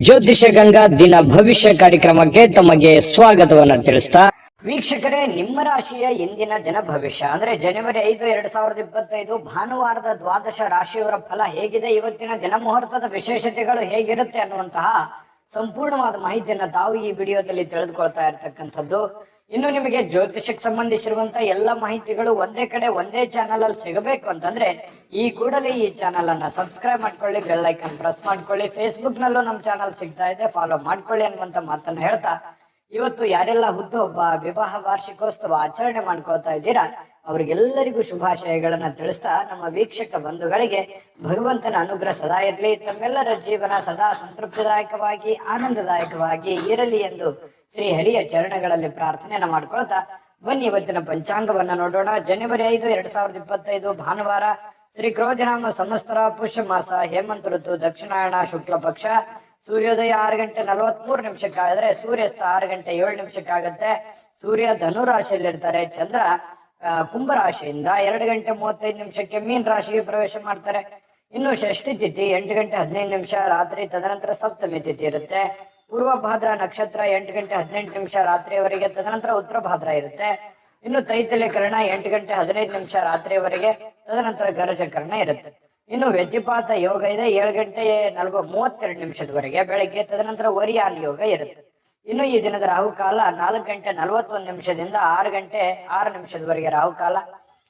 ಜ್ಯೋತಿಷ ಗಂಗಾ ದಿನ ಭವಿಷ್ಯ ಕಾರ್ಯಕ್ರಮಕ್ಕೆ ತಮಗೆ ಸ್ವಾಗತವನ್ನ ತಿಳಿಸ್ತಾ ವೀಕ್ಷಕರೇ, ನಿಮ್ಮ ರಾಶಿಯ ಇಂದಿನ ದಿನ ಭವಿಷ್ಯ ಅಂದ್ರೆ ಜನವರಿ 5, 2025 ಭಾನುವಾರದ ದ್ವಾದಶ ರಾಶಿಯವರ ಫಲ ಹೇಗಿದೆ, ಇವತ್ತಿನ ದಿನ ಮುಹೂರ್ತದ ವಿಶೇಷತೆಗಳು ಹೇಗಿರುತ್ತೆ ಅನ್ನುವಂತಹ ಸಂಪೂರ್ಣವಾದ ಮಾಹಿತಿಯನ್ನ ತಾವು ಈ ವಿಡಿಯೋದಲ್ಲಿ ತಿಳಿದುಕೊಳ್ತಾ ಇರತಕ್ಕಂಥದ್ದು. ಇನ್ನು ನಿಮಗೆ ಜ್ಯೋತಿಷಕ್ಕೆ ಸಂಬಂಧಿಸಿರುವಂತಹ ಎಲ್ಲ ಮಾಹಿತಿಗಳು ಒಂದೇ ಕಡೆ ಒಂದೇ ಚಾನಲ್ ಅಲ್ಲಿ ಸಿಗಬೇಕು ಅಂತಂದ್ರೆ ಈ ಕೂಡಲೇ ಈ ಚಾನಲ್ ಅನ್ನ ಸಬ್ಸ್ಕ್ರೈಬ್ ಮಾಡ್ಕೊಳ್ಳಿ, ಬೆಲ್ ಐಕನ್ ಪ್ರೆಸ್ ಮಾಡ್ಕೊಳ್ಳಿ. ಫೇಸ್ಬುಕ್ ನಲ್ಲೂ ನಮ್ಮ ಚಾನಲ್ ಸಿಗ್ತಾ ಇದೆ, ಫಾಲೋ ಮಾಡ್ಕೊಳ್ಳಿ ಅನ್ನುವಂತ ಮಾತನ್ನ ಹೇಳ್ತಾ, ಇವತ್ತು ಯಾರೆಲ್ಲ ಹುಟ್ಟುಹಬ್ಬ, ವಿವಾಹ ವಾರ್ಷಿಕೋತ್ಸವ ಆಚರಣೆ ಮಾಡ್ಕೊಳ್ತಾ ಇದ್ದೀರಾ ಅವ್ರಿಗೆಲ್ಲರಿಗೂ ಶುಭಾಶಯಗಳನ್ನ ತಿಳಿಸ್ತಾ, ನಮ್ಮ ವೀಕ್ಷಕ ಬಂಧುಗಳಿಗೆ ಭಗವಂತನ ಅನುಗ್ರಹ ಸದಾ ಇರಲಿ, ತಮ್ಮೆಲ್ಲರ ಜೀವನ ಸದಾ ಸಂತೃಪ್ತಿದಾಯಕವಾಗಿ ಆನಂದದಾಯಕವಾಗಿ ಇರಲಿ ಎಂದು ಶ್ರೀ ಹರಿಯ ಚರಣಗಳಲ್ಲಿ ಪ್ರಾರ್ಥನೆಯನ್ನ ಮಾಡ್ಕೊಳ್ತಾ ಬನ್ನಿ ಇವತ್ತಿನ ಪಂಚಾಂಗವನ್ನ ನೋಡೋಣ. ಜನವರಿ 5, 2025 ಭಾನುವಾರ, ಶ್ರೀ ಕ್ರೋಧನಾಮ ಸಂವತ್ಸರ, ಪುಷ್ಯ ಮಾಸ, ಹೇಮಂತ ಋತು, ದಕ್ಷಿಣಾಯಣ, ಶುಕ್ಲ ಪಕ್ಷ. ಸೂರ್ಯೋದಯ 6 ಗಂಟೆ 43 ನಿಮಿಷಕ್ಕಾದ್ರೆ ಸೂರ್ಯಾಸ್ತ 6 ಗಂಟೆ 7 ನಿಮಿಷಕ್ಕಾಗತ್ತೆ. ಸೂರ್ಯ ಧನು ರಾಶಿಯಲ್ಲಿ ಇರ್ತಾರೆ, ಚಂದ್ರ ಕುಂಭ ರಾಶಿಯಿಂದ 2 ಗಂಟೆ 35 ನಿಮಿಷಕ್ಕೆ ಮೀನ್ ರಾಶಿಗೆ ಪ್ರವೇಶ ಮಾಡ್ತಾರೆ. ಇನ್ನು ಷಷ್ಠಿ ತಿಥಿ 8 ಗಂಟೆ 15 ನಿಮಿಷ ರಾತ್ರಿ, ತದನಂತರ ಸಪ್ತಮಿ ತಿಥಿ ಇರುತ್ತೆ. ಪೂರ್ವ ಭಾದ್ರ ನಕ್ಷತ್ರ 8 ಗಂಟೆ 18 ನಿಮಿಷ ರಾತ್ರಿಯವರೆಗೆ, ತದನಂತರ ಉತ್ತರ ಭಾದ್ರ ಇರುತ್ತೆ. ಇನ್ನು ತೈತಲೆ ಕರ್ಣ 8 ಗಂಟೆ 15 ನಿಮಿಷ ರಾತ್ರಿಯವರೆಗೆ, ತದನಂತರ ಗರಜ ಕರ್ಣ ಇರುತ್ತೆ. ಇನ್ನು ವ್ಯತಿಪಾತ ಯೋಗ ಇದೆ 7 ಗಂಟೆ 32 ನಿಮಿಷದವರೆಗೆ ಬೆಳಗ್ಗೆ, ತದನಂತರ ವರಿಯಾನ್ ಯೋಗ ಇರುತ್ತೆ. ಇನ್ನು ಈ ದಿನದ ರಾಹುಕಾಲ 4 ಗಂಟೆ 41 ನಿಮಿಷದಿಂದ 6 ಗಂಟೆ 6 ನಿಮಿಷದವರೆಗೆ ರಾಹುಕಾಲ,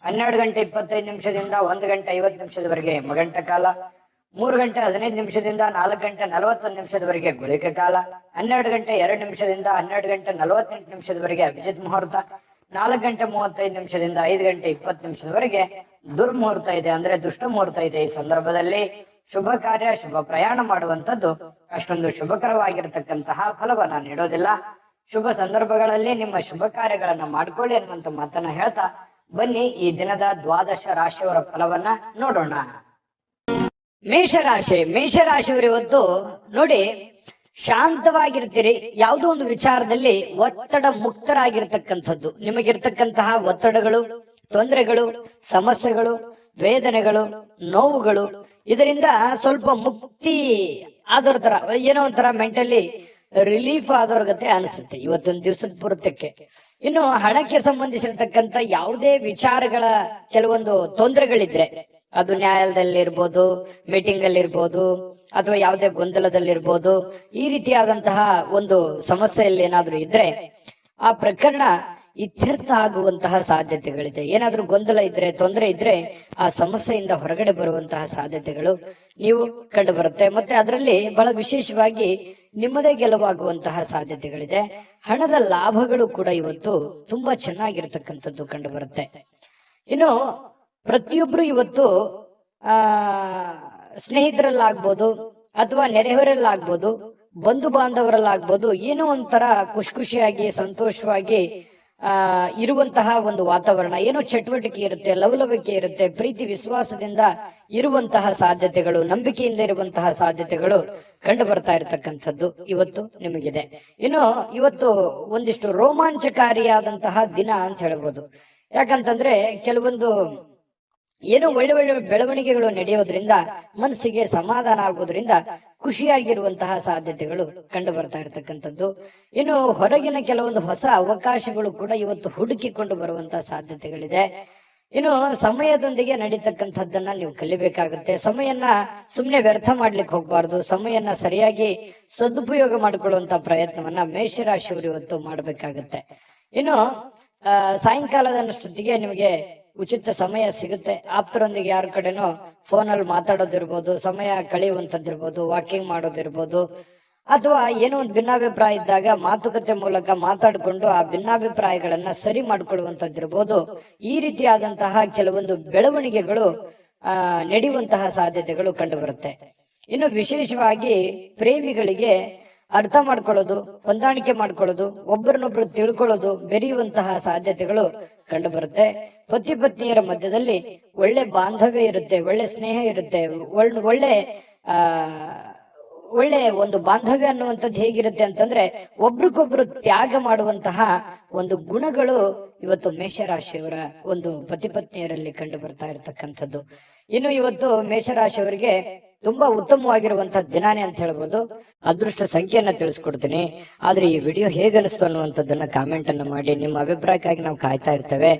12 ಗಂಟೆ 25 ನಿಮಿಷದಿಂದ 1 ಗಂಟೆ 50 ನಿಮಿಷದವರೆಗೆ ಯಮಗಂಟ ಕಾಲ, 3 ಗಂಟೆ 15 ನಿಮಿಷದಿಂದ 4 ಗಂಟೆ 41 ನಿಮಿಷದವರೆಗೆ ಗುಳಿಕ ಕಾಲ, 12 ಗಂಟೆ 2 ನಿಮಿಷದಿಂದ 12 ಗಂಟೆ 48 ನಿಮಿಷದವರೆಗೆ ಅಭಿಜಿತ್ ಮುಹೂರ್ತ, 4 ಗಂಟೆ 35 ನಿಮಿಷದಿಂದ 5 ಗಂಟೆ 20 ನಿಮಿಷದವರೆಗೆ ದುರ್ಮುಹೂರ್ತ ಇದೆ, ಅಂದ್ರೆ ದುಷ್ಟ ಮುಹೂರ್ತ ಇದೆ. ಈ ಸಂದರ್ಭದಲ್ಲಿ ಶುಭ ಕಾರ್ಯ, ಶುಭ ಪ್ರಯಾಣ ಮಾಡುವಂತದ್ದು ಅಷ್ಟೊಂದು ಶುಭಕರವಾಗಿರತಕ್ಕಂತಹ ಫಲವನ್ನ ನೀಡೋದಿಲ್ಲ. ಶುಭ ಸಂದರ್ಭಗಳಲ್ಲಿ ನಿಮ್ಮ ಶುಭ ಕಾರ್ಯಗಳನ್ನ ಮಾಡ್ಕೊಳ್ಳಿ ಅನ್ನುವಂತ ಮಾತನ್ನ ಹೇಳ್ತಾ ಬನ್ನಿ ಈ ದಿನದ ದ್ವಾದಶ ರಾಶಿಯವರ ಫಲವನ್ನ ನೋಡೋಣ. ಮೇಷರಾಶಿಯವರು ಇವತ್ತು ನೋಡಿ ಶಾಂತವಾಗಿರ್ತೀರಿ. ಯಾವುದೋ ಒಂದು ವಿಚಾರದಲ್ಲಿ ಒತ್ತಡ ಮುಕ್ತರಾಗಿರ್ತಕ್ಕಂಥದ್ದು. ನಿಮಗಿರ್ತಕ್ಕಂತಹ ಒತ್ತಡಗಳು, ತೊಂದರೆಗಳು, ಸಮಸ್ಯೆಗಳು, ವೇದನೆಗಳು, ನೋವುಗಳು, ಇದರಿಂದ ಸ್ವಲ್ಪ ಮುಕ್ತಿ ಆದವ್ರ ತರ, ಏನೋ ಒಂಥರ ಮೆಂಟಲಿ ರಿಲೀಫ್ ಆದವ್ರ ಗತೆ ಅನಿಸುತ್ತೆ ಇವತ್ತೊಂದು ದಿವಸದ ಪೂರ್ತಕ್ಕೆ. ಇನ್ನು ಹಣಕ್ಕೆ ಸಂಬಂಧಿಸಿರ್ತಕ್ಕಂಥ ಯಾವುದೇ ವಿಚಾರಗಳ ಕೆಲವೊಂದು ತೊಂದರೆಗಳಿದ್ರೆ, ಅದು ನ್ಯಾಯಾಲಯದಲ್ಲಿರ್ಬೋದು, ಮೀಟಿಂಗ್ ಅಲ್ಲಿ ಇರ್ಬೋದು, ಅಥವಾ ಯಾವುದೇ ಗೊಂದಲದಲ್ಲಿರ್ಬೋದು, ಈ ರೀತಿಯಾದಂತಹ ಒಂದು ಸಮಸ್ಯೆಯಲ್ಲಿ ಏನಾದ್ರೂ ಇದ್ರೆ ಆ ಪ್ರಕರಣ ಇತ್ಯರ್ಥ ಆಗುವಂತಹ ಸಾಧ್ಯತೆಗಳಿದೆ. ಏನಾದ್ರೂ ಗೊಂದಲ ಇದ್ರೆ, ತೊಂದರೆ ಇದ್ರೆ ಆ ಸಮಸ್ಯೆಯಿಂದ ಹೊರಗಡೆ ಬರುವಂತಹ ಸಾಧ್ಯತೆಗಳು ನೀವು ಕಂಡು ಬರುತ್ತೆ. ಮತ್ತೆ ಅದರಲ್ಲಿ ಬಹಳ ವಿಶೇಷವಾಗಿ ನಿಮ್ಮದೇ ಗೆಲುವಾಗುವಂತಹ ಸಾಧ್ಯತೆಗಳಿದೆ. ಹಣದ ಲಾಭಗಳು ಕೂಡ ಇವತ್ತು ತುಂಬಾ ಚೆನ್ನಾಗಿರ್ತಕ್ಕಂಥದ್ದು ಕಂಡು ಬರುತ್ತೆ. ಇನ್ನು ಪ್ರತಿಯೊಬ್ರು ಇವತ್ತು ಸ್ನೇಹಿತರಲ್ಲಾಗ್ಬೋದು, ಅಥವಾ ನೆರೆಹೊರೆಯಲ್ಲಾಗ್ಬೋದು, ಬಂಧು ಬಾಂಧವರಲ್ಲಾಗ್ಬೋದು, ಏನೋ ಒಂಥರ ಖುಷಿಯಾಗಿ ಸಂತೋಷವಾಗಿ ಇರುವಂತಹ ಒಂದು ವಾತಾವರಣ, ಏನೋ ಚಟುವಟಿಕೆ ಇರುತ್ತೆ, ಲವಲವಿಕೆ ಇರುತ್ತೆ, ಪ್ರೀತಿ ವಿಶ್ವಾಸದಿಂದ ಇರುವಂತಹ ಸಾಧ್ಯತೆಗಳು, ನಂಬಿಕೆಯಿಂದ ಇರುವಂತಹ ಸಾಧ್ಯತೆಗಳು ಕಂಡು ಬರ್ತಾ ಇರತಕ್ಕಂಥದ್ದು ಇವತ್ತು ನಿಮಗಿದೆ. ಇನ್ನು ಇವತ್ತು ಒಂದಿಷ್ಟು ರೋಮಾಂಚಕಾರಿಯಾದಂತಹ ದಿನ ಅಂತ ಹೇಳ್ಬೋದು. ಯಾಕಂತಂದ್ರೆ ಕೆಲವೊಂದು ಏನೋ ಒಳ್ಳೆ ಒಳ್ಳೆ ಬೆಳವಣಿಗೆಗಳು ನಡೆಯೋದ್ರಿಂದ ಮನಸ್ಸಿಗೆ ಸಮಾಧಾನ ಆಗೋದ್ರಿಂದ ಖುಷಿಯಾಗಿರುವಂತಹ ಸಾಧ್ಯತೆಗಳು ಕಂಡು ಬರ್ತಾ ಇರತಕ್ಕಂಥದ್ದು. ಇನ್ನು ಹೊರಗಿನ ಕೆಲವೊಂದು ಹೊಸ ಅವಕಾಶಗಳು ಕೂಡ ಇವತ್ತು ಹುಡುಕಿಕೊಂಡು ಬರುವಂತಹ ಸಾಧ್ಯತೆಗಳಿದೆ. ಇನ್ನು ಸಮಯದೊಂದಿಗೆ ನಡೀತಕ್ಕಂಥದ್ದನ್ನ ನೀವು ಕಲಿಬೇಕಾಗುತ್ತೆ. ಸಮಯನ ಸುಮ್ಮನೆ ವ್ಯರ್ಥ ಮಾಡ್ಲಿಕ್ಕೆ ಹೋಗ್ಬಾರ್ದು. ಸಮಯನ ಸರಿಯಾಗಿ ಸದುಪಯೋಗ ಮಾಡಿಕೊಳ್ಳುವಂತ ಪ್ರಯತ್ನವನ್ನ ಮೇಷರಾಶಿಯವರು ಇವತ್ತು ಮಾಡ್ಬೇಕಾಗತ್ತೆ. ಇನ್ನು ಸಾಯಂಕಾಲದಷ್ಟೊತ್ತಿಗೆ ನಿಮಗೆ ಉಚಿತ ಸಮಯ ಸಿಗುತ್ತೆ. ಆಪ್ತರೊಂದಿಗೆ ಯಾರ ಕಡೆನೋ ಫೋನಲ್ಲಿ ಮಾತಾಡೋದಿರ್ಬೋದು, ಸಮಯ ಕಳೆಯುವಂತದ್ದಿರ್ಬೋದು, ವಾಕಿಂಗ್ ಮಾಡೋದಿರ್ಬೋದು, ಅಥವಾ ಏನೋ ಒಂದು ಭಿನ್ನಾಭಿಪ್ರಾಯ ಇದ್ದಾಗ ಮಾತುಕತೆ ಮೂಲಕ ಮಾತಾಡಿಕೊಂಡು ಆ ಭಿನ್ನಾಭಿಪ್ರಾಯಗಳನ್ನ ಸರಿ ಮಾಡ್ಕೊಳ್ಳುವಂತದ್ದಿರ್ಬೋದು. ಈ ರೀತಿಯಾದಂತಹ ಕೆಲವೊಂದು ಬೆಳವಣಿಗೆಗಳು ನಡೆಯುವಂತಹ ಸಾಧ್ಯತೆಗಳು ಕಂಡು ಬರುತ್ತೆ. ಇನ್ನು ವಿಶೇಷವಾಗಿ ಪ್ರೇಮಿಗಳಿಗೆ ಅರ್ಥ ಮಾಡ್ಕೊಳ್ಳೋದು, ಹೊಂದಾಣಿಕೆ ಮಾಡ್ಕೊಳ್ಳೋದು, ಒಬ್ಬರನ್ನೊಬ್ರು ತಿಳ್ಕೊಳ್ಳೋದು, ಬೆರೆಯುವಂತಹ ಸಾಧ್ಯತೆಗಳು ಕಂಡು ಬರುತ್ತೆ. ಪತಿ ಪತ್ನಿಯರ ಮಧ್ಯದಲ್ಲಿ ಒಳ್ಳೆ ಬಾಂಧವ್ಯ ಇರುತ್ತೆ, ಒಳ್ಳೆ ಸ್ನೇಹ ಇರುತ್ತೆ, ಒಳ್ಳೆ ಒಳ್ಳೆ ಒಂದು ಬಾಂಧವ್ಯ ಅನ್ನುವಂಥದ್ದು ಹೇಗಿರುತ್ತೆ ಅಂತಂದ್ರೆ ಒಬ್ರಿಗೊಬ್ರು ತ್ಯಾಗ ಮಾಡುವಂತಹ ಒಂದು ಗುಣಗಳು ಇವತ್ತು ಮೇಷರಾಶಿಯವರ ಒಂದು ಪತಿ ಪತ್ನಿಯರಲ್ಲಿ ಕಂಡು ಬರ್ತಾ ಇರತಕ್ಕಂಥದ್ದು. ಇನ್ನು ಇವತ್ತು ಮೇಷರಾಶಿಯವರಿಗೆ ತುಂಬಾ ಉತ್ತಮವಾಗಿರುವಂತಹ ದಿನಾನೇ ಅಂತ ಹೇಳ್ಬೋದು. ಅದೃಷ್ಟ ಸಂಖ್ಯೆಯನ್ನ ತಿಳಿಸ್ಕೊಡ್ತೀನಿ. ಆದ್ರೆ ಈ ವಿಡಿಯೋ ಹೇಗನಿಸ್ತು ಅನ್ನುವಂಥದ್ದನ್ನ ಕಾಮೆಂಟ್ ಅನ್ನ ಮಾಡಿ. ನಿಮ್ಮ ಅಭಿಪ್ರಾಯಕ್ಕಾಗಿ ನಾವು ಕಾಯ್ತಾ ಇರ್ತೇವೆ.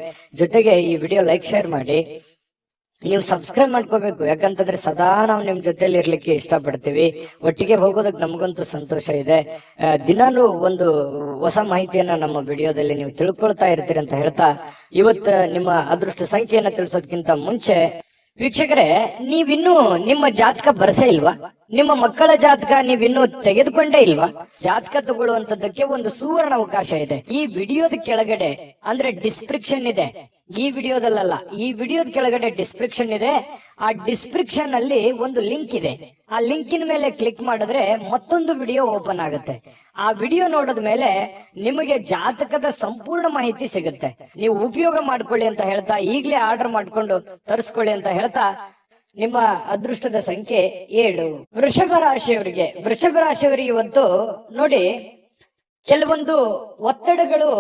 ಜೊತೆಗೆ ಈ ವಿಡಿಯೋ ಲೈಕ್ ಶೇರ್ ಮಾಡಿ. ನೀವು ಸಬ್ಸ್ಕ್ರೈಬ್ ಮಾಡ್ಕೋಬೇಕು, ಯಾಕಂತಂದ್ರೆ ಸದಾ ನಾವು ನಿಮ್ ಜೊತೆಲಿ ಇರ್ಲಿಕ್ಕೆ ಇಷ್ಟಪಡ್ತೀವಿ. ಒಟ್ಟಿಗೆ ಹೋಗೋದಕ್ಕೆ ನಮಗಂತೂ ಸಂತೋಷ ಇದೆ. ದಿನಾಲೂ ಒಂದು ಹೊಸ ಮಾಹಿತಿಯನ್ನ ನಮ್ಮ ವಿಡಿಯೋದಲ್ಲಿ ನೀವು ತಿಳ್ಕೊಳ್ತಾ ಇರ್ತೀರಿ ಅಂತ ಹೇಳ್ತಾ, ಇವತ್ತು ನಿಮ್ಮ ಅದೃಷ್ಟ ಸಂಖ್ಯೆಯನ್ನ ತಿಳಿಸೋದಕ್ಕಿಂತ ಮುಂಚೆ ವೀಕ್ಷಕರೇ, ನೀವಿನ್ನೂ ನಿಮ್ಮ ಜಾತಕ ಬರ್ಸೇ ಇಲ್ವಾ? ನಿಮ್ಮ ಮಕ್ಕಳ ಜಾತಕ ನೀವಿನ್ನೂ ತೆಗೆದುಕೊಂಡೇ ಇಲ್ವಾ? ಜಾತಕ ತಗೊಳ್ಳುವಂತದ್ದಕ್ಕೆ ಒಂದು ಸುವರ್ಣ ಅವಕಾಶ ಇದೆ. ಈ ವಿಡಿಯೋದ ಕೆಳಗಡೆ ಅಂದ್ರೆ ಡಿಸ್ಕ್ರಿಪ್ಷನ್ ಇದೆ. ಈ ವಿಡಿಯೋದಲ್ಲ, ಈ ವಿಡಿಯೋದ ಕೆಳಗಡೆ ಡಿಸ್ಕ್ರಿಪ್ಷನ್ ಇದೆ. ಆ ಡಿಸ್ಕ್ರಿಪ್ಷನ್ ಅಲ್ಲಿ ಒಂದು ಲಿಂಕ್ ಇದೆ. ಆ ಲಿಂಕಿನ ಮೇಲೆ ಕ್ಲಿಕ್ ಮಾಡಿದ್ರೆ ಮತ್ತೊಂದು ವಿಡಿಯೋ ಓಪನ್ ಆಗುತ್ತೆ. ಆ ವಿಡಿಯೋ ನೋಡಿದ ಮೇಲೆ ನಿಮಗೆ ಜಾತಕದ ಸಂಪೂರ್ಣ ಮಾಹಿತಿ ಸಿಗುತ್ತೆ. ನೀವು ಉಪಯೋಗ ಮಾಡ್ಕೊಳ್ಳಿ ಅಂತ ಹೇಳ್ತಾ, ಈಗಲೇ ಆರ್ಡರ್ ಮಾಡ್ಕೊಂಡು ತರಿಸ್ಕೊಳ್ಳಿ ಅಂತ ಹೇಳ್ತಾ, ನಿಮ್ಮ ಅದೃಷ್ಟದ ಸಂಖ್ಯೆ 7. ವೃಷಭ ರಾಶಿಯವರಿಗೆ ಇವತ್ತು ನೋಡಿ, ಕೆಲವೊಂದು ಒತ್ತಡಗಳು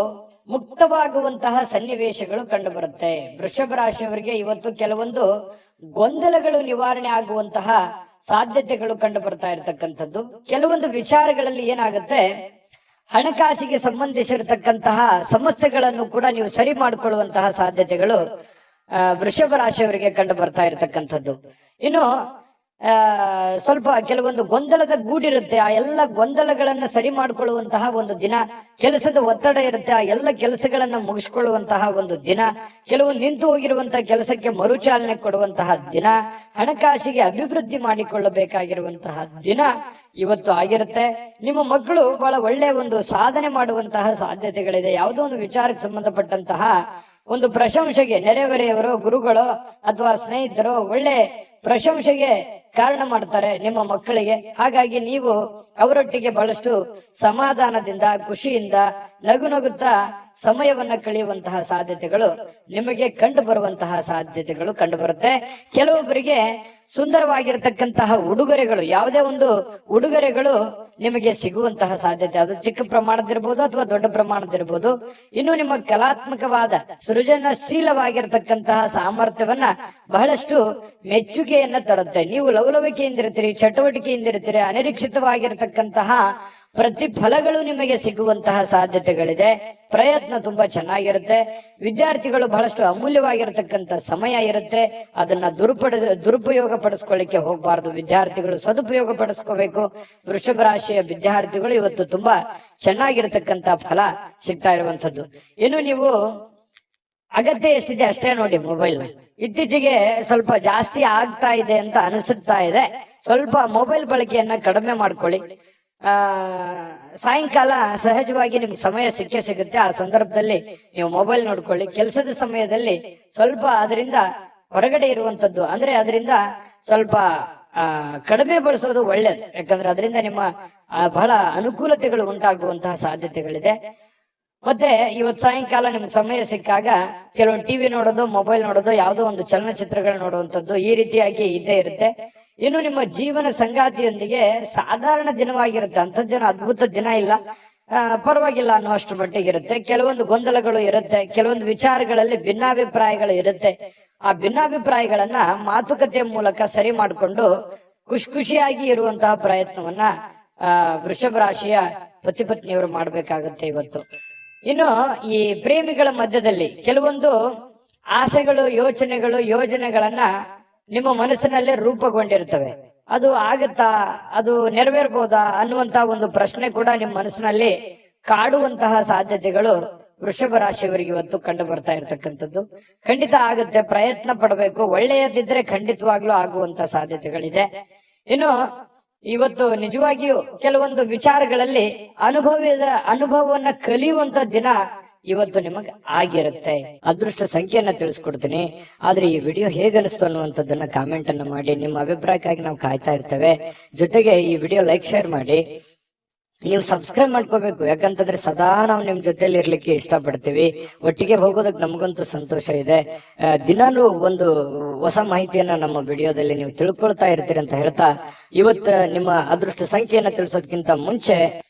ಮುಕ್ತವಾಗುವಂತಹ ಸನ್ನಿವೇಶಗಳು ಕಂಡು ಬರುತ್ತೆ. ವೃಷಭ ರಾಶಿಯವರಿಗೆ ಇವತ್ತು ಕೆಲವೊಂದು ಗೊಂದಲಗಳು ನಿವಾರಣೆ ಆಗುವಂತಹ ಸಾಧ್ಯತೆಗಳು ಕಂಡು ಬರ್ತಾ ಇರತಕ್ಕಂಥದ್ದು. ಕೆಲವೊಂದು ವಿಚಾರಗಳಲ್ಲಿ ಏನಾಗುತ್ತೆ, ಹಣಕಾಸಿಗೆ ಸಂಬಂಧಿಸಿರತಕ್ಕಂತಹ ಸಮಸ್ಯೆಗಳನ್ನು ಕೂಡ ನೀವು ಸರಿ ಮಾಡಿಕೊಳ್ಳುವಂತಹ ಸಾಧ್ಯತೆಗಳು ವೃಷಭ ರಾಶಿಯವರಿಗೆ ಕಂಡು ಬರ್ತಾ ಇರತಕ್ಕಂಥದ್ದು. ಇನ್ನು ಸ್ವಲ್ಪ ಕೆಲವೊಂದು ಗೊಂದಲದ ಗೂಡಿರುತ್ತೆ. ಆ ಎಲ್ಲ ಗೊಂದಲಗಳನ್ನ ಸರಿ ಮಾಡಿಕೊಳ್ಳುವಂತಹ ಒಂದು ದಿನ. ಕೆಲಸದ ಒತ್ತಡ ಇರುತ್ತೆ, ಆ ಎಲ್ಲ ಕೆಲಸಗಳನ್ನ ಮುಗಿಸ್ಕೊಳ್ಳುವಂತಹ ಒಂದು ದಿನ. ಕೆಲವೊಂದು ನಿಂತು ಹೋಗಿರುವಂತಹ ಕೆಲಸಕ್ಕೆ ಮರುಚಾಲನೆ ಕೊಡುವಂತಹ ದಿನ. ಹಣಕಾಸಿಗೆ ಅಭಿವೃದ್ಧಿ ಮಾಡಿಕೊಳ್ಳಬೇಕಾಗಿರುವಂತಹ ದಿನ ಇವತ್ತು ಆಗಿರುತ್ತೆ. ನಿಮ್ಮ ಮಕ್ಕಳು ಬಹಳ ಒಳ್ಳೆ ಒಂದು ಸಾಧನೆ ಮಾಡುವಂತಹ ಸಾಧ್ಯತೆಗಳಿದೆ. ಯಾವುದೋ ಒಂದು ವಿಚಾರಕ್ಕೆ ಸಂಬಂಧಪಟ್ಟಂತಹ ಒಂದು ಪ್ರಶಂಸೆಗೆ ನೆರೆಹೊರೆಯವರು, ಗುರುಗಳು ಅಥವಾ ಸ್ನೇಹಿತರು ಒಳ್ಳೆ ಪ್ರಶಂಸೆಗೆ ಕಾರಣ ಮಾಡ್ತಾರೆ ನಿಮ್ಮ ಮಕ್ಕಳಿಗೆ. ಹಾಗಾಗಿ ನೀವು ಅವರೊಟ್ಟಿಗೆ ಬಹಳಷ್ಟು ಸಮಾಧಾನದಿಂದ, ಖುಷಿಯಿಂದ, ನಗುತ್ತಾ ಸಮಯವನ್ನ ಕಳೆಯುವಂತಹ ಸಾಧ್ಯತೆಗಳು ನಿಮಗೆ ಕಂಡು ಬರುವಂತಹ ಸಾಧ್ಯತೆಗಳು ಕಂಡು ಬರುತ್ತೆ. ಕೆಲವೊಬ್ಬರಿಗೆ ಸುಂದರವಾಗಿರತಕ್ಕಂತಹ ಉಡುಗೊರೆಗಳು, ಯಾವುದೇ ಒಂದು ಉಡುಗೊರೆಗಳು ನಿಮಗೆ ಸಿಗುವಂತಹ ಸಾಧ್ಯತೆ, ಅದು ಚಿಕ್ಕ ಪ್ರಮಾಣದಿರ್ಬೋದು ಅಥವಾ ದೊಡ್ಡ ಪ್ರಮಾಣದಿರ್ಬೋದು. ಇನ್ನು ನಿಮ್ಮ ಕಲಾತ್ಮಕವಾದ ಸೃಜನಶೀಲವಾಗಿರತಕ್ಕಂತಹ ಸಾಮರ್ಥ್ಯವನ್ನ ಬಹಳಷ್ಟು ಮೆಚ್ಚುಗೆಯನ್ನ ತರುತ್ತೆ. ನೀವು ಲವಲವಿಕೆಯಿಂದಿರ್ತೀರಿ, ಚಟುವಟಿಕೆಯಿಂದಿರ್ತೀರಿ. ಅನಿರೀಕ್ಷಿತವಾಗಿರತಕ್ಕಂತಹ ಪ್ರತಿಫಲಗಳು ನಿಮಗೆ ಸಿಗುವಂತಹ ಸಾಧ್ಯತೆಗಳಿದೆ. ಪ್ರಯತ್ನ ತುಂಬಾ ಚೆನ್ನಾಗಿರುತ್ತೆ. ವಿದ್ಯಾರ್ಥಿಗಳು ಬಹಳಷ್ಟು ಅಮೂಲ್ಯವಾಗಿರತಕ್ಕಂತ ಸಮಯ ಇರುತ್ತೆ. ಅದನ್ನ ದುರುಪಯೋಗ ಪಡಿಸ್ಕೊಳ್ಳಿಕ್ಕೆ ಹೋಗಬಾರ್ದು. ವಿದ್ಯಾರ್ಥಿಗಳು ಸದುಪಯೋಗ ಪಡಿಸ್ಕೋಬೇಕು. ವೃಷಭ ರಾಶಿಯ ವಿದ್ಯಾರ್ಥಿಗಳು ಇವತ್ತು ತುಂಬಾ ಚೆನ್ನಾಗಿರತಕ್ಕಂತ ಫಲ ಸಿಗ್ತಾ ಇರುವಂತದ್ದು. ಇನ್ನು ನೀವು ಅಗತ್ಯ ಎಷ್ಟಿದೆ ಅಷ್ಟೇ ನೋಡಿ. ಮೊಬೈಲ್ ಇತ್ತೀಚೆಗೆ ಸ್ವಲ್ಪ ಜಾಸ್ತಿ ಆಗ್ತಾ ಇದೆ ಅಂತ ಅನಿಸುತ್ತಾ ಇದೆ. ಸ್ವಲ್ಪ ಮೊಬೈಲ್ ಬಳಕೆಯನ್ನ ಕಡಿಮೆ ಮಾಡ್ಕೊಳ್ಳಿ. ಸಾಯಂಕಾಲ ಸಹಜವಾಗಿ ನಿಮ್ಗೆ ಸಮಯ ಸಿಗುತ್ತೆ. ಆ ಸಂದರ್ಭದಲ್ಲಿ ನೀವು ಮೊಬೈಲ್ ನೋಡ್ಕೊಳ್ಳಿ. ಕೆಲಸದ ಸಮಯದಲ್ಲಿ ಸ್ವಲ್ಪ ಅದರಿಂದ ಹೊರಗಡೆ ಇರುವಂತದ್ದು, ಅಂದ್ರೆ ಅದರಿಂದ ಸ್ವಲ್ಪ ಕಡಿಮೆ ಬಳಸೋದು ಒಳ್ಳೇದು. ಯಾಕಂದ್ರೆ ಅದರಿಂದ ನಿಮ್ಮ ಬಹಳ ಅನುಕೂಲತೆಗಳು ಉಂಟಾಗುವಂತಹ ಸಾಧ್ಯತೆಗಳಿದೆ. ಮತ್ತೆ ಇವತ್ತು ಸಾಯಂಕಾಲ ನಿಮ್ಗೆ ಸಮಯ ಸಿಕ್ಕಾಗ ಕೆಲವೊಂದು ಟಿವಿ ನೋಡೋದು, ಮೊಬೈಲ್ ನೋಡೋದು, ಯಾವುದೋ ಒಂದು ಚಲನಚಿತ್ರಗಳು ನೋಡುವಂಥದ್ದು, ಈ ರೀತಿಯಾಗಿ ಇದ್ದೇ ಇರುತ್ತೆ. ಇನ್ನು ನಿಮ್ಮ ಜೀವನ ಸಂಗಾತಿಯೊಂದಿಗೆ ಸಾಧಾರಣ ದಿನವಾಗಿರುತ್ತೆ. ಅಂಥದ್ದೇನು ಅದ್ಭುತ ದಿನ ಇಲ್ಲ, ಪರವಾಗಿಲ್ಲ ಅನ್ನುವಷ್ಟು ಮಟ್ಟಿಗೆ ಇರುತ್ತೆ. ಕೆಲವೊಂದು ಗೊಂದಲಗಳು ಇರುತ್ತೆ, ಕೆಲವೊಂದು ವಿಚಾರಗಳಲ್ಲಿ ಭಿನ್ನಾಭಿಪ್ರಾಯಗಳು ಇರುತ್ತೆ. ಆ ಭಿನ್ನಾಭಿಪ್ರಾಯಗಳನ್ನ ಮಾತುಕತೆಯ ಮೂಲಕ ಸರಿ ಮಾಡಿಕೊಂಡು ಖುಷಿಯಾಗಿ ಇರುವಂತಹ ಪ್ರಯತ್ನವನ್ನ ವೃಷಭ ರಾಶಿಯ ಪತಿ ಪತ್ನಿಯವರು ಮಾಡ್ಬೇಕಾಗತ್ತೆ ಇವತ್ತು. ಇನ್ನು ಈ ಪ್ರೇಮಿಗಳ ಮಧ್ಯದಲ್ಲಿ ಕೆಲವೊಂದು ಆಸೆಗಳು, ಯೋಚನೆಗಳು, ಯೋಜನೆಗಳನ್ನ ನಿಮ್ಮ ಮನಸ್ಸಿನಲ್ಲೇ ರೂಪುಗೊಂಡಿರ್ತವೆ. ಅದು ಆಗತ್ತಾ, ಅದು ನೆರವೇರ್ಬೋದಾ ಅನ್ನುವಂತಹ ಒಂದು ಪ್ರಶ್ನೆ ಕೂಡ ನಿಮ್ಮ ಮನಸ್ಸಿನಲ್ಲಿ ಕಾಡುವಂತಹ ಸಾಧ್ಯತೆಗಳು ವೃಷಭ ರಾಶಿಯವರಿಗೆ ಇವತ್ತು ಕಂಡು ಬರ್ತಾ ಇರತಕ್ಕಂಥದ್ದು. ಖಂಡಿತ ಆಗುತ್ತೆ, ಪ್ರಯತ್ನ ಪಡಬೇಕು. ಒಳ್ಳೆಯದಿದ್ರೆ ಖಂಡಿತವಾಗ್ಲೂ ಆಗುವಂತ ಸಾಧ್ಯತೆಗಳಿದೆ. ಇನ್ನು ಇವತ್ತು ನಿಜವಾಗಿಯೂ ಕೆಲವೊಂದು ವಿಚಾರಗಳಲ್ಲಿ ಅನುಭವವನ್ನ ಕಲಿಯುವಂತ ದಿನ ಇವತ್ತು ನಿಮಗೆ ಆಗಿರುತ್ತೆ. ಅದೃಷ್ಟ ಸಂಖ್ಯೆಯನ್ನ ತಿಳಿಸ್ಕೊಡ್ತೀನಿ. ಆದ್ರೆ ಈ ವಿಡಿಯೋ ಹೇಗನಿಸ್ತು ಅನ್ನುವಂಥದ್ದನ್ನ ಕಾಮೆಂಟ್ ಅನ್ನ ಮಾಡಿ. ನಿಮ್ಮ ಅಭಿಪ್ರಾಯಕ್ಕಾಗಿ ನಾವು ಕಾಯ್ತಾ ಇರ್ತೇವೆ. ಜೊತೆಗೆ ಈ ವಿಡಿಯೋ ಲೈಕ್ ಶೇರ್ ಮಾಡಿ. ನೀವು ಸಬ್ಸ್ಕ್ರೈಬ್ ಮಾಡ್ಕೋಬೇಕು. ಯಾಕಂತಂದ್ರೆ ಸದಾ ನಾವು ನಿಮ್ ಜೊತೆಲಿ ಇರ್ಲಿಕ್ಕೆ ಇಷ್ಟಪಡ್ತೀವಿ. ಒಟ್ಟಿಗೆ ಹೋಗೋದಕ್ಕೆ ನಮಗಂತೂ ಸಂತೋಷ ಇದೆ. ದಿನಾಲೂ ಒಂದು ಹೊಸ ಮಾಹಿತಿಯನ್ನ ನಮ್ಮ ವಿಡಿಯೋದಲ್ಲಿ ನೀವು ತಿಳ್ಕೊಳ್ತಾ ಇರ್ತೀರಿ ಅಂತ ಹೇಳ್ತಾ, ಇವತ್ತು ನಿಮ್ಮ ಅದೃಷ್ಟ ಸಂಖ್ಯೆಯನ್ನ ತಿಳಿಸೋದಕ್ಕಿಂತ ಮುಂಚೆ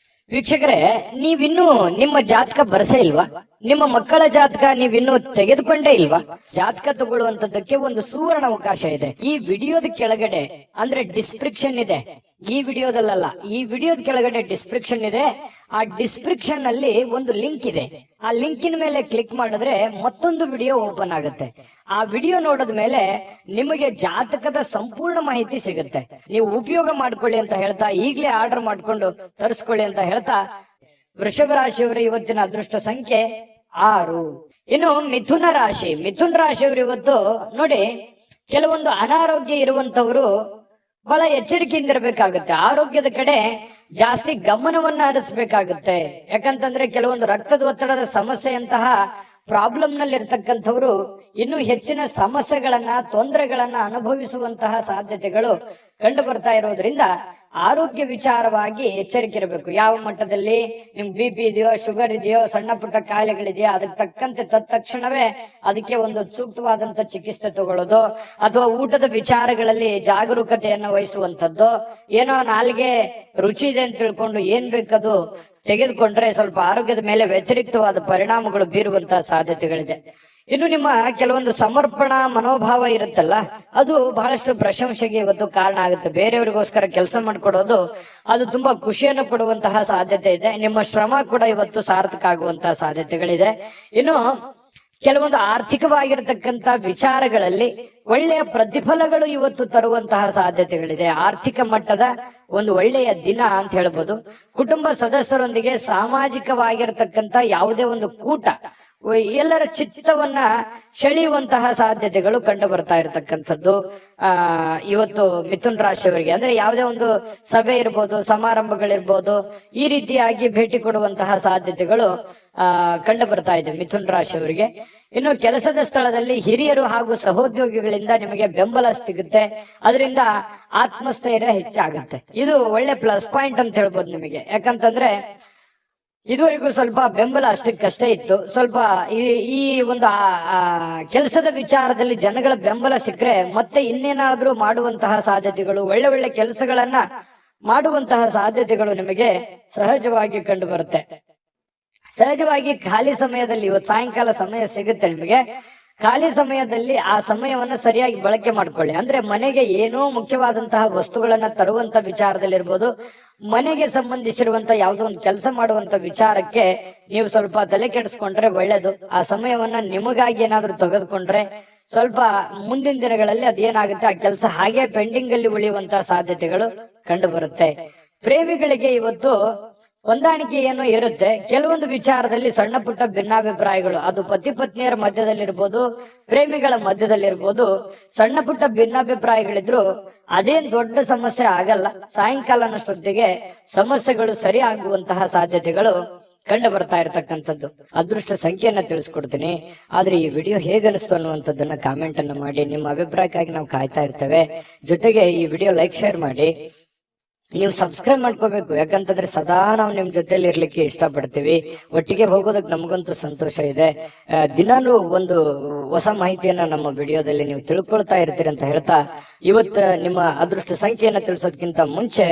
ವೀಕ್ಷಕರೇ, ನೀವಿನ್ನೂ ನಿಮ್ಮ ಜಾತಕ ಬರಸೇ ಇಲ್ವಾ? ನಿಮ್ಮ ಮಕ್ಕಳ ಜಾತಕ ನೀವಿನ್ನೂ ತೆಗೆದುಕೊಂಡೇ ಇಲ್ವಾ? ಜಾತಕ ತಗೊಳ್ಳುವಂತದ್ದಕ್ಕೆ ಒಂದು ಸುವರ್ಣ ಅವಕಾಶ ಇದೆ. ಈ ವಿಡಿಯೋದ ಕೆಳಗಡೆ ಅಂದ್ರೆ ಡಿಸ್ಕ್ರಿಪ್ಷನ್ ಇದೆ. ಈ ವಿಡಿಯೋದಲ್ಲ, ಈ ವಿಡಿಯೋದ ಕೆಳಗಡೆ ಡಿಸ್ಕ್ರಿಪ್ಷನ್ ಇದೆ. ಆ ಡಿಸ್ಕ್ರಿಪ್ಷನ್ ಅಲ್ಲಿ ಒಂದು ಲಿಂಕ್ ಇದೆ. ಆ ಲಿಂಕಿನ ಮೇಲೆ ಕ್ಲಿಕ್ ಮಾಡಿದ್ರೆ ಮತ್ತೊಂದು ವಿಡಿಯೋ ಓಪನ್ ಆಗುತ್ತೆ. ಆ ವಿಡಿಯೋ ನೋಡಿದ ಮೇಲೆ ನಿಮಗೆ ಜಾತಕದ ಸಂಪೂರ್ಣ ಮಾಹಿತಿ ಸಿಗುತ್ತೆ. ನೀವು ಉಪಯೋಗ ಮಾಡ್ಕೊಳ್ಳಿ ಅಂತ ಹೇಳ್ತಾ, ಈಗಲೇ ಆರ್ಡರ್ ಮಾಡ್ಕೊಂಡು ತರಿಸ್ಕೊಳ್ಳಿ ಅಂತ ಹೇಳ್ತಾ, ವೃಷಭ ರಾಶಿಯವರ ಇವತ್ತಿನ ಅದೃಷ್ಟ ಸಂಖ್ಯೆ 6. ಇನ್ನು ಮಿಥುನ ರಾಶಿಯವರು ಇವತ್ತು ನೋಡಿ, ಕೆಲವೊಂದು ಅನಾರೋಗ್ಯ ಇರುವಂತವರು ಬಹಳ ಎಚ್ಚರಿಕೆಯಿಂದ ಇರಬೇಕಾಗುತ್ತೆ. ಆರೋಗ್ಯದ ಕಡೆ ಜಾಸ್ತಿ ಗಮನವನ್ನ ಹರಿಸಬೇಕಾಗುತ್ತೆ. ಯಾಕಂತಂದ್ರೆ ಕೆಲವೊಂದು ರಕ್ತದ ಒತ್ತಡದ ಸಮಸ್ಯೆಯಂತಹ ಪ್ರಾಬ್ಲಮ್ ನಲ್ಲಿ ಇರ್ತಕ್ಕಂಥವ್ರು ಇನ್ನೂ ಹೆಚ್ಚಿನ ಸಮಸ್ಯೆಗಳನ್ನ, ತೊಂದರೆಗಳನ್ನ ಅನುಭವಿಸುವಂತಹ ಸಾಧ್ಯತೆಗಳು ಕಂಡು ಬರ್ತಾ ಇರೋದ್ರಿಂದ ಆರೋಗ್ಯ ವಿಚಾರವಾಗಿ ಎಚ್ಚರಿಕೆ ಇರಬೇಕು. ಯಾವ ಮಟ್ಟದಲ್ಲಿ ನಿಮ್ BP ಇದೆಯೋ, ಶುಗರ್ ಇದೆಯೋ, ಸಣ್ಣ ಪುಟ್ಟ ಕಾಯಿಲೆಗಳಿದೆಯೋ, ಅದಕ್ಕೆ ತಕ್ಕಂತೆ ತಕ್ಷಣವೇ ಅದಕ್ಕೆ ಒಂದು ಸೂಕ್ತವಾದಂತ ಚಿಕಿತ್ಸೆ ತಗೊಳ್ಳೋದು, ಅಥವಾ ಊಟದ ವಿಚಾರಗಳಲ್ಲಿ ಜಾಗರೂಕತೆಯನ್ನು ವಹಿಸುವಂತದ್ದು. ಏನೋ ನಾಲ್ಗೆ ರುಚಿ ಇದೆ ಅಂತ ತಿಳ್ಕೊಂಡು ಏನ್ ಬೇಕದು ತೆಗೆದುಕೊಂಡ್ರೆ ಸ್ವಲ್ಪ ಆರೋಗ್ಯದ ಮೇಲೆ ವ್ಯತಿರಿಕ್ತವಾದ ಪರಿಣಾಮಗಳು ಬೀರುವಂತಹ ಸಾಧ್ಯತೆಗಳಿದೆ. ಇನ್ನು ನಿಮ್ಮ ಕೆಲವೊಂದು ಸಮರ್ಪಣಾ ಮನೋಭಾವ ಇರುತ್ತಲ್ಲ, ಅದು ಬಹಳಷ್ಟು ಪ್ರಶಂಸೆಗೆ ಇವತ್ತು ಕಾರಣ ಆಗುತ್ತೆ. ಬೇರೆಯವರಿಗೋಸ್ಕರ ಕೆಲಸ ಮಾಡಿಕೊಡೋದು ಅದು ತುಂಬಾ ಖುಷಿಯನ್ನು ಕೊಡುವಂತಹ ಸಾಧ್ಯತೆ ಇದೆ. ನಿಮ್ಮ ಶ್ರಮ ಕೂಡ ಇವತ್ತು ಸಾರ್ಥಕ ಆಗುವಂತಹ ಸಾಧ್ಯತೆಗಳಿದೆ. ಇನ್ನು ಕೆಲವೊಂದು ಆರ್ಥಿಕವಾಗಿರತಕ್ಕಂತ ವಿಚಾರಗಳಲ್ಲಿ ಒಳ್ಳೆಯ ಪ್ರತಿಫಲಗಳು ಇವತ್ತು ತರುವಂತಹ ಸಾಧ್ಯತೆಗಳಿದೆ. ಆರ್ಥಿಕ ಮಟ್ಟದ ಒಂದು ಒಳ್ಳೆಯ ದಿನ ಅಂತ ಹೇಳ್ಬೋದು. ಕುಟುಂಬ ಸದಸ್ಯರೊಂದಿಗೆ ಸಾಮಾಜಿಕವಾಗಿರತಕ್ಕಂತ ಯಾವುದೇ ಒಂದು ಕೂಟ ಎಲ್ಲರ ಚಿತ್ತವನ್ನ ಸೆಳೆಯುವಂತಹ ಸಾಧ್ಯತೆಗಳು ಕಂಡು ಬರ್ತಾ ಇರತಕ್ಕಂಥದ್ದು ಇವತ್ತು ಮಿಥುನ್ ರಾಶಿಯವರಿಗೆ. ಅಂದ್ರೆ ಯಾವುದೇ ಒಂದು ಸಭೆ ಇರ್ಬೋದು, ಸಮಾರಂಭಗಳಿರ್ಬೋದು, ಈ ರೀತಿಯಾಗಿ ಭೇಟಿ ಕೊಡುವಂತಹ ಸಾಧ್ಯತೆಗಳು ಕಂಡು ಬರ್ತಾ ಇದೆ ಮಿಥುನ್ ರಾಶಿಯವರಿಗೆ. ಇನ್ನು ಕೆಲಸದ ಸ್ಥಳದಲ್ಲಿ ಹಿರಿಯರು ಹಾಗೂ ಸಹೋದ್ಯೋಗಿಗಳಿಂದ ನಿಮಗೆ ಬೆಂಬಲ ಸಿಗುತ್ತೆ. ಅದರಿಂದ ಆತ್ಮಸ್ಥೈರ್ಯ ಹೆಚ್ಚಾಗುತ್ತೆ. ಇದು ಒಳ್ಳೆ ಪ್ಲಸ್ ಪಾಯಿಂಟ್ ಅಂತ ಹೇಳ್ಬೋದು ನಿಮಗೆ. ಯಾಕಂತಂದ್ರೆ ಇದುವರೆಗೂ ಸ್ವಲ್ಪ ಬೆಂಬಲ ಅಷ್ಟಕ್ಕಷ್ಟೇ ಇತ್ತು. ಸ್ವಲ್ಪ ಈ ಒಂದು ಕೆಲಸದ ವಿಚಾರದಲ್ಲಿ ಜನಗಳ ಬೆಂಬಲ ಸಿಕ್ಕರೆ ಮತ್ತೆ ಇನ್ನೇನಾದ್ರೂ ಮಾಡುವಂತಹ ಸಾಧ್ಯತೆಗಳು, ಒಳ್ಳೆ ಒಳ್ಳೆ ಕೆಲಸಗಳನ್ನ ಮಾಡುವಂತಹ ಸಾಧ್ಯತೆಗಳು ನಿಮಗೆ ಸಹಜವಾಗಿ ಕಂಡು ಬರುತ್ತೆ. ಸಹಜವಾಗಿ ಖಾಲಿ ಸಮಯದಲ್ಲಿ ಇವತ್ತು ಸಾಯಂಕಾಲ ಸಮಯ ಸಿಗುತ್ತೆ ನಿಮಗೆ. ಖಾಲಿ ಸಮಯದಲ್ಲಿ ಆ ಸಮಯವನ್ನ ಸರಿಯಾಗಿ ಬಳಕೆ ಮಾಡ್ಕೊಳ್ಳಿ. ಅಂದ್ರೆ ಮನೆಗೆ ಏನೋ ಮುಖ್ಯವಾದಂತಹ ವಸ್ತುಗಳನ್ನ ತರುವಂತ ವಿಚಾರದಲ್ಲಿರ್ಬೋದು, ಮನೆಗೆ ಸಂಬಂಧಿಸಿರುವಂತ ಯಾವುದೋ ಒಂದು ಕೆಲಸ ಮಾಡುವಂತ ವಿಚಾರಕ್ಕೆ ನೀವು ಸ್ವಲ್ಪ ತಲೆ ಕೆಡಿಸ್ಕೊಂಡ್ರೆ ಒಳ್ಳೇದು. ಆ ಸಮಯವನ್ನ ನಿಮಗಾಗಿ ಏನಾದ್ರೂ ತೆಗೆದುಕೊಂಡ್ರೆ ಸ್ವಲ್ಪ ಮುಂದಿನ ದಿನಗಳಲ್ಲಿ ಅದೇನಾಗುತ್ತೆ, ಆ ಕೆಲಸ ಹಾಗೆ ಪೆಂಡಿಂಗ್ ಅಲ್ಲಿ ಉಳಿಯುವಂತಹ ಸಾಧ್ಯತೆಗಳು ಕಂಡು ಬರುತ್ತೆ. ಪ್ರೇಮಿಗಳಿಗೆ ಇವತ್ತು ಹೊಂದಾಣಿಕೆ ಏನೋ ಇರುತ್ತೆ. ಕೆಲವೊಂದು ವಿಚಾರದಲ್ಲಿ ಸಣ್ಣ ಪುಟ್ಟ ಭಿನ್ನಾಭಿಪ್ರಾಯಗಳು, ಅದು ಪತಿ ಪತ್ನಿಯರ ಮಧ್ಯದಲ್ಲಿರ್ಬೋದು, ಪ್ರೇಮಿಗಳ ಮಧ್ಯದಲ್ಲಿರ್ಬೋದು, ಸಣ್ಣ ಪುಟ್ಟ ಭಿನ್ನಾಭಿಪ್ರಾಯಗಳಿದ್ರು ಅದೇನ್ ದೊಡ್ಡ ಸಮಸ್ಯೆ ಆಗಲ್ಲ. ಸಾಯಂಕಾಲನಷ್ಟೊತ್ತಿಗೆ ಸಮಸ್ಯೆಗಳು ಸರಿ ಆಗುವಂತಹ ಸಾಧ್ಯತೆಗಳು ಕಂಡು ಬರ್ತಾ ಇರತಕ್ಕಂಥದ್ದು. ಅದೃಷ್ಟ ಸಂಖ್ಯೆಯನ್ನ ತಿಳಿಸ್ಕೊಡ್ತೀನಿ. ಆದ್ರೆ ಈ ವಿಡಿಯೋ ಹೇಗನಿಸ್ತು ಅನ್ನುವಂಥದ್ದನ್ನ ಕಾಮೆಂಟ್ ಅನ್ನ ಮಾಡಿ. ನಿಮ್ಮ ಅಭಿಪ್ರಾಯಕ್ಕಾಗಿ ನಾವು ಕಾಯ್ತಾ ಇರ್ತೇವೆ. ಜೊತೆಗೆ ಈ ವಿಡಿಯೋ ಲೈಕ್, ಶೇರ್ ಮಾಡಿ. ನೀವು ಸಬ್ಸ್ಕ್ರೈಬ್ ಮಾಡ್ಕೋಬೇಕು. ಯಾಕಂತಂದ್ರೆ ಸದಾ ನಾವು ನಿಮ್ ಜೊತೆಲಿ ಇರ್ಲಿಕ್ಕೆ ಇಷ್ಟಪಡ್ತೀವಿ. ಒಟ್ಟಿಗೆ ಹೋಗೋದಕ್ಕೆ ನಮಗಂತೂ ಸಂತೋಷ ಇದೆ. ದಿನಾಲೂ ಒಂದು ಹೊಸ ಮಾಹಿತಿಯನ್ನ ನಮ್ಮ ವಿಡಿಯೋದಲ್ಲಿ ನೀವು ತಿಳ್ಕೊಳ್ತಾ ಇರ್ತೀರಿ ಅಂತ ಹೇಳ್ತಾ, ಇವತ್ತು ನಿಮ್ಮ ಅದೃಷ್ಟ ಸಂಖ್ಯೆಯನ್ನ ತಿಳಿಸೋದಕ್ಕಿಂತ ಮುಂಚೆ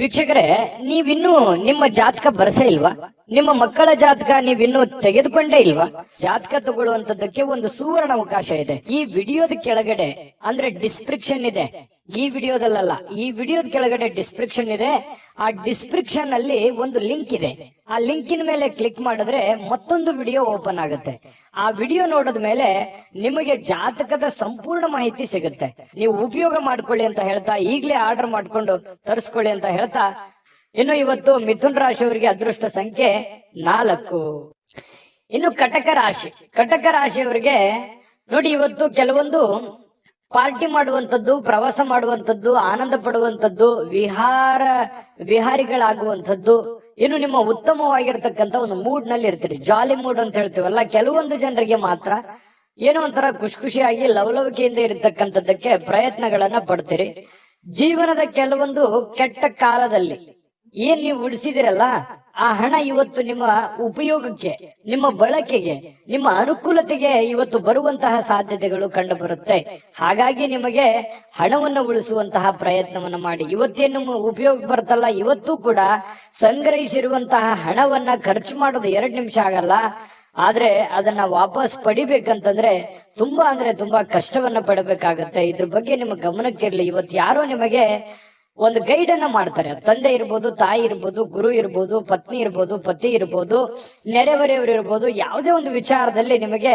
ವೀಕ್ಷಕರೇ, ನೀವಿನ್ನೂ ನಿಮ್ಮ ಜಾತಕ ಬರಸೇ ಇಲ್ವಾ? ನಿಮ್ಮ ಮಕ್ಕಳ ಜಾತಕ ನೀವಿನ್ನೂ ತೆಗೆದುಕೊಂಡೇ ಇಲ್ವಾ? ಜಾತಕ ತಗೊಳ್ಳುವಂತದ್ದಕ್ಕೆ ಒಂದು ಸುವರ್ಣ ಅವಕಾಶ ಇದೆ. ಈ ವಿಡಿಯೋದ ಕೆಳಗಡೆ ಅಂದ್ರೆ ಡಿಸ್ಕ್ರಿಪ್ಷನ್ ಇದೆ. ಈ ವಿಡಿಯೋದಲ್ಲ, ಈ ವಿಡಿಯೋದ ಕೆಳಗಡೆ ಡಿಸ್ಕ್ರಿಪ್ಷನ್ ಇದೆ. ಆ ಡಿಸ್ಕ್ರಿಪ್ಷನ್ ಅಲ್ಲಿ ಒಂದು ಲಿಂಕ್ ಇದೆ. ಆ ಲಿಂಕಿನ ಮೇಲೆ ಕ್ಲಿಕ್ ಮಾಡಿದ್ರೆ ಮತ್ತೊಂದು ವಿಡಿಯೋ ಓಪನ್ ಆಗುತ್ತೆ. ಆ ವಿಡಿಯೋ ನೋಡಿದ ಮೇಲೆ ನಿಮಗೆ ಜಾತಕದ ಸಂಪೂರ್ಣ ಮಾಹಿತಿ ಸಿಗುತ್ತೆ. ನೀವು ಉಪಯೋಗ ಮಾಡ್ಕೊಳ್ಳಿ ಅಂತ ಹೇಳ್ತಾ, ಈಗಲೇ ಆರ್ಡರ್ ಮಾಡ್ಕೊಂಡು ತರಿಸ್ಕೊಳ್ಳಿ ಅಂತ ಹೇಳ್ತಾ, ಇನ್ನು ಇವತ್ತು ಮಿಥುನ್ ರಾಶಿಯವರಿಗೆ ಅದೃಷ್ಟ ಸಂಖ್ಯೆ 4. ಇನ್ನು ಕಟಕ ರಾಶಿಯವರಿಗೆ ನೋಡಿ, ಇವತ್ತು ಕೆಲವೊಂದು ಪಾರ್ಟಿ ಮಾಡುವಂಥದ್ದು, ಪ್ರವಾಸ ಮಾಡುವಂಥದ್ದು, ಆನಂದ ಪಡುವಂಥದ್ದು, ವಿಹಾರಿಗಳಾಗುವಂಥದ್ದು, ಇನ್ನು ನಿಮ್ಮ ಉತ್ತಮವಾಗಿರ್ತಕ್ಕಂಥ ಒಂದು ಮೂಡ್ ನಲ್ಲಿ ಇರ್ತೀರಿ. ಜಾಲಿ ಮೂಡ್ ಅಂತ ಹೇಳ್ತೀವಲ್ಲ, ಕೆಲವೊಂದು ಜನರಿಗೆ ಮಾತ್ರ ಏನೋ ಒಂಥರ ಖುಷಿಯಾಗಿ ಲವಲವಿಕೆಯಿಂದ ಇರತಕ್ಕಂಥದ್ದಕ್ಕೆ ಪ್ರಯತ್ನಗಳನ್ನ ಪಡ್ತೀರಿ. ಜೀವನದ ಕೆಲವೊಂದು ಕೆಟ್ಟ ಕಾಲದಲ್ಲಿ ಏನ್ ನೀವು ಉಳಿಸಿದಿರಲ್ಲ ಆ ಹಣ ಇವತ್ತು ನಿಮ್ಮ ಉಪಯೋಗಕ್ಕೆ, ನಿಮ್ಮ ಬಳಕೆಗೆ, ನಿಮ್ಮ ಅನುಕೂಲತೆಗೆ ಇವತ್ತು ಬರುವಂತಹ ಸಾಧ್ಯತೆಗಳು ಕಂಡು ಬರುತ್ತೆ. ಹಾಗಾಗಿ ನಿಮಗೆ ಹಣವನ್ನು ಉಳಿಸುವಂತಹ ಪ್ರಯತ್ನವನ್ನು ಮಾಡಿ. ಇವತ್ತೇನು ಉಪಯೋಗ ಬರ್ತಲ್ಲ, ಇವತ್ತು ಕೂಡ ಸಂಗ್ರಹಿಸಿರುವಂತಹ ಹಣವನ್ನ ಖರ್ಚು ಮಾಡೋದು 2 ನಿಮಿಷ ಆಗಲ್ಲ. ಆದ್ರೆ ಅದನ್ನ ವಾಪಸ್ ಪಡಿಬೇಕಂತಂದ್ರೆ ತುಂಬಾ ಕಷ್ಟವನ್ನ ಪಡಬೇಕಾಗತ್ತೆ. ಇದ್ರ ಬಗ್ಗೆ ನಿಮ್ಮ ಗಮನಕ್ಕಿರ್ಲಿ. ಇವತ್ತು ಯಾರೋ ನಿಮಗೆ ಒಂದು ಗೈಡ್ ಅನ್ನ ಮಾಡ್ತಾರೆ. ತಂದೆ ಇರ್ಬೋದು, ತಾಯಿ ಇರ್ಬೋದು, ಗುರು ಇರ್ಬೋದು, ಪತ್ನಿ ಇರ್ಬೋದು, ಪತಿ ಇರ್ಬೋದು, ನೆರೆಹೊರೆಯವರು ಇರ್ಬೋದು, ಯಾವುದೇ ಒಂದು ವಿಚಾರದಲ್ಲಿ ನಿಮಗೆ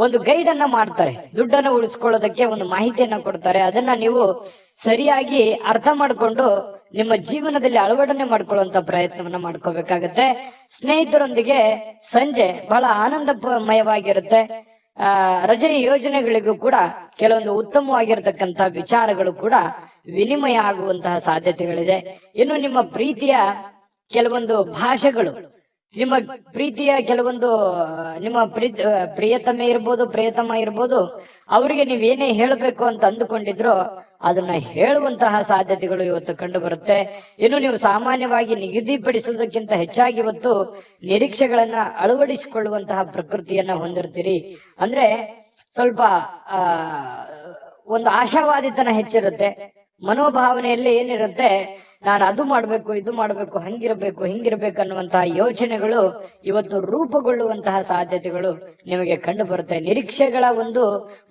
ಒಂದು ಗೈಡ್ ಅನ್ನ ಮಾಡ್ತಾರೆ. ದುಡ್ಡನ್ನು ಉಳಿಸ್ಕೊಳ್ಳೋದಕ್ಕೆ ಒಂದು ಮಾಹಿತಿಯನ್ನ ಕೊಡ್ತಾರೆ. ಅದನ್ನ ನೀವು ಸರಿಯಾಗಿ ಅರ್ಥ ಮಾಡ್ಕೊಂಡು ನಿಮ್ಮ ಜೀವನದಲ್ಲಿ ಅಳವಡನೆ ಮಾಡ್ಕೊಳ್ಳುವಂತ ಪ್ರಯತ್ನವನ್ನ ಮಾಡ್ಕೋಬೇಕಾಗತ್ತೆ. ಸ್ನೇಹಿತರೊಂದಿಗೆ ಸಂಜೆ ಬಹಳ ಆನಂದಮಯವಾಗಿರುತ್ತೆ. ರಜೆ ಯೋಜನೆಗಳಿಗೂ ಕೂಡ ಕೆಲವೊಂದು ಉತ್ತಮವಾಗಿರತಕ್ಕಂತ ವಿಚಾರಗಳು ಕೂಡ ವಿನಿಮಯ ಆಗುವಂತಹ ಸಾಧ್ಯತೆಗಳಿದೆ. ಇನ್ನು ನಿಮ್ಮ ಪ್ರೀತಿಯ ಕೆಲವೊಂದು ಭಾಷೆಗಳು, ನಿಮ್ಮ ಪ್ರೀತಿಯ ಕೆಲವೊಂದು ನಿಮ್ಮ ಪ್ರಿಯತಮೆ ಇರ್ಬೋದು, ಪ್ರಿಯತಮ ಇರ್ಬೋದು, ಅವರಿಗೆ ನೀವೇನೇ ಹೇಳಬೇಕು ಅಂತ ಅಂದುಕೊಂಡಿದ್ರು ಅದನ್ನ ಹೇಳುವಂತಹ ಸಾಧ್ಯತೆಗಳು ಇವತ್ತು ಕಂಡು ಬರುತ್ತೆ. ಇನ್ನು ನೀವು ಸಾಮಾನ್ಯವಾಗಿ ನಿಗದಿಪಡಿಸುವುದಕ್ಕಿಂತ ಹೆಚ್ಚಾಗಿ ಇವತ್ತು ನಿರೀಕ್ಷೆಗಳನ್ನ ಅಳವಡಿಸಿಕೊಳ್ಳುವಂತಹ ಪ್ರಕೃತಿಯನ್ನ ಹೊಂದಿರ್ತೀರಿ. ಅಂದ್ರೆ ಸ್ವಲ್ಪ ಒಂದು ಆಶಾವಾದಿತನ ಹೆಚ್ಚಿರುತ್ತೆ. ಮನೋಭಾವನೆಯಲ್ಲಿ ಏನಿರುತ್ತೆ, ನಾನು ಅದು ಮಾಡ್ಬೇಕು, ಇದು ಮಾಡ್ಬೇಕು, ಹಂಗಿರ್ಬೇಕು, ಹಿಂಗಿರ್ಬೇಕು ಅನ್ನುವಂತಹ ಯೋಚನೆಗಳು ಇವತ್ತು ರೂಪುಗೊಳ್ಳುವಂತಹ ಸಾಧ್ಯತೆಗಳು ನಿಮಗೆ ಕಂಡು ಬರುತ್ತೆ. ನಿರೀಕ್ಷೆಗಳ ಒಂದು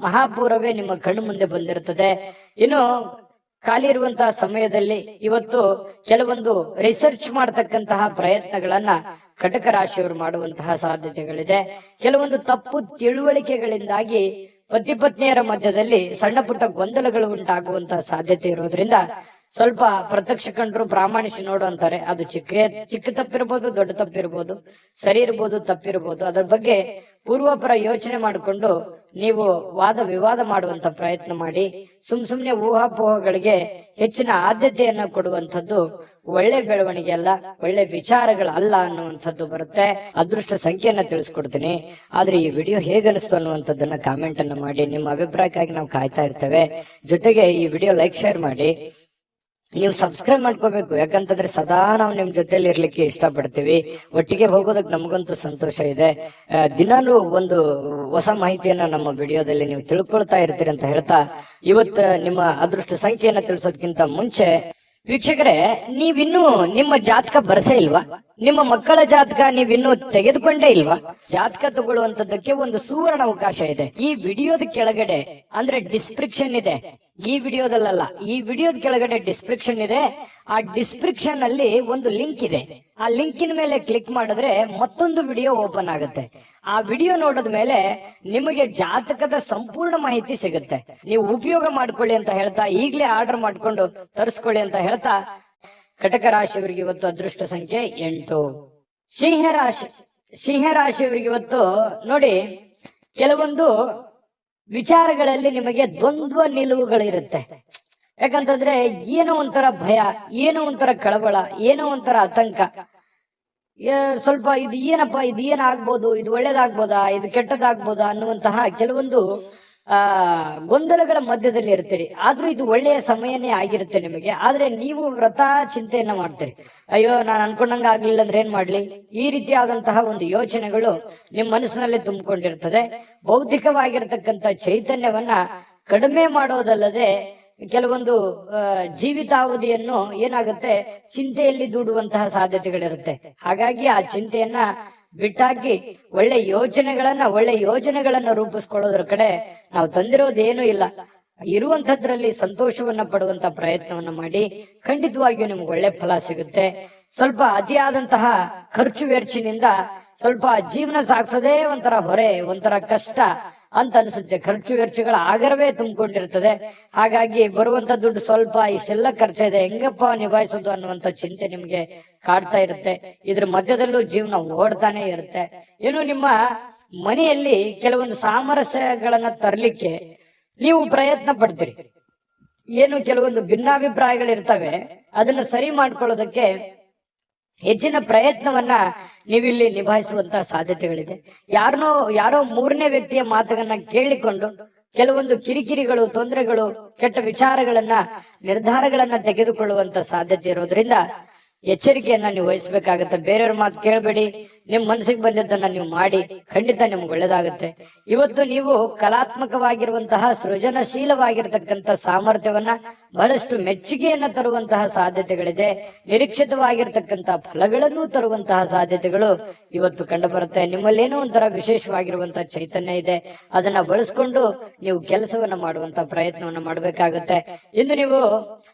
ಮಹಾಪೂರವೇ ನಿಮ್ಮ ಕಣ್ಣು ಮುಂದೆ ಬಂದಿರುತ್ತದೆ. ಇನ್ನು ಖಾಲಿ ಇರುವಂತಹ ಸಮಯದಲ್ಲಿ ಇವತ್ತು ಕೆಲವೊಂದು ರಿಸರ್ಚ್ ಮಾಡತಕ್ಕಂತಹ ಪ್ರಯತ್ನಗಳನ್ನ ಕಟಕ ರಾಶಿಯವರು ಮಾಡುವಂತಹ ಸಾಧ್ಯತೆಗಳಿದೆ. ಕೆಲವೊಂದು ತಪ್ಪು ತಿಳುವಳಿಕೆಗಳಿಂದಾಗಿ ಪತಿ ಪತ್ನಿಯರ ಮಧ್ಯದಲ್ಲಿ ಸಣ್ಣ ಪುಟ್ಟ ಗೊಂದಲಗಳು ಉಂಟಾಗುವಂತಹ ಸಾಧ್ಯತೆ ಇರೋದ್ರಿಂದ ಸ್ವಲ್ಪ ಪ್ರತ್ಯಕ್ಷ ಕಂಡ್ರು ಪ್ರಾಮಾಣಿಸಿ ನೋಡು ಅಂತಾರೆ. ಅದು ಚಿಕ್ಕ ತಪ್ಪಿರ್ಬೋದು, ದೊಡ್ಡ ತಪ್ಪಿರ್ಬೋದು, ಸರಿ ಇರ್ಬೋದು, ತಪ್ಪಿರ್ಬೋದು. ಅದರ ಬಗ್ಗೆ ಪೂರ್ವಪರ ಯೋಚನೆ ಮಾಡಿಕೊಂಡು ನೀವು ವಾದ ವಿವಾದ ಮಾಡುವಂತ ಪ್ರಯತ್ನ ಮಾಡಿ. ಸುಮ್ನೆ ಊಹಾಪೋಹಗಳಿಗೆ ಹೆಚ್ಚಿನ ಆದ್ಯತೆಯನ್ನ ಕೊಡುವಂಥದ್ದು ಒಳ್ಳೆ ಬೆಳವಣಿಗೆ ಅಲ್ಲ, ಒಳ್ಳೆ ವಿಚಾರಗಳಲ್ಲ ಅನ್ನುವಂಥದ್ದು ಬರುತ್ತೆ. ಅದೃಷ್ಟ ಸಂಖ್ಯೆಯನ್ನ ತಿಳಿಸ್ಕೊಡ್ತೀನಿ. ಆದ್ರೆ ಈ ವಿಡಿಯೋ ಹೇಗನಿಸ್ತು ಅನ್ನುವಂಥದ್ದನ್ನ ಕಾಮೆಂಟ್ ಅನ್ನ ಮಾಡಿ. ನಿಮ್ಮ ಅಭಿಪ್ರಾಯಕ್ಕಾಗಿ ನಾವು ಕಾಯ್ತಾ ಇರ್ತೇವೆ. ಜೊತೆಗೆ ಈ ವಿಡಿಯೋ ಲೈಕ್, ಶೇರ್ ಮಾಡಿ. ನೀವು ಸಬ್ಸ್ಕ್ರೈಬ್ ಮಾಡ್ಕೋಬೇಕು. ಯಾಕಂತಂದ್ರೆ ಸದಾ ನಾವು ನಿಮ್ ಜೊತೆಲಿ ಇರ್ಲಿಕ್ಕೆ ಇಷ್ಟಪಡ್ತೀವಿ. ಒಟ್ಟಿಗೆ ಹೋಗೋದಕ್ಕೆ ನಮಗಂತೂ ಸಂತೋಷ ಇದೆ. ದಿನಾಲೂ ಒಂದು ಹೊಸ ಮಾಹಿತಿಯನ್ನ ನಮ್ಮ ವಿಡಿಯೋದಲ್ಲಿ ನೀವು ತಿಳ್ಕೊಳ್ತಾ ಇರ್ತೀರಿ ಅಂತ ಹೇಳ್ತಾ, ಇವತ್ತು ನಿಮ್ಮ ಅದೃಷ್ಟ ಸಂಖ್ಯೆಯನ್ನ ತಿಳಿಸೋದಕ್ಕಿಂತ ಮುಂಚೆ ವೀಕ್ಷಕರೇ, ನೀವಿನ್ನೂ ನಿಮ್ಮ ಜಾತಕ ಬರ್ಸೇ ಇಲ್ವಾ? ನಿಮ್ಮ ಮಕ್ಕಳ ಜಾತಕ ನೀವಿನ್ನೂ ತೆಗೆದುಕೊಂಡೇ ಇಲ್ವಾ? ಜಾತಕ ತಗೊಳ್ಳುವಂತದ್ದಕ್ಕೆ ಒಂದು ಸುವರ್ಣ ಅವಕಾಶ ಇದೆ. ಈ ವಿಡಿಯೋದ ಕೆಳಗಡೆ ಅಂದ್ರೆ ಡಿಸ್ಕ್ರಿಪ್ಷನ್ ಇದೆ. ಈ ವಿಡಿಯೋದಲ್ಲ, ಈ ವಿಡಿಯೋದ ಕೆಳಗಡೆ ಡಿಸ್ಕ್ರಿಪ್ಷನ್ ಇದೆ. ಆ ಡಿಸ್ಕ್ರಿಪ್ಷನ್ ಅಲ್ಲಿ ಒಂದು ಲಿಂಕ್ ಇದೆ. ಆ ಲಿಂಕಿನ ಮೇಲೆ ಕ್ಲಿಕ್ ಮಾಡಿದ್ರೆ ಮತ್ತೊಂದು ವಿಡಿಯೋ ಓಪನ್ ಆಗುತ್ತೆ. ಆ ವಿಡಿಯೋ ನೋಡಿದ ಮೇಲೆ ನಿಮಗೆ ಜಾತಕದ ಸಂಪೂರ್ಣ ಮಾಹಿತಿ ಸಿಗುತ್ತೆ. ನೀವು ಉಪಯೋಗ ಮಾಡ್ಕೊಳ್ಳಿ ಅಂತ ಹೇಳ್ತಾ, ಈಗಲೇ ಆರ್ಡರ್ ಮಾಡ್ಕೊಂಡು ತರಿಸ್ಕೊಳ್ಳಿ ಅಂತ ಹೇಳ್ತಾ, ಕಟಕ ರಾಶಿಯವರಿಗೆ ಇವತ್ತು ಅದೃಷ್ಟ ಸಂಖ್ಯೆ 8. ಸಿಂಹ ರಾಶಿಯವರಿಗೆ ಇವತ್ತು ನೋಡಿ, ಕೆಲವೊಂದು ವಿಚಾರಗಳಲ್ಲಿ ನಿಮಗೆ ದ್ವಂದ್ವ ನಿಲುವುಗಳಿರುತ್ತೆ. ಯಾಕಂತಂದ್ರೆ ಏನೋ ಒಂಥರ ಭಯ, ಏನೋ ಒಂಥರ ಕಳವಳ, ಏನೋ ಒಂಥರ ಆತಂಕ. ಸ್ವಲ್ಪ ಇದು ಏನಪ್ಪಾ, ಇದು ಏನಾಗ್ಬೋದು, ಇದು ಒಳ್ಳೇದಾಗ್ಬೋದಾ, ಇದು ಕೆಟ್ಟದಾಗ್ಬೋದಾ ಅನ್ನುವಂತಹ ಕೆಲವೊಂದು ಗೊಂದಲಗಳ ಮಧ್ಯದಲ್ಲಿ ಇರ್ತೀರಿ. ಆದ್ರೂ ಇದು ಒಳ್ಳೆಯ ಸಮಯನೇ ಆಗಿರುತ್ತೆ ನಿಮಗೆ. ಆದ್ರೆ ನೀವು ವ್ರತ ಚಿಂತೆಯನ್ನ ಮಾಡ್ತೀರಿ. ಅಯ್ಯೋ, ನಾನು ಅನ್ಕೊಂಡಂಗ ಆಗ್ಲಿಲ್ಲ ಅಂದ್ರೆ ಏನ್ ಮಾಡ್ಲಿ, ಈ ರೀತಿಯಾದಂತಹ ಒಂದು ಯೋಚನೆಗಳು ನಿಮ್ಮ ಮನಸ್ಸಿನಲ್ಲಿ ತುಂಬಿಕೊಂಡಿರ್ತದೆ. ಬೌದ್ಧಿಕವಾಗಿರ್ತಕ್ಕಂಥ ಚೈತನ್ಯವನ್ನ ಕಡಿಮೆ ಮಾಡೋದಲ್ಲದೆ ಕೆಲವೊಂದು ಜೀವಿತಾವಧಿಯನ್ನು ಏನಾಗುತ್ತೆ, ಚಿಂತೆಯಲ್ಲಿ ದೂಡುವಂತಹ ಸಾಧ್ಯತೆಗಳಿರುತ್ತೆ. ಹಾಗಾಗಿ ಆ ಚಿಂತೆಯನ್ನ ಬಿಟ್ಟಾಕಿ ಒಳ್ಳೆ ಯೋಜನೆಗಳನ್ನ ರೂಪಿಸ್ಕೊಳ್ಳೋದ್ರ ಕಡೆ ನಾವು ತಂದಿರೋದೇನು ಇಲ್ಲ. ಇರುವಂತದ್ರಲ್ಲಿ ಸಂತೋಷವನ್ನ ಪಡುವಂತ ಪ್ರಯತ್ನವನ್ನ ಮಾಡಿ. ಖಂಡಿತವಾಗಿಯೂ ನಿಮ್ಗೆ ಒಳ್ಳೆ ಫಲ ಸಿಗುತ್ತೆ. ಸ್ವಲ್ಪ ಅತಿಯಾದಂತಹ ಖರ್ಚು ವೆಚ್ಚಿನಿಂದ ಸ್ವಲ್ಪ ಜೀವನ ಸಾಗಿಸೋದೇ ಒಂಥರ ಹೊರೆ, ಒಂಥರ ಕಷ್ಟ ಅಂತ ಅನ್ಸುತ್ತೆ. ಖರ್ಚು ವೆಚ್ಚಗಳ ಆಗರವೇ ತುಂಬಿಕೊಂಡಿರ್ತದೆ. ಹಾಗಾಗಿ ಬರುವಂತ ದುಡ್ಡು ಸ್ವಲ್ಪ, ಇಷ್ಟೆಲ್ಲ ಖರ್ಚಿದೆ, ಹೆಂಗಪ್ಪ ನಿಭಾಯಿಸೋದು ಅನ್ನುವಂತ ಚಿಂತೆ ನಿಮ್ಗೆ ಕಾಡ್ತಾ ಇರುತ್ತೆ. ಇದ್ರ ಮಧ್ಯದಲ್ಲೂ ಜೀವನ ಓಡ್ತಾನೆ ಇರುತ್ತೆ. ಏನು, ನಿಮ್ಮ ಮನೆಯಲ್ಲಿ ಕೆಲವೊಂದು ಸಾಮರಸ್ಯಗಳನ್ನ ತರಲಿಕ್ಕೆ ನೀವು ಪ್ರಯತ್ನ ಪಡ್ತೀರಿ. ಏನು ಕೆಲವೊಂದು ಭಿನ್ನಾಭಿಪ್ರಾಯಗಳಿರ್ತವೆ, ಅದನ್ನ ಸರಿ ಮಾಡ್ಕೊಳ್ಳೋದಕ್ಕೆ ಹೆಚ್ಚಿನ ಪ್ರಯತ್ನವನ್ನ ನೀವಿಲ್ಲಿ ನಿಭಾಯಿಸುವಂತಹ ಸಾಧ್ಯತೆಗಳಿದೆ. ಯಾರೋ ಮೂರನೇ ವ್ಯಕ್ತಿಯ ಮಾತುಗಳನ್ನ ಕೇಳಿಕೊಂಡು ಕೆಲವೊಂದು ಕಿರಿಕಿರಿಗಳು, ತೊಂದರೆಗಳು, ಕೆಟ್ಟ ವಿಚಾರಗಳನ್ನ, ನಿರ್ಧಾರಗಳನ್ನ ತೆಗೆದುಕೊಳ್ಳುವಂತ ಸಾಧ್ಯತೆ ಇರೋದ್ರಿಂದ ಎಚ್ಚರಿಕೆಯನ್ನ ನೀವು ವಹಿಸ್ಬೇಕಾಗತ್ತೆ. ಬೇರೆಯವ್ರ ಮಾತು ಕೇಳಬೇಡಿ, ನಿಮ್ ಮನಸ್ಸಿಗೆ ಬಂದಿದ್ದನ್ನ ನೀವು ಮಾಡಿ, ಖಂಡಿತ ನಿಮ್ಗೆ ಒಳ್ಳೇದಾಗುತ್ತೆ. ಇವತ್ತು ನೀವು ಕಲಾತ್ಮಕವಾಗಿರುವಂತಹ ಸೃಜನಶೀಲವಾಗಿರ್ತಕ್ಕಂಥ ಸಾಮರ್ಥ್ಯವನ್ನ ಬಹಳಷ್ಟು ಮೆಚ್ಚುಗೆಯನ್ನ ತರುವಂತಹ ಸಾಧ್ಯತೆಗಳಿದೆ. ನಿರೀಕ್ಷಿತವಾಗಿರ್ತಕ್ಕಂತಹ ಫಲಗಳನ್ನು ತರುವಂತಹ ಸಾಧ್ಯತೆಗಳು ಇವತ್ತು ಕಂಡು ಬರುತ್ತೆ. ನಿಮ್ಮಲ್ಲೇನೋ ಒಂಥರ ವಿಶೇಷವಾಗಿರುವಂತಹ ಚೈತನ್ಯ ಇದೆ, ಅದನ್ನ ಬಳಸ್ಕೊಂಡು ನೀವು ಕೆಲಸವನ್ನ ಮಾಡುವಂತ ಪ್ರಯತ್ನವನ್ನ ಮಾಡಬೇಕಾಗುತ್ತೆ. ಇಂದು ನೀವು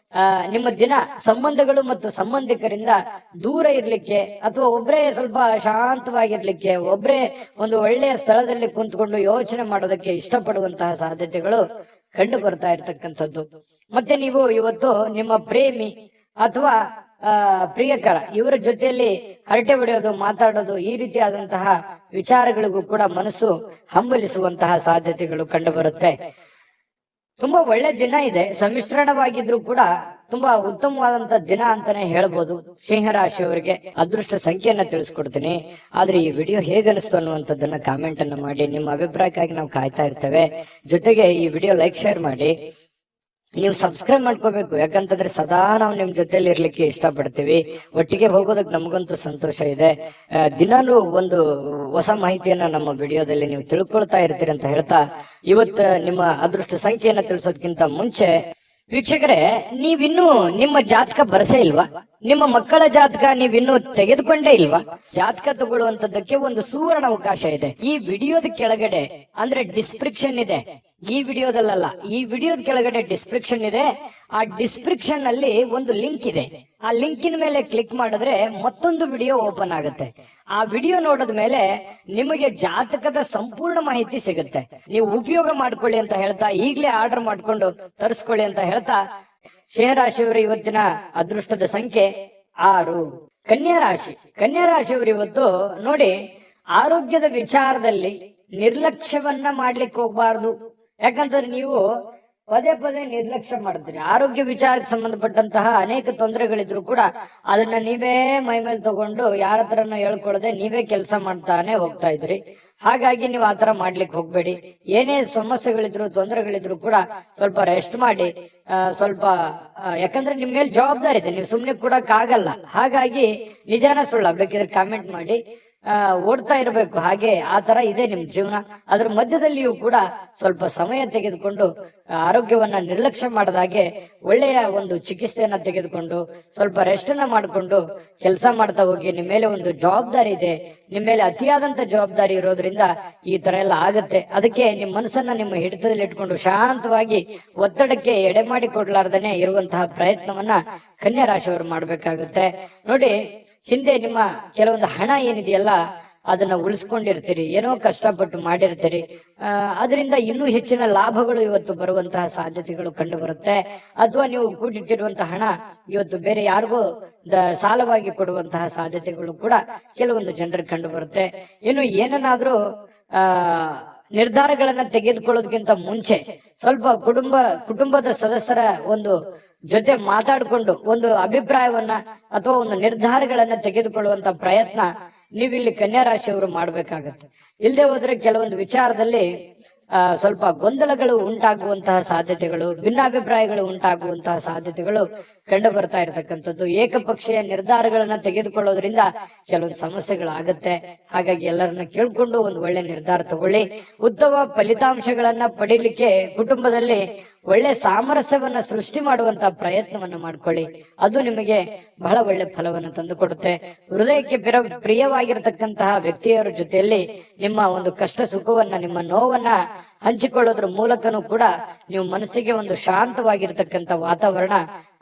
ನಿಮ್ಮ ದಿನ ಸಂಬಂಧಗಳು ಮತ್ತು ಸಂಬಂಧಿಕರಿಂದ ದೂರ ಇರ್ಲಿಕ್ಕೆ ಅಥವಾ ಒಬ್ಬರೇ ಸ್ವಲ್ಪ ಶಾಂತವಾಗಿರ್ಲಿಕ್ಕೆ, ಒಬ್ಬರೇ ಒಂದು ಒಳ್ಳೆಯ ಸ್ಥಳದಲ್ಲಿ ಕುಂತ್ಕೊಂಡು ಯೋಚನೆ ಮಾಡೋದಕ್ಕೆ ಇಷ್ಟಪಡುವಂತಹ ಸಾಧ್ಯತೆಗಳು ಕಂಡು ಬರ್ತಾ ಇರ್ತಕ್ಕಂಥದ್ದು. ಮತ್ತೆ ನೀವು ಇವತ್ತು ನಿಮ್ಮ ಪ್ರೇಮಿ ಅಥವಾ ಪ್ರಿಯಕರ ಇವರ ಜೊತೆಯಲ್ಲಿ ಹರಟೆ ಹೊಡೆಯೋದು, ಮಾತಾಡೋದು, ಈ ರೀತಿಯಾದಂತಹ ವಿಚಾರಗಳಿಗೂ ಕೂಡ ಮನಸ್ಸು ಹಂಬಲಿಸುವಂತಹ ಸಾಧ್ಯತೆಗಳು ಕಂಡು ಬರುತ್ತೆ. ತುಂಬಾ ಒಳ್ಳೆ ದಿನ ಇದೆ, ಸಮ್ಮಿಶ್ರಣವಾಗಿದ್ರು ಕೂಡ ತುಂಬಾ ಉತ್ತಮವಾದಂತ ದಿನ ಅಂತಾನೆ ಹೇಳ್ಬೋದು. ಸಿಂಹರಾಶಿಯವರಿಗೆ ಅದೃಷ್ಟ ಸಂಖ್ಯೆಯನ್ನ ತಿಳಿಸ್ಕೊಡ್ತೀನಿ. ಆದ್ರೆ ಈ ವಿಡಿಯೋ ಹೇಗನಿಸ್ತು ಅನ್ನುವಂಥದ್ದನ್ನ ಕಾಮೆಂಟ್ ಅನ್ನ ಮಾಡಿ. ನಿಮ್ಮ ಅಭಿಪ್ರಾಯಕ್ಕಾಗಿ ನಾವು ಕಾಯ್ತಾ ಇರ್ತೇವೆ. ಜೊತೆಗೆ ಈ ವಿಡಿಯೋ ಲೈಕ್, ಶೇರ್ ಮಾಡಿ. ನೀವು ಸಬ್ಸ್ಕ್ರೈಬ್ ಮಾಡ್ಕೋಬೇಕು, ಯಾಕಂತಂದ್ರೆ ಸದಾ ನಾವು ನಿಮ್ ಜೊತೆಲಿ ಇರ್ಲಿಕ್ಕೆ ಇಷ್ಟಪಡ್ತೀವಿ. ಒಟ್ಟಿಗೆ ಹೋಗೋದಕ್ಕೆ ನಮಗಂತೂ ಸಂತೋಷ ಇದೆ. ದಿನಾನು ಒಂದು ಹೊಸ ಮಾಹಿತಿಯನ್ನ ನಮ್ಮ ವಿಡಿಯೋದಲ್ಲಿ ನೀವು ತಿಳ್ಕೊಳ್ತಾ ಇರ್ತೀರಿ ಅಂತ ಹೇಳ್ತಾ, ಇವತ್ತು ನಿಮ್ಮ ಅದೃಷ್ಟ ಸಂಖ್ಯೆಯನ್ನ ತಿಳಿಸೋದಕ್ಕಿಂತ ಮುಂಚೆ ವೀಕ್ಷಕರೇ, ನೀವಿನ್ನೂ ನಿಮ್ಮ ಜಾತಕ ಬರಸೇ ಇಲ್ವಾ? ನಿಮ್ಮ ಮಕ್ಕಳ ಜಾತಕ ನೀವಿನ್ನೂ ತೆಗೆದುಕೊಂಡೇ ಇಲ್ವಾ? ಜಾತಕ ತಗೊಳ್ಳುವಂತದ್ದಕ್ಕೆ ಒಂದು ಸುವರ್ಣ ಅವಕಾಶ ಇದೆ. ಈ ವಿಡಿಯೋದ ಕೆಳಗಡೆ ಅಂದ್ರೆ ಡಿಸ್ಕ್ರಿಪ್ಷನ್ ಇದೆ, ಈ ವಿಡಿಯೋದಲ್ಲ, ಈ ವಿಡಿಯೋದ ಕೆಳಗಡೆ ಡಿಸ್ಕ್ರಿಪ್ಷನ್ ಇದೆ. ಆ ಡಿಸ್ಕ್ರಿಪ್ಷನ್ ಅಲ್ಲಿ ಒಂದು ಲಿಂಕ್ ಇದೆ. ಆ ಲಿಂಕಿನ ಮೇಲೆ ಕ್ಲಿಕ್ ಮಾಡಿದ್ರೆ ಮತ್ತೊಂದು ವಿಡಿಯೋ ಓಪನ್ ಆಗುತ್ತೆ. ಆ ವಿಡಿಯೋ ನೋಡಿದ ಮೇಲೆ ನಿಮಗೆ ಜಾತಕದ ಸಂಪೂರ್ಣ ಮಾಹಿತಿ ಸಿಗುತ್ತೆ. ನೀವು ಉಪಯೋಗ ಮಾಡ್ಕೊಳ್ಳಿ ಅಂತ ಹೇಳ್ತಾ, ಈಗಲೇ ಆರ್ಡರ್ ಮಾಡ್ಕೊಂಡು ತರಿಸ್ಕೊಳ್ಳಿ ಅಂತ ಹೇಳ್ತಾ, ಸಿಂಹರಾಶಿಯವರ ಇವತ್ತಿನ ಅದೃಷ್ಟದ ಸಂಖ್ಯೆ 6. ಕನ್ಯಾ ರಾಶಿ, ಕನ್ಯಾ ರಾಶಿಯವರು ಇವತ್ತು ನೋಡಿ, ಆರೋಗ್ಯದ ವಿಚಾರದಲ್ಲಿ ನಿರ್ಲಕ್ಷ್ಯವನ್ನ ಮಾಡ್ಲಿಕ್ಕೆ ಹೋಗ್ಬಾರ್ದು. ಯಾಕಂದ್ರೆ ನೀವು ಪದೇ ಪದೇ ನಿರ್ಲಕ್ಷ್ಯ ಮಾಡ್ತೀರಿ. ಆರೋಗ್ಯ ವಿಚಾರಕ್ಕೆ ಸಂಬಂಧಪಟ್ಟಂತಹ ಅನೇಕ ತೊಂದರೆಗಳಿದ್ರು ಕೂಡ ಅದನ್ನ ನೀವೇ ಮೈ ಮೇಲೆ ತಗೊಂಡು ಯಾರ ಹತ್ರನ ಹೇಳ್ಕೊಳ್ಳದೆ ನೀವೇ ಕೆಲಸ ಮಾಡ್ತಾನೆ ಹೋಗ್ತಾ ಇದ್ರಿ. ಹಾಗಾಗಿ ನೀವು ಆತರ ಮಾಡ್ಲಿಕ್ಕೆ ಹೋಗ್ಬೇಡಿ. ಏನೇ ಸಮಸ್ಯೆಗಳಿದ್ರು, ತೊಂದರೆಗಳಿದ್ರು ಕೂಡ ಸ್ವಲ್ಪ ರೆಸ್ಟ್ ಮಾಡಿ. ಸ್ವಲ್ಪ ಯಾಕಂದ್ರೆ ನಿಮ್ ಮೇಲೆ ಜವಾಬ್ದಾರಿ ಇದೆ, ನೀವು ಸುಮ್ನೆ ಕೂಡಕ್ ಆಗಲ್ಲ. ಹಾಗಾಗಿ ನಿಜಾನ ಸುಳ್ಳ ಬೇಕಿದ್ರೆ ಕಾಮೆಂಟ್ ಮಾಡಿ. ಓಡ್ತಾ ಇರಬೇಕು, ಹಾಗೆ ಆ ತರ ಇದೆ ನಿಮ್ ಜೀವನ. ಅದ್ರ ಮಧ್ಯದಲ್ಲಿಯೂ ಕೂಡ ಸ್ವಲ್ಪ ಸಮಯ ತೆಗೆದುಕೊಂಡು ಆರೋಗ್ಯವನ್ನ ನಿರ್ಲಕ್ಷ್ಯ ಮಾಡದಾಗೆ ಒಳ್ಳೆಯ ಒಂದು ಚಿಕಿತ್ಸೆಯನ್ನ ತೆಗೆದುಕೊಂಡು ಸ್ವಲ್ಪ ರೆಸ್ಟ್ ಅನ್ನ ಮಾಡಿಕೊಂಡು ಕೆಲಸ ಮಾಡ್ತಾ ಹೋಗಿ. ನಿಮ್ಮ ಮೇಲೆ ಒಂದು ಜವಾಬ್ದಾರಿ ಇದೆ, ನಿಮ್ಮ ಮೇಲೆ ಅತಿಯಾದಂತ ಜವಾಬ್ದಾರಿ ಇರೋದ್ರಿಂದ ಈ ತರ ಎಲ್ಲ ಆಗುತ್ತೆ. ಅದಕ್ಕೆ ನಿಮ್ಮ ಮನಸ್ಸನ್ನ ನಿಮ್ಮ ಹಿಡಿತದಲ್ಲಿ ಇಟ್ಕೊಂಡು ಶಾಂತವಾಗಿ ಒತ್ತಡಕ್ಕೆ ಎಡೆ ಮಾಡಿ ಕೊಡ್ಲಾರ್ದನೆ ಇರುವಂತಹ ಪ್ರಯತ್ನವನ್ನ ಕನ್ಯಾ ರಾಶಿಯವರು ಮಾಡ್ಬೇಕಾಗುತ್ತೆ. ನೋಡಿ, ಹಿಂದೆ ನಿಮ್ಮ ಕೆಲವೊಂದು ಹಣ ಏನಿದೆಯಲ್ಲ ಅದನ್ನ ಉಳಿಸ್ಕೊಂಡಿರ್ತೀರಿ, ಏನೋ ಕಷ್ಟಪಟ್ಟು ಮಾಡಿರ್ತೀರಿ. ಅದರಿಂದ ಇನ್ನೂ ಹೆಚ್ಚಿನ ಲಾಭಗಳು ಇವತ್ತು ಬರುವಂತಹ ಸಾಧ್ಯತೆಗಳು ಕಂಡು ಬರುತ್ತೆ. ಅಥವಾ ನೀವು ಕೂಡಿಟ್ಟಿರುವಂತಹ ಹಣ ಇವತ್ತು ಬೇರೆ ಯಾರಿಗೂ ಸಾಲವಾಗಿ ಕೊಡುವಂತಹ ಸಾಧ್ಯತೆಗಳು ಕೂಡ ಕೆಲವೊಂದು ಜನರಿಗೆ ಕಂಡು ಬರುತ್ತೆ. ಇನ್ನು ಏನನ್ನಾದ್ರೂ ನಿರ್ಧಾರಗಳನ್ನ ತೆಗೆದುಕೊಳ್ಳೋದಕ್ಕಿಂತ ಮುಂಚೆ ಸ್ವಲ್ಪ ಕುಟುಂಬದ ಸದಸ್ಯರ ಒಂದು ಜೊತೆ ಮಾತಾಡಿಕೊಂಡು ಒಂದು ಅಭಿಪ್ರಾಯವನ್ನ ಅಥವಾ ಒಂದು ನಿರ್ಧಾರಗಳನ್ನ ತೆಗೆದುಕೊಳ್ಳುವಂತ ಪ್ರಯತ್ನ ನೀವಿಲ್ಲಿ ಕನ್ಯಾ ರಾಶಿಯವರು ಮಾಡ್ಬೇಕಾಗತ್ತೆ. ಇಲ್ಲದೆ ಹೋದ್ರೆ ಕೆಲವೊಂದು ವಿಚಾರದಲ್ಲಿ ಸ್ವಲ್ಪ ಗೊಂದಲಗಳು ಉಂಟಾಗುವಂತಹ ಸಾಧ್ಯತೆಗಳು, ಭಿನ್ನಾಭಿಪ್ರಾಯಗಳು ಉಂಟಾಗುವಂತಹ ಸಾಧ್ಯತೆಗಳು ಕಂಡು ಬರ್ತಾ ಇರತಕ್ಕಂಥದ್ದು. ಏಕಪಕ್ಷೀಯ ನಿರ್ಧಾರಗಳನ್ನ ತೆಗೆದುಕೊಳ್ಳೋದ್ರಿಂದ ಕೆಲವೊಂದು ಸಮಸ್ಯೆಗಳಾಗತ್ತೆ. ಹಾಗಾಗಿ ಎಲ್ಲರನ್ನ ಕೇಳ್ಕೊಂಡು ಒಂದು ಒಳ್ಳೆ ನಿರ್ಧಾರ ತಗೊಳ್ಳಿ. ಉತ್ತಮ ಫಲಿತಾಂಶಗಳನ್ನ ಪಡೀಲಿಕ್ಕೆ ಕುಟುಂಬದಲ್ಲಿ ಒಳ್ಳೆ ಸಾಮರಸ್ಯವನ್ನ ಸೃಷ್ಟಿ ಮಾಡುವಂತ ಪ್ರಯತ್ನವನ್ನ ಮಾಡ್ಕೊಳ್ಳಿ. ಅದು ನಿಮಗೆ ಬಹಳ ಒಳ್ಳೆ ಫಲವನ್ನ ತಂದುಕೊಡುತ್ತೆ. ಹೃದಯಕ್ಕೆ ಪ್ರಿಯವಾಗಿರತಕ್ಕಂತಹ ವ್ಯಕ್ತಿಯರ ಜೊತೆಯಲ್ಲಿ ನಿಮ್ಮ ಒಂದು ಕಷ್ಟ ಸುಖವನ್ನ, ನಿಮ್ಮ ನೋವನ್ನ ಹಂಚಿಕೊಳ್ಳೋದ್ರ ಮೂಲಕನೂ ಕೂಡ ನೀವು ಮನಸ್ಸಿಗೆ ಒಂದು ಶಾಂತವಾಗಿರ್ತಕ್ಕಂಥ ವಾತಾವರಣ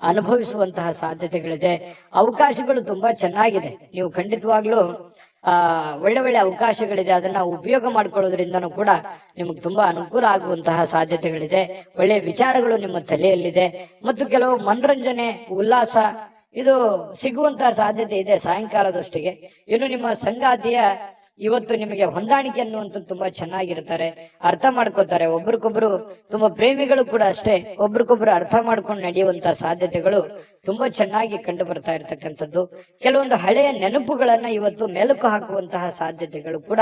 ಅನುಭವಿಸುವಂತಹ ಸಾಧ್ಯತೆಗಳಿದೆ. ಅವಕಾಶಗಳು ತುಂಬಾ ಚೆನ್ನಾಗಿದೆ. ನೀವು ಖಂಡಿತವಾಗ್ಲೂ ಒಳ್ಳೆ ಒಳ್ಳೆ ಅವಕಾಶಗಳಿದೆ. ಅದನ್ನ ಉಪಯೋಗ ಮಾಡ್ಕೊಳ್ಳೋದ್ರಿಂದನೂ ಕೂಡ ನಿಮಗೆ ತುಂಬಾ ಅನುಕೂಲ ಆಗುವಂತಹ ಸಾಧ್ಯತೆಗಳಿದೆ. ಒಳ್ಳೆಯ ವಿಚಾರಗಳು ನಿಮ್ಮ ತಲೆಯಲ್ಲಿದೆ ಮತ್ತು ಕೆಲವು ಮನರಂಜನೆ, ಉಲ್ಲಾಸ ಇದು ಸಿಗುವಂತಹ ಸಾಧ್ಯತೆ ಇದೆ ಸಾಯಂಕಾಲದಷ್ಟಿಗೆ. ಇನ್ನು ನಿಮ್ಮ ಸಂಗಾತಿಯ ಇವತ್ತು ನಿಮಗೆ ಹೊಂದಾಣಿಕೆ ಅನ್ನುವಂಥದ್ದು ತುಂಬಾ ಚೆನ್ನಾಗಿರ್ತಾರೆ, ಅರ್ಥ ಮಾಡ್ಕೋತಾರೆ. ಒಬ್ರಿಗೊಬ್ರು ತುಂಬಾ ಪ್ರೇಮಿಗಳು ಕೂಡ ಅಷ್ಟೇ, ಒಬ್ರಿಗೊಬ್ರು ಅರ್ಥ ಮಾಡ್ಕೊಂಡು ನಡೆಯುವಂತ ಸಾಧ್ಯತೆಗಳು ತುಂಬಾ ಚೆನ್ನಾಗಿ ಕಂಡು ಬರ್ತಾ ಇರ್ತಕ್ಕಂಥದ್ದು. ಕೆಲವೊಂದು ಹಳೆಯ ನೆನಪುಗಳನ್ನ ಇವತ್ತು ಮೆಲುಕು ಹಾಕುವಂತಹ ಸಾಧ್ಯತೆಗಳು ಕೂಡ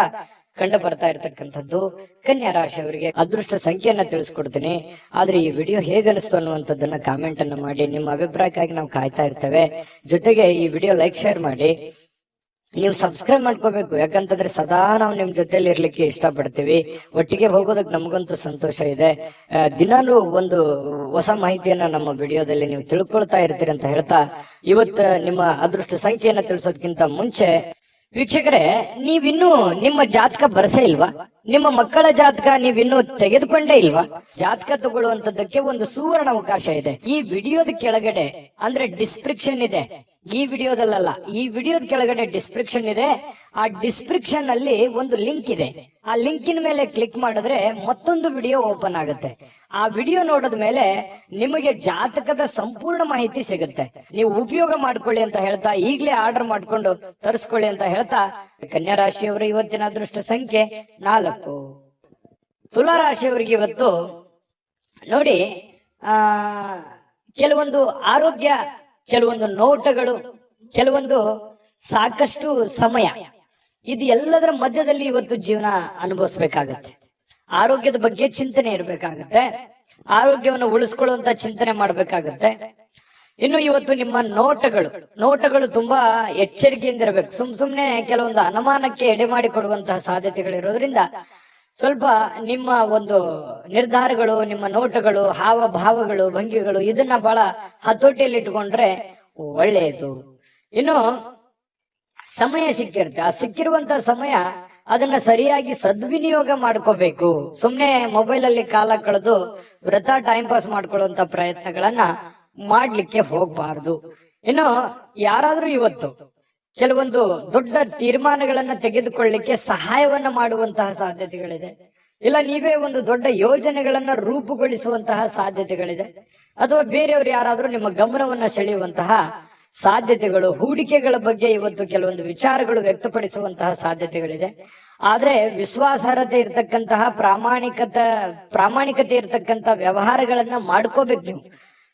ಕಂಡು ಬರ್ತಾ ಇರತಕ್ಕಂಥದ್ದು ಕನ್ಯಾ ರಾಶಿಯವರಿಗೆ ಅದೃಷ್ಟ ಸಂಖ್ಯೆಯನ್ನ ತಿಳಿಸ್ಕೊಡ್ತೀನಿ. ಆದ್ರೆ ಈ ವಿಡಿಯೋ ಹೇಗನಿಸ್ತು ಅನ್ನುವಂಥದ್ದನ್ನ ಕಾಮೆಂಟ್ ಅನ್ನ ಮಾಡಿ. ನಿಮ್ಮ ಅಭಿಪ್ರಾಯಕ್ಕಾಗಿ ನಾವು ಕಾಯ್ತಾ ಇರ್ತೇವೆ. ಜೊತೆಗೆ ಈ ವಿಡಿಯೋ ಲೈಕ್ ಶೇರ್ ಮಾಡಿ. ನೀವು ಸಬ್ಸ್ಕ್ರೈಬ್ ಮಾಡ್ಕೋಬೇಕು, ಯಾಕಂತಂದ್ರೆ ಸದಾ ನಾವು ನಿಮ್ ಜೊತೆಲಿ ಇರ್ಲಿಕ್ಕೆ ಇಷ್ಟಪಡ್ತೀವಿ. ಒಟ್ಟಿಗೆ ಹೋಗೋದಕ್ಕೆ ನಮಗಂತೂ ಸಂತೋಷ ಇದೆ. ದಿನಾಲೂ ಒಂದು ಹೊಸ ಮಾಹಿತಿಯನ್ನ ನಮ್ಮ ವಿಡಿಯೋದಲ್ಲಿ ನೀವು ತಿಳ್ಕೊಳ್ತಾ ಇರ್ತೀರಿ ಅಂತ ಹೇಳ್ತಾ, ಇವತ್ತು ನಿಮ್ಮ ಅದೃಷ್ಟ ಸಂಖ್ಯೆಯನ್ನ ತಿಳಿಸೋದಕ್ಕಿಂತ ಮುಂಚೆ ವೀಕ್ಷಕರೇ, ನೀವಿನ್ನೂ ನಿಮ್ಮ ಜಾತಕ ಬರಸೇ ಇಲ್ವಾ? ನಿಮ್ಮ ಮಕ್ಕಳ ಜಾತಕ ನೀವಿನ್ನೂ ತೆಗೆದುಕೊಂಡೇ ಇಲ್ವಾ? ಜಾತಕ ತಗೊಳ್ಳುವಂತದ್ದಕ್ಕೆ ಒಂದು ಸುವರ್ಣ ಅವಕಾಶ ಇದೆ. ಈ ವಿಡಿಯೋದ ಕೆಳಗಡೆ ಅಂದ್ರೆ ಡಿಸ್ಕ್ರಿಪ್ಷನ್ ಇದೆ. ಈ ವಿಡಿಯೋದಲ್ಲ, ಈ ವಿಡಿಯೋದ ಕೆಳಗಡೆ ಡಿಸ್ಕ್ರಿಪ್ಷನ್ ಇದೆ. ಆ ಡಿಸ್ಕ್ರಿಪ್ಷನ್ ಅಲ್ಲಿ ಒಂದು ಲಿಂಕ್ ಇದೆ. ಆ ಲಿಂಕಿನ ಮೇಲೆ ಕ್ಲಿಕ್ ಮಾಡಿದ್ರೆ ಮತ್ತೊಂದು ವಿಡಿಯೋ ಓಪನ್ ಆಗುತ್ತೆ. ಆ ವಿಡಿಯೋ ನೋಡಿದ ಮೇಲೆ ನಿಮಗೆ ಜಾತಕದ ಸಂಪೂರ್ಣ ಮಾಹಿತಿ ಸಿಗುತ್ತೆ. ನೀವು ಉಪಯೋಗ ಮಾಡ್ಕೊಳ್ಳಿ ಅಂತ ಹೇಳ್ತಾ, ಈಗಲೇ ಆರ್ಡರ್ ಮಾಡ್ಕೊಂಡು ತರಿಸ್ಕೊಳ್ಳಿ ಅಂತ ಹೇಳ್ತಾ, ಕನ್ಯಾ ರಾಶಿಯವರ ಇವತ್ತಿನ ಅದೃಷ್ಟ ಸಂಖ್ಯೆ 4. ತುಲಾ ರಾಶಿಯವರಿಗೆ ಇವತ್ತು ನೋಡಿ, ಕೆಲವೊಂದು ಆರೋಗ್ಯ, ಕೆಲವೊಂದು ನೋಟಗಳು, ಕೆಲವೊಂದು ಸಾಕಷ್ಟು ಸಮಯ, ಇದು ಎಲ್ಲದರ ಮಧ್ಯದಲ್ಲಿ ಇವತ್ತು ಜೀವನ ಅನುಭವಿಸ್ಬೇಕಾಗತ್ತೆ. ಆರೋಗ್ಯದ ಬಗ್ಗೆ ಚಿಂತನೆ ಇರಬೇಕಾಗತ್ತೆ. ಆರೋಗ್ಯವನ್ನು ಉಳಿಸ್ಕೊಳ್ಳುವಂತ ಚಿಂತನೆ ಮಾಡ್ಬೇಕಾಗತ್ತೆ. ಇನ್ನು ಇವತ್ತು ನಿಮ್ಮ ನೋಟಗಳು ತುಂಬಾ ಎಚ್ಚರಿಕೆಯಿಂದ ಇರಬೇಕು. ಸುಮ್ನೆ ಕೆಲವೊಂದು ಅನುಮಾನಕ್ಕೆ ಎಡೆ ಮಾಡಿ ಕೊಡುವಂತಹ ಸಾಧ್ಯತೆಗಳಿರೋದ್ರಿಂದ ಸ್ವಲ್ಪ ನಿಮ್ಮ ಒಂದು ನಿರ್ಧಾರಗಳು, ನಿಮ್ಮ ನೋಟಗಳು, ಹಾವಭಾವಗಳು, ಭಂಗಿಗಳು, ಇದನ್ನ ಬಹಳ ಹತೋಟಿಯಲ್ಲಿ ಇಟ್ಕೊಂಡ್ರೆ ಒಳ್ಳೆಯದು. ಇನ್ನು ಸಮಯ ಸಿಕ್ಕಿರುತ್ತೆ. ಆ ಸಿಕ್ಕಿರುವಂತಹ ಸಮಯ ಅದನ್ನ ಸರಿಯಾಗಿ ಸದ್ವಿನಿಯೋಗ ಮಾಡ್ಕೋಬೇಕು. ಸುಮ್ನೆ ಮೊಬೈಲ್ ಅಲ್ಲಿ ಕಾಲ ಕಳೆದು ವೃಥಾ ಟೈಮ್ ಪಾಸ್ ಮಾಡ್ಕೊಳ್ಳುವಂತ ಪ್ರಯತ್ನಗಳನ್ನ ಮಾಡ್ಲಿಕ್ಕೆ ಹೋಗ್ಬಾರ್ದು. ಇನ್ನು ಯಾರಾದ್ರೂ ಇವತ್ತು ಕೆಲವೊಂದು ದೊಡ್ಡ ತೀರ್ಮಾನಗಳನ್ನ ತೆಗೆದುಕೊಳ್ಳಲಿಕ್ಕೆ ಸಹಾಯವನ್ನ ಮಾಡುವಂತಹ ಸಾಧ್ಯತೆಗಳಿದೆ. ಇಲ್ಲ ನೀವೇ ಒಂದು ದೊಡ್ಡ ಯೋಜನೆಗಳನ್ನ ರೂಪುಗೊಳಿಸುವಂತಹ ಸಾಧ್ಯತೆಗಳಿದೆ. ಅಥವಾ ಬೇರೆಯವರು ಯಾರಾದ್ರೂ ನಿಮ್ಮ ಗಮನವನ್ನ ಸೆಳೆಯುವಂತಹ ಸಾಧ್ಯತೆಗಳು, ಹೂಡಿಕೆಗಳ ಬಗ್ಗೆ ಇವತ್ತು ಕೆಲವೊಂದು ವಿಚಾರಗಳು ವ್ಯಕ್ತಪಡಿಸುವಂತಹ ಸಾಧ್ಯತೆಗಳಿದೆ. ಆದ್ರೆ ವಿಶ್ವಾಸಾರ್ಹತೆ ಇರತಕ್ಕಂತಹ ಪ್ರಾಮಾಣಿಕತೆ ಇರತಕ್ಕಂತಹ ವ್ಯವಹಾರಗಳನ್ನ ಮಾಡ್ಕೋಬೇಕು. ನೀವು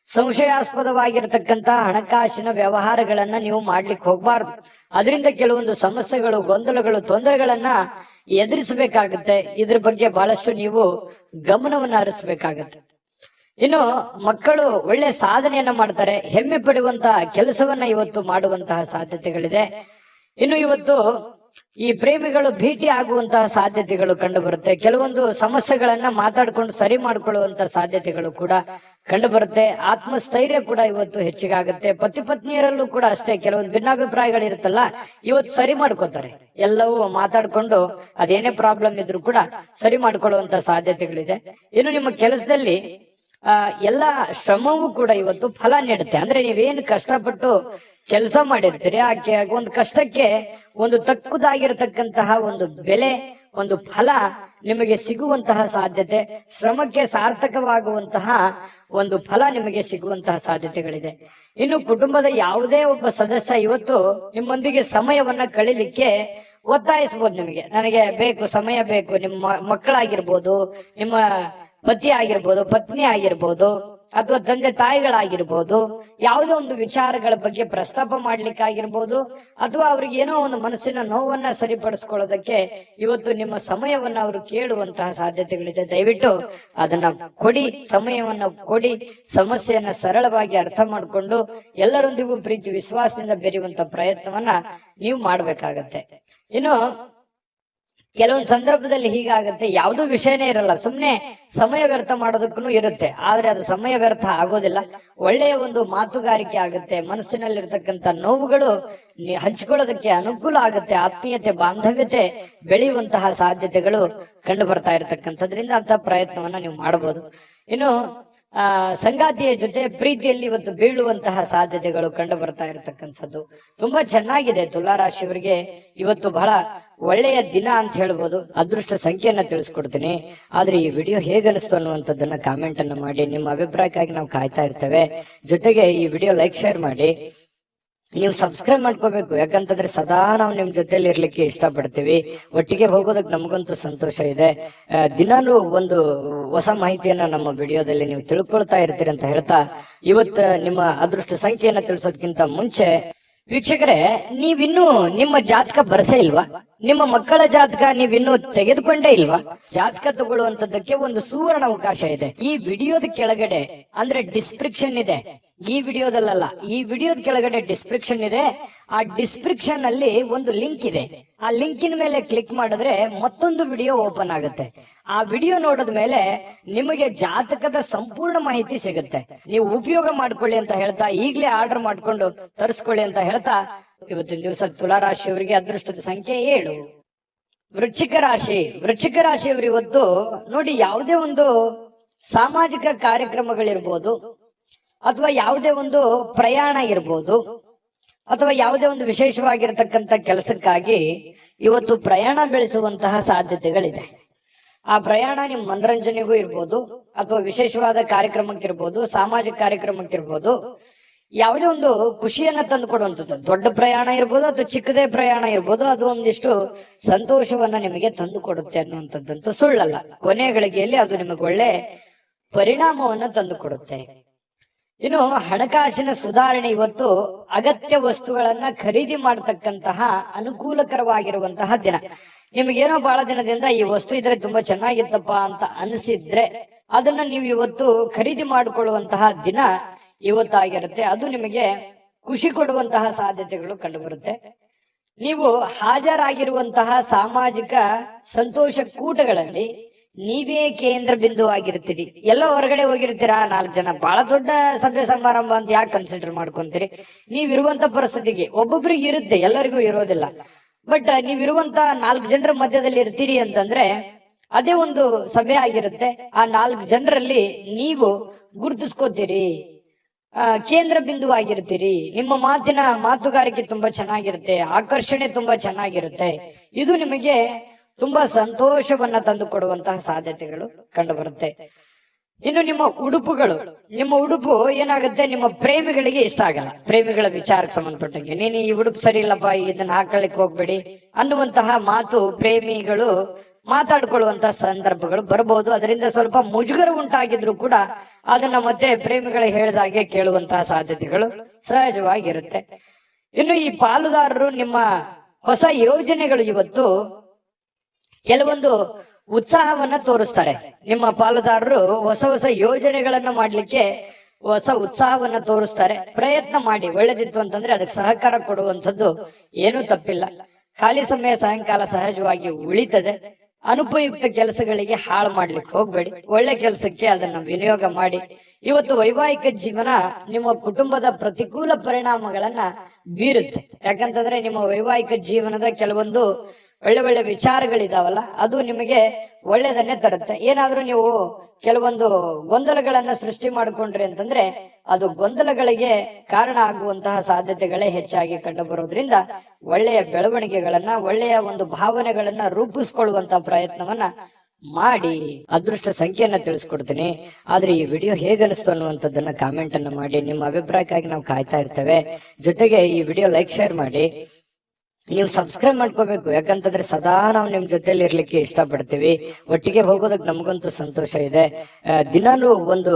ಸಂಶಯಾಸ್ಪದವಾಗಿರ್ತಕ್ಕಂತಹ ಹಣಕಾಸಿನ ವ್ಯವಹಾರಗಳನ್ನ ನೀವು ಮಾಡ್ಲಿಕ್ಕೆ ಹೋಗ್ಬಾರ್ದು. ಅದರಿಂದ ಕೆಲವೊಂದು ಸಮಸ್ಯೆಗಳು, ಗೊಂದಲಗಳು, ತೊಂದರೆಗಳನ್ನ ಎದುರಿಸಬೇಕಾಗತ್ತೆ. ಇದ್ರ ಬಗ್ಗೆ ಬಹಳಷ್ಟು ನೀವು ಗಮನವನ್ನ ಹರಿಸಬೇಕಾಗತ್ತೆ. ಇನ್ನು ಮಕ್ಕಳು ಒಳ್ಳೆ ಸಾಧನೆಯನ್ನ ಮಾಡ್ತಾರೆ. ಹೆಮ್ಮೆ ಪಡುವಂತಹ ಕೆಲಸವನ್ನ ಇವತ್ತು ಮಾಡುವಂತಹ ಸಾಧ್ಯತೆಗಳಿದೆ. ಇನ್ನು ಇವತ್ತು ಈ ಪ್ರೇಮಿಗಳು ಭೇಟಿ ಆಗುವಂತಹ ಸಾಧ್ಯತೆಗಳು ಕಂಡು ಬರುತ್ತೆ. ಕೆಲವೊಂದು ಸಮಸ್ಯೆಗಳನ್ನ ಮಾತಾಡ್ಕೊಂಡು ಸರಿ ಮಾಡ್ಕೊಳ್ಳುವಂತ ಸಾಧ್ಯತೆಗಳು ಕೂಡ ಕಂಡು ಬರುತ್ತೆ. ಆತ್ಮಸ್ಥೈರ್ಯ ಕೂಡ ಇವತ್ತು ಹೆಚ್ಚಿಗಾಗುತ್ತೆ. ಪತಿ ಪತ್ನಿಯರಲ್ಲೂ ಕೂಡ ಅಷ್ಟೇ ಕೆಲವೊಂದು ಭಿನ್ನಾಭಿಪ್ರಾಯಗಳಿರುತ್ತಲ್ಲ, ಇವತ್ತು ಸರಿ ಮಾಡ್ಕೋತಾರೆ. ಎಲ್ಲವೂ ಮಾತಾಡ್ಕೊಂಡು ಅದೇನೇ ಪ್ರಾಬ್ಲಮ್ ಇದ್ರು ಕೂಡ ಸರಿ ಮಾಡ್ಕೊಳ್ಳುವಂತ ಸಾಧ್ಯತೆಗಳಿದೆ. ಇನ್ನು ನಿಮ್ಮ ಕೆಲಸದಲ್ಲಿ ಎಲ್ಲ ಶ್ರಮವೂ ಕೂಡ ಇವತ್ತು ಫಲ ನೀಡುತ್ತೆ. ಅಂದ್ರೆ ನೀವೇನು ಕಷ್ಟಪಟ್ಟು ಕೆಲಸ ಮಾಡಿರ್ತೀರಿ, ಆ ಒಂದು ಕಷ್ಟಕ್ಕೆ ಒಂದು ತಕ್ಕುದಾಗಿರತಕ್ಕಂತಹ ಒಂದು ಬೆಲೆ, ಒಂದು ಫಲ ನಿಮಗೆ ಸಿಗುವಂತಹ ಸಾಧ್ಯತೆ, ಶ್ರಮಕ್ಕೆ ಸಾರ್ಥಕವಾಗುವಂತಹ ಒಂದು ಫಲ ನಿಮಗೆ ಸಿಗುವಂತಹ ಸಾಧ್ಯತೆಗಳಿದೆ. ಇನ್ನು ಕುಟುಂಬದ ಯಾವುದೇ ಒಬ್ಬ ಸದಸ್ಯ ಇವತ್ತು ನಿಮ್ಮೊಂದಿಗೆ ಸಮಯವನ್ನ ಕಳೀಲಿಕ್ಕೆ ಒತ್ತಾಯಿಸಬಹುದು. ನನಗೆ ಬೇಕು, ಸಮಯ ಬೇಕು. ನಿಮ್ಮ ಮಕ್ಕಳಾಗಿರ್ಬೋದು, ನಿಮ್ಮ ಪತಿ ಆಗಿರ್ಬೋದು, ಪತ್ನಿ ಆಗಿರ್ಬೋದು, ಅಥವಾ ತಂದೆ ತಾಯಿಗಳಾಗಿರ್ಬೋದು, ಯಾವುದೋ ಒಂದು ವಿಚಾರಗಳ ಬಗ್ಗೆ ಪ್ರಸ್ತಾಪ ಮಾಡ್ಲಿಕ್ಕಾಗಿರ್ಬೋದು, ಅಥವಾ ಅವ್ರಿಗೆ ಏನೋ ಒಂದು ಮನಸ್ಸಿನ ನೋವನ್ನ ಸರಿಪಡಿಸ್ಕೊಳ್ಳೋದಕ್ಕೆ ಇವತ್ತು ನಿಮ್ಮ ಸಮಯವನ್ನ ಅವರು ಕೇಳುವಂತಹ ಸಾಧ್ಯತೆಗಳಿದೆ. ದಯವಿಟ್ಟು ಅದನ್ನ ಕೊಡಿ, ಸಮಯವನ್ನ ಕೊಡಿ. ಸಮಸ್ಯೆಯನ್ನ ಸರಳವಾಗಿ ಅರ್ಥ ಮಾಡಿಕೊಂಡು ಎಲ್ಲರೊಂದಿಗೂ ಪ್ರೀತಿ ವಿಶ್ವಾಸದಿಂದ ಬೆರೆಯುವಂತ ಪ್ರಯತ್ನವನ್ನ ನೀವು ಮಾಡ್ಬೇಕಾಗತ್ತೆ. ಇನ್ನು ಕೆಲವೊಂದು ಸಂದರ್ಭದಲ್ಲಿ ಹೀಗಾಗತ್ತೆ, ಯಾವುದೋ ವಿಷಯನೇ ಇರಲ್ಲ, ಸುಮ್ನೆ ಸಮಯ ವ್ಯರ್ಥ ಮಾಡೋದಕ್ಕೂ ಇರುತ್ತೆ. ಆದ್ರೆ ಅದು ಸಮಯ ವ್ಯರ್ಥ ಆಗೋದಿಲ್ಲ. ಒಳ್ಳೆಯ ಒಂದು ಮಾತುಗಾರಿಕೆ ಆಗುತ್ತೆ. ಮನಸ್ಸಿನಲ್ಲಿರ್ತಕ್ಕಂಥ ನೋವುಗಳು ಹಂಚ್ಕೊಳ್ಳೋದಕ್ಕೆ ಅನುಕೂಲ ಆಗುತ್ತೆ. ಆತ್ಮೀಯತೆ, ಬಾಂಧವ್ಯತೆ ಬೆಳೆಯುವಂತಹ ಸಾಧ್ಯತೆಗಳು ಕಂಡು ಬರ್ತಾ ಇರತಕ್ಕಂಥದ್ರಿಂದ ಅಂತ ಪ್ರಯತ್ನವನ್ನ ನೀವು ಮಾಡಬಹುದು. ಇನ್ನು ಸಂಗಾತಿಯ ಜೊತೆ ಪ್ರೀತಿಯಲ್ಲಿ ಇವತ್ತು ಬೀಳುವಂತಹ ಸಾಧ್ಯತೆಗಳು ಕಂಡು ಬರ್ತಾ ಇರತಕ್ಕಂಥದ್ದು ತುಂಬಾ ಚೆನ್ನಾಗಿದೆ. ತುಲಾ ರಾಶಿಯವರಿಗೆ ಇವತ್ತು ಬಹಳ ಒಳ್ಳೆಯ ದಿನ ಅಂತ ಹೇಳ್ಬೋದು. ಅದೃಷ್ಟ ಸಂಖ್ಯೆಯನ್ನ ತಿಳಿಸ್ಕೊಡ್ತೀನಿ. ಆದ್ರೆ ಈ ವಿಡಿಯೋ ಹೇಗನಿಸ್ತು ಅನ್ನುವಂಥದ್ದನ್ನ ಕಾಮೆಂಟ್ ಅನ್ನ ಮಾಡಿ. ನಿಮ್ಮ ಅಭಿಪ್ರಾಯಕ್ಕಾಗಿ ನಾವು ಕಾಯ್ತಾ ಇರ್ತೇವೆ. ಜೊತೆಗೆ ಈ ವಿಡಿಯೋ ಲೈಕ್ ಶೇರ್ ಮಾಡಿ. ನೀವು ಸಬ್ಸ್ಕ್ರೈಬ್ ಮಾಡ್ಕೋಬೇಕು, ಯಾಕಂತಂದ್ರೆ ಸದಾ ನಾವು ನಿಮ್ ಜೊತೆಲಿ ಇರ್ಲಿಕ್ಕೆ ಇಷ್ಟಪಡ್ತೀವಿ. ಒಟ್ಟಿಗೆ ಹೋಗೋದಕ್ಕೆ ನಮಗಂತೂ ಸಂತೋಷ ಇದೆ. ದಿನಾಲೂ ಒಂದು ಹೊಸ ಮಾಹಿತಿಯನ್ನ ನಮ್ಮ ವಿಡಿಯೋದಲ್ಲಿ ನೀವು ತಿಳ್ಕೊಳ್ತಾ ಇರ್ತೀರಿ ಅಂತ ಹೇಳ್ತಾ, ಇವತ್ತು ನಿಮ್ಮ ಅದೃಷ್ಟ ಸಂಖ್ಯೆಯನ್ನ ತಿಳಿಸೋದಕ್ಕಿಂತ ಮುಂಚೆ ವೀಕ್ಷಕರೇ, ನೀವಿನ್ನೂ ನಿಮ್ಮ ಜಾತಕ ಬರಸೇ ಇಲ್ವಾ? ನಿಮ್ಮ ಮಕ್ಕಳ ಜಾತಕ ನೀವಿನ್ನೂ ತೆಗೆದುಕೊಂಡೇ ಇಲ್ವಾ? ಜಾತಕ ತಗೊಳ್ಳುವಂತದ್ದಕ್ಕೆ ಒಂದು ಸುವರ್ಣ ಅವಕಾಶ ಇದೆ. ಈ ವಿಡಿಯೋದ ಕೆಳಗಡೆ ಅಂದ್ರೆ ಡಿಸ್ಕ್ರಿಪ್ಷನ್ ಇದೆ. ಈ ವಿಡಿಯೋದಲ್ಲ, ಈ ವಿಡಿಯೋದ ಕೆಳಗಡೆ ಡಿಸ್ಕ್ರಿಪ್ಷನ್ ಇದೆ. ಆ ಡಿಸ್ಕ್ರಿಪ್ಷನ್ ಅಲ್ಲಿ ಒಂದು ಲಿಂಕ್ ಇದೆ. ಆ ಲಿಂಕಿನ ಮೇಲೆ ಕ್ಲಿಕ್ ಮಾಡಿದ್ರೆ ಮತ್ತೊಂದು ವಿಡಿಯೋ ಓಪನ್ ಆಗುತ್ತೆ. ಆ ವಿಡಿಯೋ ನೋಡಿದ ಮೇಲೆ ನಿಮಗೆ ಜಾತಕದ ಸಂಪೂರ್ಣ ಮಾಹಿತಿ ಸಿಗುತ್ತೆ. ನೀವು ಉಪಯೋಗ ಮಾಡ್ಕೊಳ್ಳಿ ಅಂತ ಹೇಳ್ತಾ, ಈಗಲೇ ಆರ್ಡರ್ ಮಾಡ್ಕೊಂಡು ತರಿಸ್ಕೊಳ್ಳಿ ಅಂತ ಹೇಳ್ತಾ, ಇವತ್ತಿನ ದಿವಸ ತುಲಾರಾಶಿಯವರಿಗೆ ಅದೃಷ್ಟದ ಸಂಖ್ಯೆ 7. ವೃಶ್ಚಿಕ ರಾಶಿಯವರು ಇವತ್ತು ನೋಡಿ, ಯಾವುದೇ ಒಂದು ಸಾಮಾಜಿಕ ಕಾರ್ಯಕ್ರಮಗಳಿರ್ಬೋದು, ಅಥವಾ ಯಾವುದೇ ಒಂದು ಪ್ರಯಾಣ ಇರ್ಬೋದು, ಅಥವಾ ಯಾವುದೇ ಒಂದು ವಿಶೇಷವಾಗಿರತಕ್ಕಂತ ಕೆಲಸಕ್ಕಾಗಿ ಇವತ್ತು ಪ್ರಯಾಣ ಬೆಳೆಸುವಂತಹ ಸಾಧ್ಯತೆಗಳಿದೆ. ಆ ಪ್ರಯಾಣ ನಿಮ್ಮ ಮನರಂಜನೆಗೂ ಇರ್ಬೋದು, ಅಥವಾ ವಿಶೇಷವಾದ ಕಾರ್ಯಕ್ರಮಕ್ಕಿರ್ಬೋದು, ಸಾಮಾಜಿಕ ಕಾರ್ಯಕ್ರಮಕ್ಕಿರ್ಬೋದು, ಯಾವುದೇ ಒಂದು ಖುಷಿಯನ್ನ ತಂದು ಕೊಡುವಂಥದ್ದು. ದೊಡ್ಡ ಪ್ರಯಾಣ ಇರ್ಬೋದು ಅಥವಾ ಚಿಕ್ಕದೇ ಪ್ರಯಾಣ ಇರ್ಬೋದು, ಅದು ಒಂದಿಷ್ಟು ಸಂತೋಷವನ್ನ ನಿಮಗೆ ತಂದು ಕೊಡುತ್ತೆ ಅನ್ನುವಂಥದ್ದಂತೂ ಸುಳ್ಳಲ್ಲ. ಕೊನೆ ಗಳಿಗೆಯಲ್ಲಿ ಅದು ನಿಮಗೆ ಒಳ್ಳೆ ಪರಿಣಾಮವನ್ನ ತಂದು ಕೊಡುತ್ತೆ. ಇನ್ನು ಹಣಕಾಸಿನ ಸುಧಾರಣೆ, ಇವತ್ತು ಅಗತ್ಯ ವಸ್ತುಗಳನ್ನ ಖರೀದಿ ಮಾಡತಕ್ಕಂತಹ ಅನುಕೂಲಕರವಾಗಿರುವಂತಹ ದಿನ. ನಿಮಗೇನೋ ಬಹಳ ದಿನದಿಂದ ಈ ವಸ್ತು ಇದ್ರೆ ತುಂಬಾ ಚೆನ್ನಾಗಿತ್ತಪ್ಪ ಅಂತ ಅನಿಸಿದ್ರೆ ಅದನ್ನ ನೀವು ಇವತ್ತು ಖರೀದಿ ಮಾಡಿಕೊಳ್ಳುವಂತಹ ದಿನ ಇವತ್ತಾಗಿರುತ್ತೆ. ಅದು ನಿಮಗೆ ಖುಷಿ ಕೊಡುವಂತಹ ಸಾಧ್ಯತೆಗಳು ಕಂಡು ಬರುತ್ತೆ. ನೀವು ಹಾಜರಾಗಿರುವಂತಹ ಸಾಮಾಜಿಕ ಸಂತೋಷ ಕೂಟಗಳಲ್ಲಿ ನೀವೇ ಕೇಂದ್ರ ಬಿಂದು ಆಗಿರ್ತೀರಿ. ಎಲ್ಲೋ ಹೊರಗಡೆ ಹೋಗಿರ್ತೀರಾ, 4 ಜನ, ಬಹಳ ದೊಡ್ಡ ಸಭೆ ಸಮಾರಂಭ ಅಂತ ಯಾಕೆ ಕನ್ಸಿಡರ್ ಮಾಡ್ಕೊಂತೀರಿ? ನೀವಿರುವಂತ ಪರಿಸ್ಥಿತಿಗೆ ಒಬ್ಬೊಬ್ರಿಗೆ ಇರುತ್ತೆ, ಎಲ್ಲರಿಗೂ ಇರೋದಿಲ್ಲ. ಬಟ್ ನೀವಿರುವಂತ 4 ಜನರ ಮಧ್ಯದಲ್ಲಿ ಇರ್ತೀರಿ ಅಂತಂದ್ರೆ ಅದೇ ಒಂದು ಸಭೆ ಆಗಿರುತ್ತೆ. ಆ 4 ಜನರಲ್ಲಿ ನೀವು ಗುರುತಿಸ್ಕೋತೀರಿ, ಕೇಂದ್ರ ಬಿಂದು ಆಗಿರ್ತೀರಿ. ನಿಮ್ಮ ಮಾತುಗಾರಿಕೆ ತುಂಬಾ ಚೆನ್ನಾಗಿರುತ್ತೆ, ಆಕರ್ಷಣೆ ತುಂಬಾ ಚೆನ್ನಾಗಿರುತ್ತೆ. ಇದು ನಿಮಗೆ ತುಂಬಾ ಸಂತೋಷವನ್ನ ತಂದು ಕೊಡುವಂತಹ ಸಾಧ್ಯತೆಗಳು ಕಂಡು ಬರುತ್ತೆ. ಇನ್ನು ನಿಮ್ಮ ಉಡುಪು ಏನಾಗುತ್ತೆ, ನಿಮ್ಮ ಪ್ರೇಮಿಗಳಿಗೆ ಇಷ್ಟ ಆಗಲ್ಲ. ಪ್ರೇಮಿಗಳ ವಿಚಾರಕ್ಕೆ ಸಂಬಂಧಪಟ್ಟಂಗೆ, ನೀನು ಈ ಉಡುಪು ಸರಿ ಇಲ್ಲಪ್ಪ, ಇದನ್ನ ಹಾಕೊಳ್ಳಿಕ್ ಹೋಗ್ಬೇಡಿ ಅನ್ನುವಂತಹ ಮಾತು ಪ್ರೇಮಿಗಳು ಮಾತಾಡ್ಕೊಳ್ಳುವಂತಹ ಸಂದರ್ಭಗಳು ಬರಬಹುದು. ಅದರಿಂದ ಸ್ವಲ್ಪ ಮುಜುಗರ ಉಂಟಾಗಿದ್ರು ಕೂಡ ಅದನ್ನ ಮತ್ತೆ ಪ್ರೇಮಿಗಳಿಗೆ ಹೇಳಿದಾಗೆ ಕೇಳುವಂತಹ ಸಾಧ್ಯತೆಗಳು ಸಹಜವಾಗಿರುತ್ತೆ. ಇನ್ನು ಈ ಪಾಲುದಾರರು ನಿಮ್ಮ ಹೊಸ ಯೋಜನೆಗಳು ಇವತ್ತು ಕೆಲವೊಂದು ಉತ್ಸಾಹವನ್ನ ತೋರಿಸ್ತಾರೆ. ನಿಮ್ಮ ಪಾಲುದಾರರು ಹೊಸ ಯೋಜನೆಗಳನ್ನ ಮಾಡ್ಲಿಕ್ಕೆ ಹೊಸ ಉತ್ಸಾಹವನ್ನ ತೋರಿಸ್ತಾರೆ. ಪ್ರಯತ್ನ ಮಾಡಿ, ಒಳ್ಳೇದಿತ್ತು ಅಂತಂದ್ರೆ ಅದಕ್ಕೆ ಸಹಕಾರ ಕೊಡುವಂಥದ್ದು ಏನೂ ತಪ್ಪಿಲ್ಲ. ಖಾಲಿ ಸಮಯ ಸಾಯಂಕಾಲ ಸಹಜವಾಗಿ ಉಳಿತದೆ. ಅನುಪಯುಕ್ತ ಕೆಲಸಗಳಿಗೆ ಹಾಳು ಮಾಡ್ಲಿಕ್ಕೆ ಹೋಗ್ಬೇಡಿ, ಒಳ್ಳೆ ಕೆಲಸಕ್ಕೆ ಅದನ್ನ ವಿನಿಯೋಗ ಮಾಡಿ. ಇವತ್ತು ವೈವಾಹಿಕ ಜೀವನ ನಿಮ್ಮ ಕುಟುಂಬದ ಪ್ರತಿಕೂಲ ಪರಿಣಾಮಗಳನ್ನ ಬೀರುತ್ತೆ. ಯಾಕಂತಂದ್ರೆ ನಿಮ್ಮ ವೈವಾಹಿಕ ಜೀವನದ ಕೆಲವೊಂದು ಒಳ್ಳೆ ವಿಚಾರಗಳಿದಾವಲ್ಲ, ಅದು ನಿಮಗೆ ಒಳ್ಳೆದನ್ನೇ ತರುತ್ತೆ. ಏನಾದ್ರೂ ನೀವು ಕೆಲವೊಂದು ಗೊಂದಲಗಳನ್ನ ಸೃಷ್ಟಿ ಮಾಡಿಕೊಂಡ್ರಿ ಅಂತಂದ್ರೆ ಅದು ಗೊಂದಲಗಳಿಗೆ ಕಾರಣ ಆಗುವಂತಹ ಸಾಧ್ಯತೆಗಳೇ ಹೆಚ್ಚಾಗಿ ಕಂಡು ಬರೋದ್ರಿಂದ ಒಳ್ಳೆಯ ಬೆಳವಣಿಗೆಗಳನ್ನ, ಒಳ್ಳೆಯ ಒಂದು ಭಾವನೆಗಳನ್ನ ರೂಪಿಸ್ಕೊಳ್ಳುವಂತಹ ಪ್ರಯತ್ನವನ್ನ ಮಾಡಿ. ಅದೃಷ್ಟ ಸಂಖ್ಯೆಯನ್ನ ತಿಳಿಸ್ಕೊಡ್ತೀನಿ. ಆದ್ರೆ ಈ ವಿಡಿಯೋ ಹೇಗನಿಸ್ತು ಅನ್ನುವಂಥದ್ದನ್ನ ಕಾಮೆಂಟ್ ಅನ್ನ ಮಾಡಿ. ನಿಮ್ಮ ಅಭಿಪ್ರಾಯಕ್ಕಾಗಿ ನಾವು ಕಾಯ್ತಾ ಇರ್ತೇವೆ. ಜೊತೆಗೆ ಈ ವಿಡಿಯೋ ಲೈಕ್, ಶೇರ್ ಮಾಡಿ. ನೀವು ಸಬ್ಸ್ಕ್ರೈಬ್ ಮಾಡ್ಕೋಬೇಕು, ಯಾಕಂತಂದ್ರೆ ಸದಾ ನಾವು ನಿಮ್ ಜೊತೆಲಿ ಇರ್ಲಿಕ್ಕೆ ಇಷ್ಟಪಡ್ತೀವಿ. ಒಟ್ಟಿಗೆ ಹೋಗೋದಕ್ಕೆ ನಮಗಂತೂ ಸಂತೋಷ ಇದೆ. ದಿನಾಲೂ ಒಂದು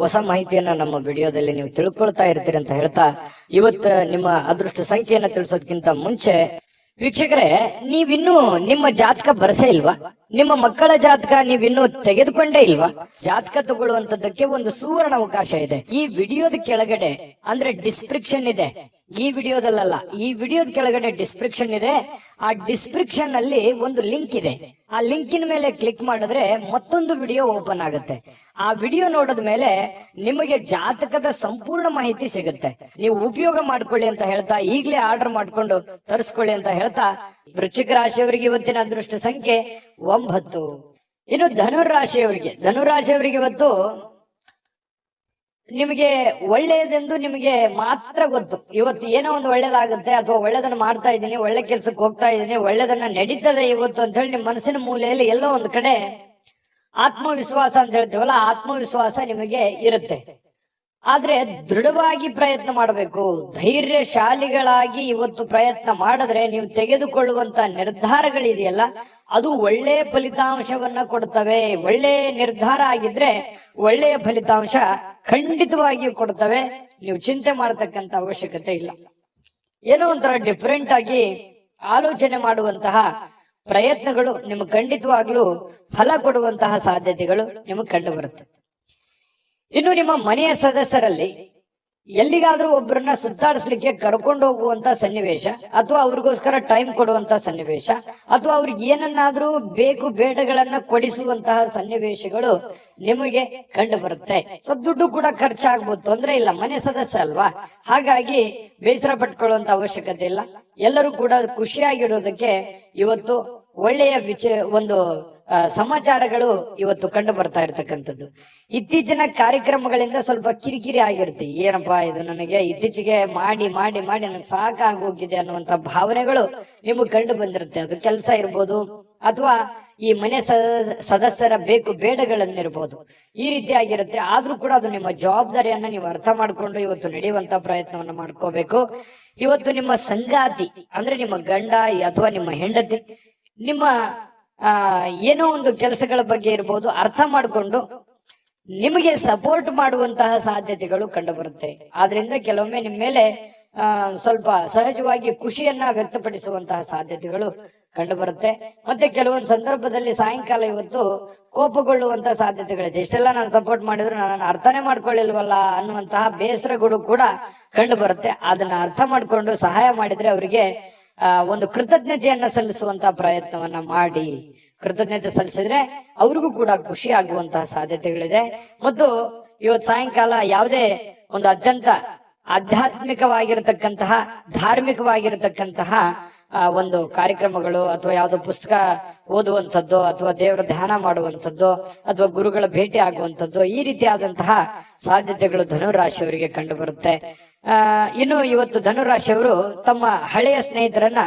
ಹೊಸ ಮಾಹಿತಿಯನ್ನ ನಮ್ಮ ವಿಡಿಯೋದಲ್ಲಿ ನೀವು ತಿಳ್ಕೊಳ್ತಾ ಇರ್ತೀರಿ ಅಂತ ಹೇಳ್ತಾ, ಇವತ್ತು ನಿಮ್ಮ ಅದೃಷ್ಟ ಸಂಖ್ಯೆಯನ್ನ ತಿಳಿಸೋದಕ್ಕಿಂತ ಮುಂಚೆ ವೀಕ್ಷಕರೇ, ನೀವಿನ್ನೂ ನಿಮ್ಮ ಜಾತಕ ಬರಸೇ ಇಲ್ವಾ? ನಿಮ್ಮ ಮಕ್ಕಳ ಜಾತಕ ನೀವಿನ್ನೂ ತೆಗೆದುಕೊಂಡೇ ಇಲ್ವಾ? ಜಾತಕ ತಗೊಳ್ಳುವಂತದ್ದಕ್ಕೆ ಒಂದು ಸುವರ್ಣ ಅವಕಾಶ ಇದೆ. ಈ ವಿಡಿಯೋದ ಕೆಳಗಡೆ ಅಂದ್ರೆ ಡಿಸ್ಕ್ರಿಪ್ಷನ್ ಇದೆ. ಈ ವಿಡಿಯೋದಲ್ಲ, ಈ ವಿಡಿಯೋದ ಕೆಳಗಡೆ ಡಿಸ್ಕ್ರಿಪ್ಷನ್ ಇದೆ. ಆ ಡಿಸ್ಕ್ರಿಪ್ಷನ್ ಅಲ್ಲಿ ಒಂದು ಲಿಂಕ್ ಇದೆ. ಆ ಲಿಂಕಿನ ಮೇಲೆ ಕ್ಲಿಕ್ ಮಾಡಿದ್ರೆ ಮತ್ತೊಂದು ವಿಡಿಯೋ ಓಪನ್ ಆಗುತ್ತೆ. ಆ ವಿಡಿಯೋ ನೋಡಿದ ಮೇಲೆ ನಿಮಗೆ ಜಾತಕದ ಸಂಪೂರ್ಣ ಮಾಹಿತಿ ಸಿಗುತ್ತೆ. ನೀವು ಉಪಯೋಗ ಮಾಡ್ಕೊಳ್ಳಿ ಅಂತ ಹೇಳ್ತಾ, ಈಗಲೇ ಆರ್ಡರ್ ಮಾಡ್ಕೊಂಡು ತರಿಸ್ಕೊಳ್ಳಿ ಅಂತ ಹೇಳ್ತಾ, ವೃಶ್ಚಿಕ ರಾಶಿಯವರಿಗೆ ಇವತ್ತಿನ ಅದೃಷ್ಟ ಸಂಖ್ಯೆ 9. ಇನ್ನು ಧನುರಾಶಿಯವರಿಗೆ ಇವತ್ತು ನಿಮಗೆ ಒಳ್ಳೆಯದೆಂದು ನಿಮಗೆ ಮಾತ್ರ ಗೊತ್ತು. ಇವತ್ತು ಏನೋ ಒಂದು ಒಳ್ಳೇದಾಗುತ್ತೆ, ಅಥವಾ ಒಳ್ಳೇದನ್ನ ಮಾಡ್ತಾ ಇದ್ದೀನಿ, ಒಳ್ಳೆ ಕೆಲ್ಸಕ್ಕೆ ಹೋಗ್ತಾ ಇದ್ದೀನಿ, ಒಳ್ಳೇದನ್ನ ನಡೀತದೆ ಇವತ್ತು ಅಂತ ಹೇಳಿ ನಿಮ್ಮ ಮನಸ್ಸಿನ ಮೂಲೆಯಲ್ಲಿ ಎಲ್ಲೋ ಒಂದು ಕಡೆ ಆತ್ಮವಿಶ್ವಾಸ ಅಂತ ಹೇಳ್ತೀವಲ್ಲ, ಆತ್ಮವಿಶ್ವಾಸ ನಿಮಗೆ ಇರುತ್ತೆ. ಆದ್ರೆ ದೃಢವಾಗಿ ಪ್ರಯತ್ನ ಮಾಡಬೇಕು, ಧೈರ್ಯಶಾಲಿಗಳಾಗಿ ಇವತ್ತು ಪ್ರಯತ್ನ ಮಾಡಿದ್ರೆ ನೀವು ತೆಗೆದುಕೊಳ್ಳುವಂತ ನಿರ್ಧಾರಗಳಿದೆಯಲ್ಲ, ಅದು ಒಳ್ಳೆಯ ಫಲಿತಾಂಶವನ್ನ ಕೊಡ್ತವೆ. ಒಳ್ಳೆಯ ನಿರ್ಧಾರ ಆಗಿದ್ರೆ ಒಳ್ಳೆಯ ಫಲಿತಾಂಶ ಖಂಡಿತವಾಗಿಯೂ ಕೊಡ್ತವೆ. ನೀವು ಚಿಂತೆ ಮಾಡತಕ್ಕಂತ ಅವಶ್ಯಕತೆ ಇಲ್ಲ. ಏನೋ ಒಂಥರ ಡಿಫರೆಂಟ್ ಆಗಿ ಆಲೋಚನೆ ಮಾಡುವಂತಹ ಪ್ರಯತ್ನಗಳು ನಿಮಗೆ ಖಂಡಿತವಾಗ್ಲೂ ಫಲ ಕೊಡುವಂತಹ ಸಾಧ್ಯತೆಗಳು ನಿಮಗೆ ಕಂಡು ಬರುತ್ತೆ. ಇನ್ನು ನಿಮ್ಮ ಮನೆಯ ಸದಸ್ಯರಲ್ಲಿ ಎಲ್ಲಿಗಾದ್ರೂ ಒಬ್ಬರನ್ನ ಸುತ್ತಾಡಿಸ್ಲಿಕ್ಕೆ ಕರ್ಕೊಂಡು ಹೋಗುವಂತ ಸನ್ನಿವೇಶ, ಅಥವಾ ಅವ್ರಿಗೋಸ್ಕರ ಟೈಮ್ ಕೊಡುವಂತ ಸನ್ನಿವೇಶ, ಅಥವಾ ಅವ್ರಿಗೆ ಏನನ್ನಾದ್ರೂ ಬೇಕು ಬೇಡಗಳನ್ನ ಕೊಡಿಸುವಂತಹ ಸನ್ನಿವೇಶಗಳು ನಿಮಗೆ ಕಂಡು ಬರುತ್ತೆ. ಸ್ವಲ್ಪ ದುಡ್ಡು ಕೂಡ ಖರ್ಚಾಗ್ಬೋದು, ತೊಂದ್ರೆ ಇಲ್ಲ, ಮನೆ ಸದಸ್ಯ ಅಲ್ವಾ, ಹಾಗಾಗಿ ಬೇಸರ ಪಟ್ಕೊಳ್ಳುವಂತ ಅವಶ್ಯಕತೆ ಇಲ್ಲ. ಎಲ್ಲರೂ ಕೂಡ ಖುಷಿಯಾಗಿರೋದಕ್ಕೆ ಇವತ್ತು ಒಳ್ಳೆಯ ಒಂದು ಸಮಾಚಾರಗಳು ಇವತ್ತು ಕಂಡು ಬರ್ತಾ ಇರ್ತಕ್ಕಂಥದ್ದು. ಇತ್ತೀಚಿನ ಕಾರ್ಯಕ್ರಮಗಳಿಂದ ಸ್ವಲ್ಪ ಕಿರಿಕಿರಿ ಆಗಿರುತ್ತೆ. ಏನಪ್ಪಾ ಇದು, ನನಗೆ ಇತ್ತೀಚೆಗೆ ಮಾಡಿ ಮಾಡಿ ಮಾಡಿ ನನಗೆ ಸಾಕಾಗಿ ಹೋಗಿದೆ ಅನ್ನುವಂತ ಭಾವನೆಗಳು ನಿಮಗೆ ಕಂಡು ಬಂದಿರುತ್ತೆ. ಅದು ಕೆಲಸ ಇರ್ಬೋದು, ಅಥವಾ ಈ ಮನೆ ಸದಸ್ಯರ ಬೇಕು ಬೇಡಗಳನ್ನಿರ್ಬೋದು, ಈ ರೀತಿ ಆಗಿರುತ್ತೆ. ಆದ್ರೂ ಕೂಡ ಅದು ನಿಮ್ಮ ಜವಾಬ್ದಾರಿಯನ್ನ ನೀವು ಅರ್ಥ ಮಾಡ್ಕೊಂಡು ಇವತ್ತು ನಡೆಯುವಂತ ಪ್ರಯತ್ನವನ್ನ ಮಾಡ್ಕೋಬೇಕು. ಇವತ್ತು ನಿಮ್ಮ ಸಂಗಾತಿ ಅಂದ್ರೆ ನಿಮ್ಮ ಗಂಡ ಅಥವಾ ನಿಮ್ಮ ಹೆಂಡತಿ ನಿಮ್ಮ ಏನೋ ಒಂದು ಕೆಲಸಗಳ ಬಗ್ಗೆ ಇರ್ಬೋದು ಅರ್ಥ ಮಾಡಿಕೊಂಡು ನಿಮಗೆ ಸಪೋರ್ಟ್ ಮಾಡುವಂತಹ ಸಾಧ್ಯತೆಗಳು ಕಂಡು ಬರುತ್ತೆ. ಆದ್ರಿಂದ ಕೆಲವೊಮ್ಮೆ ನಿಮ್ಮ ಮೇಲೆ ಸ್ವಲ್ಪ ಸಹಜವಾಗಿ ಖುಷಿಯನ್ನ ವ್ಯಕ್ತಪಡಿಸುವಂತಹ ಸಾಧ್ಯತೆಗಳು ಕಂಡು ಬರುತ್ತೆ. ಮತ್ತೆ ಕೆಲವೊಂದು ಸಂದರ್ಭದಲ್ಲಿ ಸಾಯಂಕಾಲ ಇವತ್ತು ಕೋಪಗೊಳ್ಳುವಂತಹ ಸಾಧ್ಯತೆಗಳಿದೆ. ಇಷ್ಟೆಲ್ಲ ನಾನು ಸಪೋರ್ಟ್ ಮಾಡಿದ್ರು ನಾನು ಅರ್ಥನೇ ಮಾಡ್ಕೊಳ್ಳಿಲ್ವಲ್ಲ ಅನ್ನುವಂತಹ ಬೇಸರಗಳು ಕೂಡ ಕಂಡು ಬರುತ್ತೆ. ಅದನ್ನ ಅರ್ಥ ಮಾಡ್ಕೊಂಡು ಸಹಾಯ ಮಾಡಿದ್ರೆ ಅವರಿಗೆ ಒಂದು ಕೃತಜ್ಞತೆಯನ್ನ ಸಲ್ಲಿಸುವಂತಹ ಪ್ರಯತ್ನವನ್ನ ಮಾಡಿ, ಕೃತಜ್ಞತೆ ಸಲ್ಲಿಸಿದ್ರೆ ಅವ್ರಿಗೂ ಕೂಡ ಖುಷಿ ಆಗುವಂತಹ ಸಾಧ್ಯತೆಗಳಿದೆ. ಮತ್ತು ಇವತ್ತು ಸಾಯಂಕಾಲ ಯಾವುದೇ ಒಂದು ಅತ್ಯಂತ ಆಧ್ಯಾತ್ಮಿಕವಾಗಿರತಕ್ಕಂತಹ ಧಾರ್ಮಿಕವಾಗಿರತಕ್ಕಂತಹ ಒಂದು ಕಾರ್ಯಕ್ರಮಗಳು, ಅಥವಾ ಯಾವುದೋ ಪುಸ್ತಕ ಓದುವಂಥದ್ದು, ಅಥವಾ ದೇವರ ಧ್ಯಾನ ಮಾಡುವಂಥದ್ದು, ಅಥವಾ ಗುರುಗಳ ಭೇಟಿ ಆಗುವಂಥದ್ದು, ಈ ರೀತಿಯಾದಂತಹ ಸಾಧ್ಯತೆಗಳು ಧನುರಾಶಿಯವರಿಗೆ ಕಂಡು ಬರುತ್ತೆ. ಇನ್ನು ಇವತ್ತು ಧನುರಾಶಿಯವರು ತಮ್ಮ ಹಳೆಯ ಸ್ನೇಹಿತರನ್ನ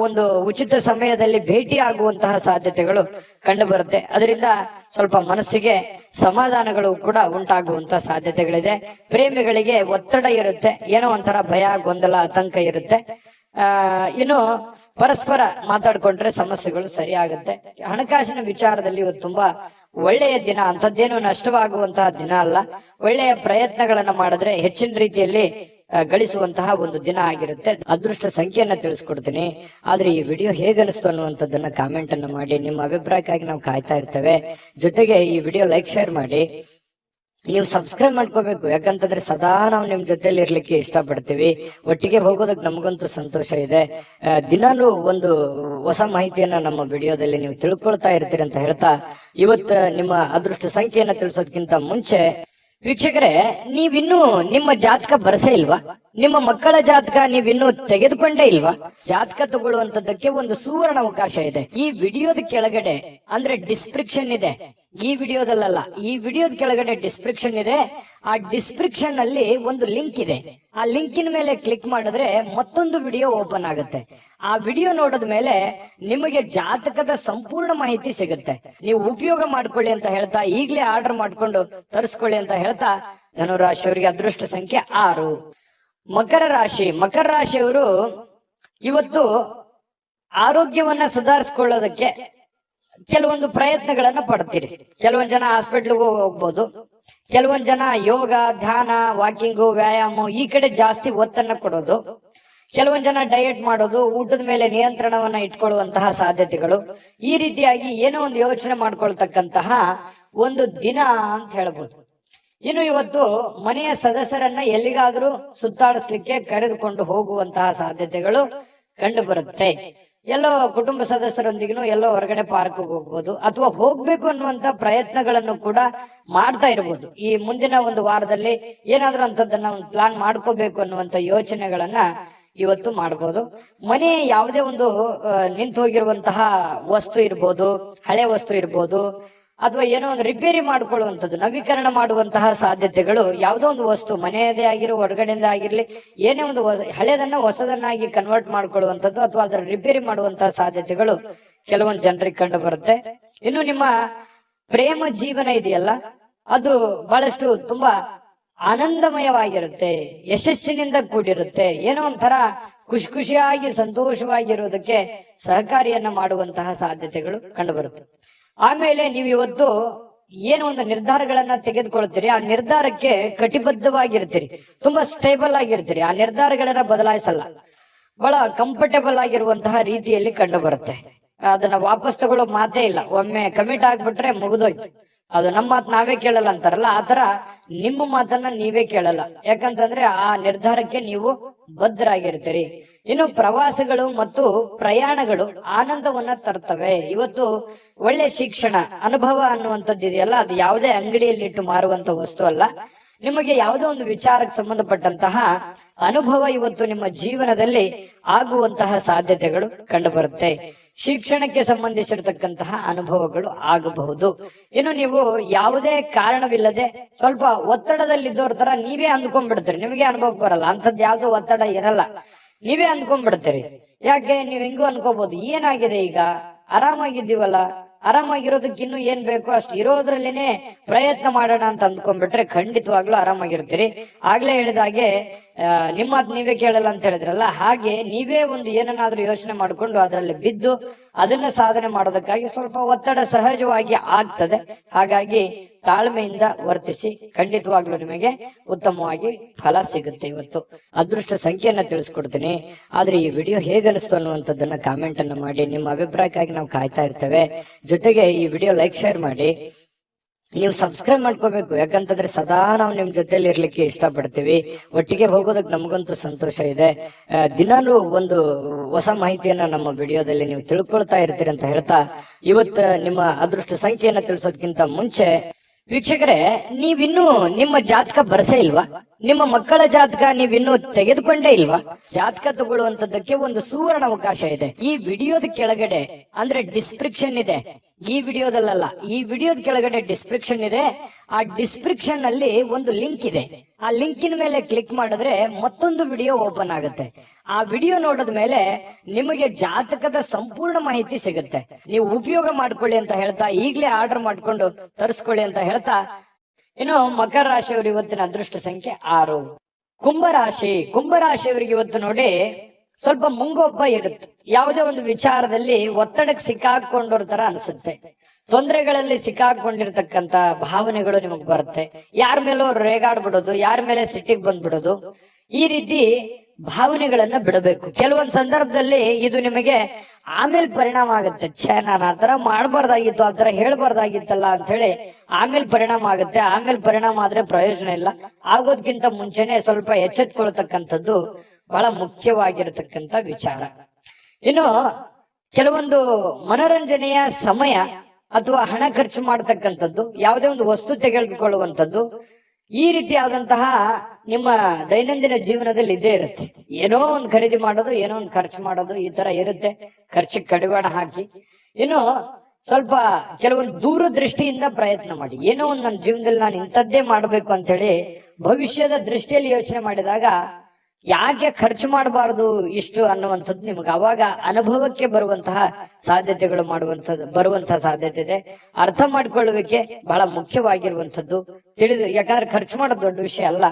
ಒಂದು ಉಚಿತ ಸಮಯದಲ್ಲಿ ಭೇಟಿ ಆಗುವಂತಹ ಸಾಧ್ಯತೆಗಳು ಕಂಡು ಬರುತ್ತೆ. ಅದರಿಂದ ಸ್ವಲ್ಪ ಮನಸ್ಸಿಗೆ ಸಮಾಧಾನಗಳು ಕೂಡ ಉಂಟಾಗುವಂತಹ ಸಾಧ್ಯತೆಗಳಿದೆ. ಪ್ರೇಮಿಗಳಿಗೆ ಒತ್ತಡ ಇರುತ್ತೆ, ಏನೋ ಒಂಥರ ಭಯ, ಗೊಂದಲ, ಆತಂಕ ಇರುತ್ತೆ. ಇನ್ನು ಪರಸ್ಪರ ಮಾತಾಡ್ಕೊಂಡ್ರೆ ಸಮಸ್ಯೆಗಳು ಸರಿಯಾಗುತ್ತೆ. ಹಣಕಾಸಿನ ವಿಚಾರದಲ್ಲಿ ಇವತ್ತು ತುಂಬಾ ಒಳ್ಳೆಯ ದಿನ, ಅಂತದ್ದೇನು ನಷ್ಟವಾಗುವಂತಹ ದಿನ ಅಲ್ಲ. ಒಳ್ಳೆಯ ಪ್ರಯತ್ನಗಳನ್ನ ಮಾಡಿದ್ರೆ ಹೆಚ್ಚಿನ ರೀತಿಯಲ್ಲಿ ಗಳಿಸುವಂತಹ ಒಂದು ದಿನ ಆಗಿರುತ್ತೆ. ಅದೃಷ್ಟ ಸಂಖ್ಯೆಯನ್ನ ತಿಳಿಸ್ಕೊಡ್ತೀನಿ. ಆದ್ರೆ ಈ ವಿಡಿಯೋ ಹೇಗನಿಸ್ತು ಅನ್ನುವಂಥದ್ದನ್ನ ಕಾಮೆಂಟ್ ಅನ್ನು ಮಾಡಿ. ನಿಮ್ಮ ಅಭಿಪ್ರಾಯಕ್ಕಾಗಿ ನಾವು ಕಾಯ್ತಾ ಇರ್ತೇವೆ. ಜೊತೆಗೆ ಈ ವಿಡಿಯೋ ಲೈಕ್, ಶೇರ್ ಮಾಡಿ. ನೀವು ಸಬ್ಸ್ಕ್ರೈಬ್ ಮಾಡ್ಕೋಬೇಕು, ಯಾಕಂತಂದ್ರೆ ಸದಾ ನಾವು ನಿಮ್ ಜೊತೆಲಿ ಇರ್ಲಿಕ್ಕೆ ಇಷ್ಟಪಡ್ತೀವಿ. ಒಟ್ಟಿಗೆ ಹೋಗೋದಕ್ಕೆ ನಮಗಂತೂ ಸಂತೋಷ ಇದೆ. ದಿನಾಲೂ ಒಂದು ಹೊಸ ಮಾಹಿತಿಯನ್ನ ನಮ್ಮ ವಿಡಿಯೋದಲ್ಲಿ ನೀವು ತಿಳ್ಕೊಳ್ತಾ ಇರ್ತೀರಿ ಅಂತ ಹೇಳ್ತಾ, ಇವತ್ತು ನಿಮ್ಮ ಅದೃಷ್ಟ ಸಂಖ್ಯೆಯನ್ನ ತಿಳಿಸೋದಕ್ಕಿಂತ ಮುಂಚೆ ವೀಕ್ಷಕರೇ, ನೀವಿನ್ನೂ ನಿಮ್ಮ ಜಾತಕ ಬರಸೇ ಇಲ್ವಾ? ನಿಮ್ಮ ಮಕ್ಕಳ ಜಾತಕ ನೀವಿನ್ನೂ ತೆಗೆದುಕೊಂಡೇ ಇಲ್ವಾ? ಜಾತಕ ತಗೊಳ್ಳುವಂತದ್ದಕ್ಕೆ ಒಂದು ಸುವರ್ಣ ಅವಕಾಶ ಇದೆ. ಈ ವಿಡಿಯೋದ ಕೆಳಗಡೆ ಅಂದ್ರೆ ಡಿಸ್ಕ್ರಿಪ್ಷನ್ ಇದೆ. ಈ ವಿಡಿಯೋದಲ್ಲ, ಈ ವಿಡಿಯೋದ ಕೆಳಗಡೆ ಡಿಸ್ಕ್ರಿಪ್ಷನ್ ಇದೆ. ಆ ಡಿಸ್ಕ್ರಿಪ್ಷನ್ ಅಲ್ಲಿ ಒಂದು ಲಿಂಕ್ ಇದೆ. ಆ ಲಿಂಕಿನ ಮೇಲೆ ಕ್ಲಿಕ್ ಮಾಡಿದ್ರೆ ಮತ್ತೊಂದು ವಿಡಿಯೋ ಓಪನ್ ಆಗುತ್ತೆ. ಆ ವಿಡಿಯೋ ನೋಡಿದ ಮೇಲೆ ನಿಮಗೆ ಜಾತಕದ ಸಂಪೂರ್ಣ ಮಾಹಿತಿ ಸಿಗುತ್ತೆ. ನೀವು ಉಪಯೋಗ ಮಾಡ್ಕೊಳ್ಳಿ ಅಂತ ಹೇಳ್ತಾ, ಈಗಲೇ ಆರ್ಡರ್ ಮಾಡ್ಕೊಂಡು ತರಿಸ್ಕೊಳ್ಳಿ ಅಂತ ಹೇಳ್ತಾ, ಧನುರಾಶಿಯವರಿಗೆ ಅದೃಷ್ಟ ಸಂಖ್ಯೆ 6. ಮಕರ ರಾಶಿ. ಮಕರ ರಾಶಿಯವರು ಇವತ್ತು ಆರೋಗ್ಯವನ್ನ ಸುಧಾರಿಸಿಕೊಳ್ಳೋದಕ್ಕೆ ಕೆಲವೊಂದು ಪ್ರಯತ್ನಗಳನ್ನ ಪಡ್ತೀರಿ. ಕೆಲವೊಂದ್ ಜನ ಹಾಸ್ಪಿಟ್ಲ್ಗೂ ಹೋಗ್ಬೋದು, ಕೆಲವೊಂದ್ ಜನ ಯೋಗ, ಧ್ಯಾನ, ವಾಕಿಂಗು, ವ್ಯಾಯಾಮ ಈ ಕಡೆ ಜಾಸ್ತಿ ಒತ್ತನ್ನ ಕೊಡೋದು, ಕೆಲವೊಂದ್ ಜನ ಡಯಟ್ ಮಾಡೋದು, ಊಟದ ಮೇಲೆ ನಿಯಂತ್ರಣವನ್ನ ಇಟ್ಕೊಳ್ಳುವಂತಹ ಸಾಧ್ಯತೆಗಳು, ಈ ರೀತಿಯಾಗಿ ಏನೋ ಒಂದು ಯೋಚನೆ ಮಾಡ್ಕೊಳ್ತಕ್ಕಂತಹ ಒಂದು ದಿನ ಅಂತ ಹೇಳ್ಬೋದು. ಇನ್ನು ಇವತ್ತು ಮನೆಯ ಸದಸ್ಯರನ್ನ ಎಲ್ಲಿಗಾದ್ರೂ ಸುತ್ತಾಡಿಸ್ಲಿಕ್ಕೆ ಕರೆದುಕೊಂಡು ಹೋಗುವಂತಹ ಸಾಧ್ಯತೆಗಳು ಕಂಡು ಬರುತ್ತೆ. ಎಲ್ಲೋ ಕುಟುಂಬ ಸದಸ್ಯರೊಂದಿಗೂ ಎಲ್ಲೋ ಹೊರಗಡೆ ಪಾರ್ಕ್ ಹೋಗ್ಬೋದು, ಅಥವಾ ಹೋಗ್ಬೇಕು ಅನ್ನುವಂತ ಪ್ರಯತ್ನಗಳನ್ನು ಕೂಡ ಮಾಡ್ತಾ ಇರ್ಬೋದು. ಈ ಮುಂದಿನ ಒಂದು ವಾರದಲ್ಲಿ ಏನಾದ್ರೂ ಅಂತದನ್ನ ಒಂದು ಪ್ಲಾನ್ ಮಾಡ್ಕೋಬೇಕು ಅನ್ನುವಂತ ಯೋಚನೆಗಳನ್ನ ಇವತ್ತು ಮಾಡಬಹುದು. ಮನೆ ಯಾವುದೇ ಒಂದು ನಿಂತು ಹೋಗಿರುವಂತಹ ವಸ್ತು ಇರ್ಬೋದು, ಹಳೆ ವಸ್ತು ಇರ್ಬೋದು, ಅಥವಾ ಏನೋ ಒಂದು ರಿಪೇರಿ ಮಾಡ್ಕೊಳ್ಳುವಂಥದ್ದು, ನವೀಕರಣ ಮಾಡುವಂತಹ ಸಾಧ್ಯತೆಗಳು, ಯಾವುದೋ ಒಂದು ವಸ್ತು ಮನೆಯದೇ ಆಗಿರೋ ಹೊರಗಡೆಯಿಂದ ಆಗಿರ್ಲಿ, ಏನೇ ಒಂದು ಹಳೆದನ್ನ ಹೊಸದನ್ನಾಗಿ ಕನ್ವರ್ಟ್ ಮಾಡ್ಕೊಳ್ಳುವಂಥದ್ದು ಅಥವಾ ಅದರ ರಿಪೇರಿ ಮಾಡುವಂತಹ ಸಾಧ್ಯತೆಗಳು ಕೆಲವೊಂದು ಜನರಿಗೆ ಕಂಡು ಬರುತ್ತೆ. ಇನ್ನು ನಿಮ್ಮ ಪ್ರೇಮ ಜೀವನ ಇದೆಯಲ್ಲ, ಅದು ಬಹಳಷ್ಟು ತುಂಬಾ ಆನಂದಮಯವಾಗಿರುತ್ತೆ, ಯಶಸ್ಸಿನಿಂದ ಕೂಡಿರುತ್ತೆ. ಏನೋ ಒಂಥರ ಖುಷಿಯಾಗಿ ಸಂತೋಷವಾಗಿರೋದಕ್ಕೆ ಸಹಕಾರಿಯನ್ನ ಮಾಡುವಂತಹ ಸಾಧ್ಯತೆಗಳು ಕಂಡು ಬರುತ್ತೆ. ಆಮೇಲೆ ನೀವು ಇವತ್ತು ಏನೋ ಒಂದು ನಿರ್ಧಾರಗಳನ್ನ ತೆಗೆದುಕೊಳ್ತೀರಿ, ಆ ನಿರ್ಧಾರಕ್ಕೆ ಕಟಿಬದ್ಧವಾಗಿರ್ತೀರಿ, ತುಂಬಾ ಸ್ಟೇಬಲ್ ಆಗಿರ್ತೀರಿ, ಆ ನಿರ್ಧಾರಗಳನ್ನ ಬದಲಾಯಿಸಲ್ಲ. ಬಹಳ ಕಂಫರ್ಟೇಬಲ್ ಆಗಿರುವಂತಹ ರೀತಿಯಲ್ಲಿ ಕಂಡು ಬರುತ್ತೆ. ಅದನ್ನ ವಾಪಸ್ ತಗೊಳ್ಳೋ ಮಾತೇ ಇಲ್ಲ. ಒಮ್ಮೆ ಕಮಿಟ್ ಆಗ್ಬಿಟ್ರೆ ಮುಗಿದೋಯ್ತು. ಅದು ನಮ್ಮ ಮಾತು ನಾವೇ ಕೇಳಲ್ಲ ಅಂತಾರಲ್ಲ, ಆತರ ನಿಮ್ಮ ಮಾತನ್ನ ನೀವೇ ಕೇಳಲ್ಲ. ಯಾಕಂತಂದ್ರೆ ಆ ನಿರ್ಧಾರಕ್ಕೆ ನೀವು ಬದ್ಧರಾಗಿರ್ತೀರಿ. ಇನ್ನು ಪ್ರವಾಸಗಳು ಮತ್ತು ಪ್ರಯಾಣಗಳು ಆನಂದವನ್ನ ತರ್ತವೆ. ಇವತ್ತು ಒಳ್ಳೆ ಶಿಕ್ಷಣ, ಅನುಭವ ಅನ್ನುವಂಥದ್ದು ಇದೆಯಲ್ಲ, ಅದು ಯಾವುದೇ ಅಂಗಡಿಯಲ್ಲಿಟ್ಟು ಮಾರುವಂತ ವಸ್ತು ಅಲ್ಲ. ನಿಮಗೆ ಯಾವುದೋ ಒಂದು ವಿಚಾರಕ್ಕೆ ಸಂಬಂಧಪಟ್ಟಂತಹ ಅನುಭವ ಇವತ್ತು ನಿಮ್ಮ ಜೀವನದಲ್ಲಿ ಆಗುವಂತಹ ಸಾಧ್ಯತೆಗಳು ಕಂಡು ಬರುತ್ತೆ. ಶಿಕ್ಷಣಕ್ಕೆ ಸಂಬಂಧಿಸಿರತಕ್ಕಂತಹ ಅನುಭವಗಳು ಆಗಬಹುದು. ಇನ್ನು ನೀವು ಯಾವುದೇ ಕಾರಣವಿಲ್ಲದೆ ಸ್ವಲ್ಪ ಒತ್ತಡದಲ್ಲಿದ್ದವ್ರ ತರ ನೀವೇ ಅಂದ್ಕೊಂಡ್ಬಿಡ್ತೀರಿ. ನಿಮಗೆ ಅನುಭವ ಬರಲ್ಲ, ಅಂತದ್ ಯಾವ್ದು ಒತ್ತಡ ಇರಲ್ಲ, ನೀವೇ ಅಂದ್ಕೊಂಡ್ಬಿಡ್ತೀರಿ. ಯಾಕೆ ನೀವು ಹಿಂಗೂ ಅನ್ಕೋಬಹುದು, ಏನಾಗಿದೆ ಈಗ ಆರಾಮಾಗಿದ್ದೀವಲ್ಲ, ಆರಾಮಾಗಿರೋದಕ್ಕೆ ಇನ್ನು ಏನ್ ಬೇಕು ಅಷ್ಟು ಇರೋದ್ರಲ್ಲೇನೆ ಪ್ರಯತ್ನ ಮಾಡೋಣ ಅಂತ ಅಂದ್ಕೊಂಡ್ಬಿಟ್ರೆ ಖಂಡಿತವಾಗ್ಲೂ ಆರಾಮಾಗಿರ್ತೀರಿ. ಆಗ್ಲೇ ಹೇಳಿದ ಹಾಗೆ ನಿಮ್ಮ ಮಾತು ನೀವೇ ಕೇಳಲ್ಲ ಅಂತ ಹೇಳಿದ್ರಲ್ಲ, ಹಾಗೆ ನೀವೇ ಒಂದು ಏನನ್ನಾದ್ರೂ ಯೋಚನೆ ಮಾಡಿಕೊಂಡು ಅದರಲ್ಲಿ ಬಿದ್ದು ಅದನ್ನ ಸಾಧನೆ ಮಾಡೋದಕ್ಕಾಗಿ ಸ್ವಲ್ಪ ಒತ್ತಡ ಸಹಜವಾಗಿ ಆಗ್ತದೆ. ಹಾಗಾಗಿ ತಾಳ್ಮೆಯಿಂದ ವರ್ತಿಸಿ, ಖಂಡಿತವಾಗ್ಲೂ ನಿಮಗೆ ಉತ್ತಮವಾಗಿ ಫಲ ಸಿಗುತ್ತೆ. ಇವತ್ತು ಅದೃಷ್ಟ ಸಂಖ್ಯೆಯನ್ನ ತಿಳಿಸ್ಕೊಡ್ತೀನಿ. ಆದ್ರೆ ಈ ವಿಡಿಯೋ ಹೇಗನಿಸ್ತು ಅನ್ನುವಂಥದ್ದನ್ನ ಕಾಮೆಂಟ್ ಅನ್ನ ಮಾಡಿ. ನಿಮ್ಮ ಅಭಿಪ್ರಾಯಕ್ಕಾಗಿ ನಾವು ಕಾಯ್ತಾ ಇರ್ತೇವೆ. ಜೊತೆಗೆ ಈ ವಿಡಿಯೋ ಲೈಕ್, ಶೇರ್ ಮಾಡಿ. ನೀವು ಸಬ್ಸ್ಕ್ರೈಬ್ ಮಾಡ್ಕೋಬೇಕು. ಯಾಕಂತಂದ್ರೆ ಸದಾ ನಾವು ನಿಮ್ ಜೊತೆಲಿ ಇರ್ಲಿಕ್ಕೆ ಇಷ್ಟಪಡ್ತೀವಿ. ಒಟ್ಟಿಗೆ ಹೋಗೋದಕ್ಕೆ ನಮಗಂತೂ ಸಂತೋಷ ಇದೆ. ದಿನಾಲೂ ಒಂದು ಹೊಸ ಮಾಹಿತಿಯನ್ನ ನಮ್ಮ ವಿಡಿಯೋದಲ್ಲಿ ನೀವು ತಿಳ್ಕೊಳ್ತಾ ಇರ್ತೀರಿ ಅಂತ ಹೇಳ್ತಾ, ಇವತ್ತು ನಿಮ್ಮ ಅದೃಷ್ಟ ಸಂಖ್ಯೆಯನ್ನ ತಿಳಿಸೋದಕ್ಕಿಂತ ಮುಂಚೆ ವೀಕ್ಷಕರೇ, ನೀವಿನ್ನೂ ನಿಮ್ಮ ಜಾತಕ ಬರ್ಸೇ ಇಲ್ವಾ? ನಿಮ್ಮ ಮಕ್ಕಳ ಜಾತಕ ನೀವಿನ್ನೂ ತೆಗೆದುಕೊಂಡೇ ಇಲ್ವಾ? ಜಾತಕ ತಗೊಳ್ಳುವಂತದ್ದಕ್ಕೆ ಒಂದು ಸುವರ್ಣ ಅವಕಾಶ ಇದೆ. ಈ ವಿಡಿಯೋದ ಕೆಳಗಡೆ ಅಂದ್ರೆ ಡಿಸ್ಕ್ರಿಪ್ಷನ್ ಇದೆ. ಈ ವಿಡಿಯೋದಲ್ಲ, ಈ ವಿಡಿಯೋದ ಕೆಳಗಡೆ ಡಿಸ್ಕ್ರಿಪ್ಷನ್ ಇದೆ. ಆ ಡಿಸ್ಕ್ರಿಪ್ಷನ್ ಅಲ್ಲಿ ಒಂದು ಲಿಂಕ್ ಇದೆ. ಆ ಲಿಂಕಿನ ಮೇಲೆ ಕ್ಲಿಕ್ ಮಾಡಿದ್ರೆ ಮತ್ತೊಂದು ವಿಡಿಯೋ ಓಪನ್ ಆಗುತ್ತೆ. ಆ ವಿಡಿಯೋ ನೋಡಿದ ಮೇಲೆ ನಿಮಗೆ ಜಾತಕದ ಸಂಪೂರ್ಣ ಮಾಹಿತಿ ಸಿಗುತ್ತೆ. ನೀವು ಉಪಯೋಗ ಮಾಡ್ಕೊಳ್ಳಿ ಅಂತ ಹೇಳ್ತಾ, ಈಗಲೇ ಆರ್ಡರ್ ಮಾಡ್ಕೊಂಡು ತರಿಸ್ಕೊಳ್ಳಿ ಅಂತ ಹೇಳ್ತಾ, ಇನ್ನು ಮಕರ ರಾಶಿಯವರು ಇವತ್ತಿನ ಅದೃಷ್ಟ ಸಂಖ್ಯೆ 6. ಕುಂಭರಾಶಿಯವರಿಗೆ ಇವತ್ತು ನೋಡಿ ಸ್ವಲ್ಪ ಮುಂಗೋಪ ಇರುತ್ತೆ. ಯಾವುದೇ ಒಂದು ವಿಚಾರದಲ್ಲಿ ಒತ್ತಡಕ್ಕೆ ಸಿಕ್ಕಾಕೊಂಡವ್ರ ತರ ಅನ್ಸುತ್ತೆ. ತೊಂದರೆಗಳಲ್ಲಿ ಸಿಕ್ಕಾಕೊಂಡಿರ್ತಕ್ಕಂತ ಭಾವನೆಗಳು ನಿಮಗ್ ಬರುತ್ತೆ. ಯಾರ ಮೇಲೂ ರೇಗಾಡ್ಬಿಡೋದು, ಯಾರ ಮೇಲೆ ಸಿಟ್ಟಿಗೆ ಬಂದ್ಬಿಡೋದು, ಈ ರೀತಿ ಭಾವನೆಗಳನ್ನ ಬಿಡಬೇಕು. ಕೆಲವೊಂದು ಸಂದರ್ಭದಲ್ಲಿ ಇದು ನಿಮಗೆ ಆಮೇಲೆ ಪರಿಣಾಮ ಆಗುತ್ತೆ. ನಾನು ಆತರ ಮಾಡಬಾರ್ದಾಗಿತ್ತು, ಆತರ ಹೇಳ್ಬಾರ್ದಾಗಿತ್ತಲ್ಲ ಅಂತ ಹೇಳಿ ಆಮೇಲೆ ಪರಿಣಾಮ ಆಗುತ್ತೆ. ಆಮೇಲೆ ಪರಿಣಾಮ ಆದ್ರೆ ಪ್ರಯೋಜನ ಇಲ್ಲ. ಆಗೋದ್ಕಿಂತ ಮುಂಚೆನೆ ಸ್ವಲ್ಪ ಎಚ್ಚೆತ್ಕೊಳ್ತಕ್ಕಂಥದ್ದು ಬಹಳ ಮುಖ್ಯವಾಗಿರತಕ್ಕಂತ ವಿಚಾರ. ಇನ್ನು ಕೆಲವೊಂದು ಮನೋರಂಜನೆಯ ಸಮಯ ಅಥವಾ ಹಣ ಖರ್ಚು ಮಾಡತಕ್ಕಂಥದ್ದು, ಯಾವುದೇ ಒಂದು ವಸ್ತು ತೆಗೆದುಕೊಳ್ಳುವಂಥದ್ದು, ಈ ರೀತಿಯಾದಂತಹ ನಿಮ್ಮ ದೈನಂದಿನ ಜೀವನದಲ್ಲಿ ಇದ್ದೇ ಇರುತ್ತೆ. ಏನೋ ಒಂದು ಖರೀದಿ ಮಾಡೋದು, ಏನೋ ಒಂದು ಖರ್ಚು ಮಾಡೋದು, ಈ ತರ ಇರುತ್ತೆ. ಖರ್ಚಿಗೆ ಕಡಿವಾಣ ಹಾಕಿ ಇನ್ನು ಸ್ವಲ್ಪ ಕೆಲವೊಂದು ದೂರದೃಷ್ಟಿಯಿಂದ ಪ್ರಯತ್ನ ಮಾಡಿ. ಏನೋ ಒಂದು ನನ್ನ ಜೀವನದಲ್ಲಿ ನಾನು ಇಂಥದ್ದೇ ಮಾಡಬೇಕು ಅಂತ ಹೇಳಿ ಭವಿಷ್ಯದ ದೃಷ್ಟಿಯಲ್ಲಿ ಯೋಚನೆ ಮಾಡಿದಾಗ ಯಾಕೆ ಖರ್ಚು ಮಾಡಬಾರದು ಇಷ್ಟು ಅನ್ನುವಂಥದ್ದು ನಿಮ್ಗೆ ಅವಾಗ ಅನುಭವಕ್ಕೆ ಬರುವಂತಹ ಸಾಧ್ಯತೆಗಳು ಬರುವಂತಹ ಸಾಧ್ಯತೆ ಇದೆ. ಅರ್ಥ ಮಾಡ್ಕೊಳ್ಳುವಿಕೆ ಬಹಳ ಮುಖ್ಯವಾಗಿರುವಂತದ್ದು. ಯಾಕಂದ್ರೆ ಖರ್ಚು ಮಾಡೋದು ದೊಡ್ಡ ವಿಷಯ ಅಲ್ಲ,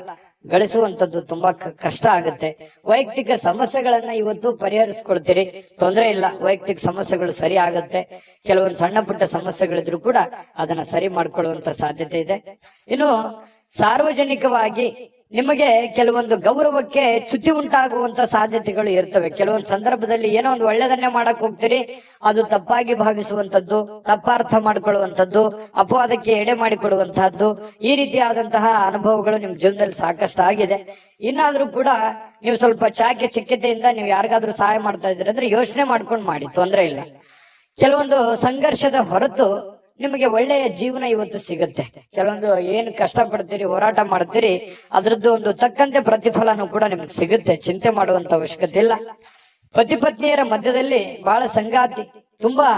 ಗಳಿಸುವಂತದ್ದು ತುಂಬಾ ಕಷ್ಟ ಆಗುತ್ತೆ. ವೈಯಕ್ತಿಕ ಸಮಸ್ಯೆಗಳನ್ನ ಇವತ್ತು ಪರಿಹರಿಸ್ಕೊಳ್ತೀರಿ, ತೊಂದರೆ ಇಲ್ಲ. ವೈಯಕ್ತಿಕ ಸಮಸ್ಯೆಗಳು ಸರಿ ಆಗುತ್ತೆ. ಕೆಲವೊಂದು ಸಣ್ಣ ಪುಟ್ಟ ಸಮಸ್ಯೆಗಳಿದ್ರು ಕೂಡ ಅದನ್ನ ಸರಿ ಮಾಡ್ಕೊಳ್ಳುವಂತ ಸಾಧ್ಯತೆ ಇದೆ. ಇನ್ನು ಸಾರ್ವಜನಿಕವಾಗಿ ನಿಮಗೆ ಕೆಲವೊಂದು ಗೌರವಕ್ಕೆ ಚ್ಯುತಿ ಉಂಟಾಗುವಂತ ಸಾಧ್ಯತೆಗಳು ಇರ್ತವೆ. ಕೆಲವೊಂದು ಸಂದರ್ಭದಲ್ಲಿ ಏನೋ ಒಂದು ಒಳ್ಳೆದನ್ನೇ ಮಾಡಕ್ ಹೋಗ್ತೀರಿ, ಅದು ತಪ್ಪಾಗಿ ಭಾವಿಸುವಂತದ್ದು, ತಪ್ಪಾರ್ಥ ಮಾಡ್ಕೊಳ್ಳುವಂತದ್ದು, ಅಪವಾದಕ್ಕೆ ಎಡೆ ಮಾಡಿಕೊಡುವಂತಹದ್ದು, ಈ ರೀತಿಯಾದಂತಹ ಅನುಭವಗಳು ನಿಮ್ ಜೀವನದಲ್ಲಿ ಸಾಕಷ್ಟು ಆಗಿದೆ. ಇನ್ನಾದ್ರೂ ಕೂಡ ನೀವು ಸ್ವಲ್ಪ ಚಾಕೆ ಚಿಕ್ಕತೆಯಿಂದ ನೀವು ಯಾರಿಗಾದ್ರೂ ಸಹಾಯ ಮಾಡ್ತಾ ಇದ್ದೀರಿ ಅಂದ್ರೆ ಯೋಚನೆ ಮಾಡ್ಕೊಂಡು ಮಾಡಿ, ತೊಂದರೆ ಇಲ್ಲ. ಕೆಲವೊಂದು ಸಂಘರ್ಷದ ಹೊರತು ನಿಮಗೆ ಒಳ್ಳೆಯ ಜೀವನ ಇವತ್ತು ಸಿಗುತ್ತೆ. ಕೆಲವೊಂದು ಏನು ಕಷ್ಟ ಪಡ್ತೀರಿ, ಹೋರಾಟ ಮಾಡ್ತೀರಿ, ಅದ್ರದ್ದು ಒಂದು ತಕ್ಕಂತೆ ಪ್ರತಿಫಲನೂ ಕೂಡ ನಿಮ್ಗೆ ಸಿಗುತ್ತೆ. ಚಿಂತೆ ಮಾಡುವಂತ ಅವಶ್ಯಕತೆ ಇಲ್ಲ. ಪತಿ ಪತ್ನಿಯರ ಮಧ್ಯದಲ್ಲಿ ಬಹಳ ಸಂಗಾತಿ ತುಂಬಾ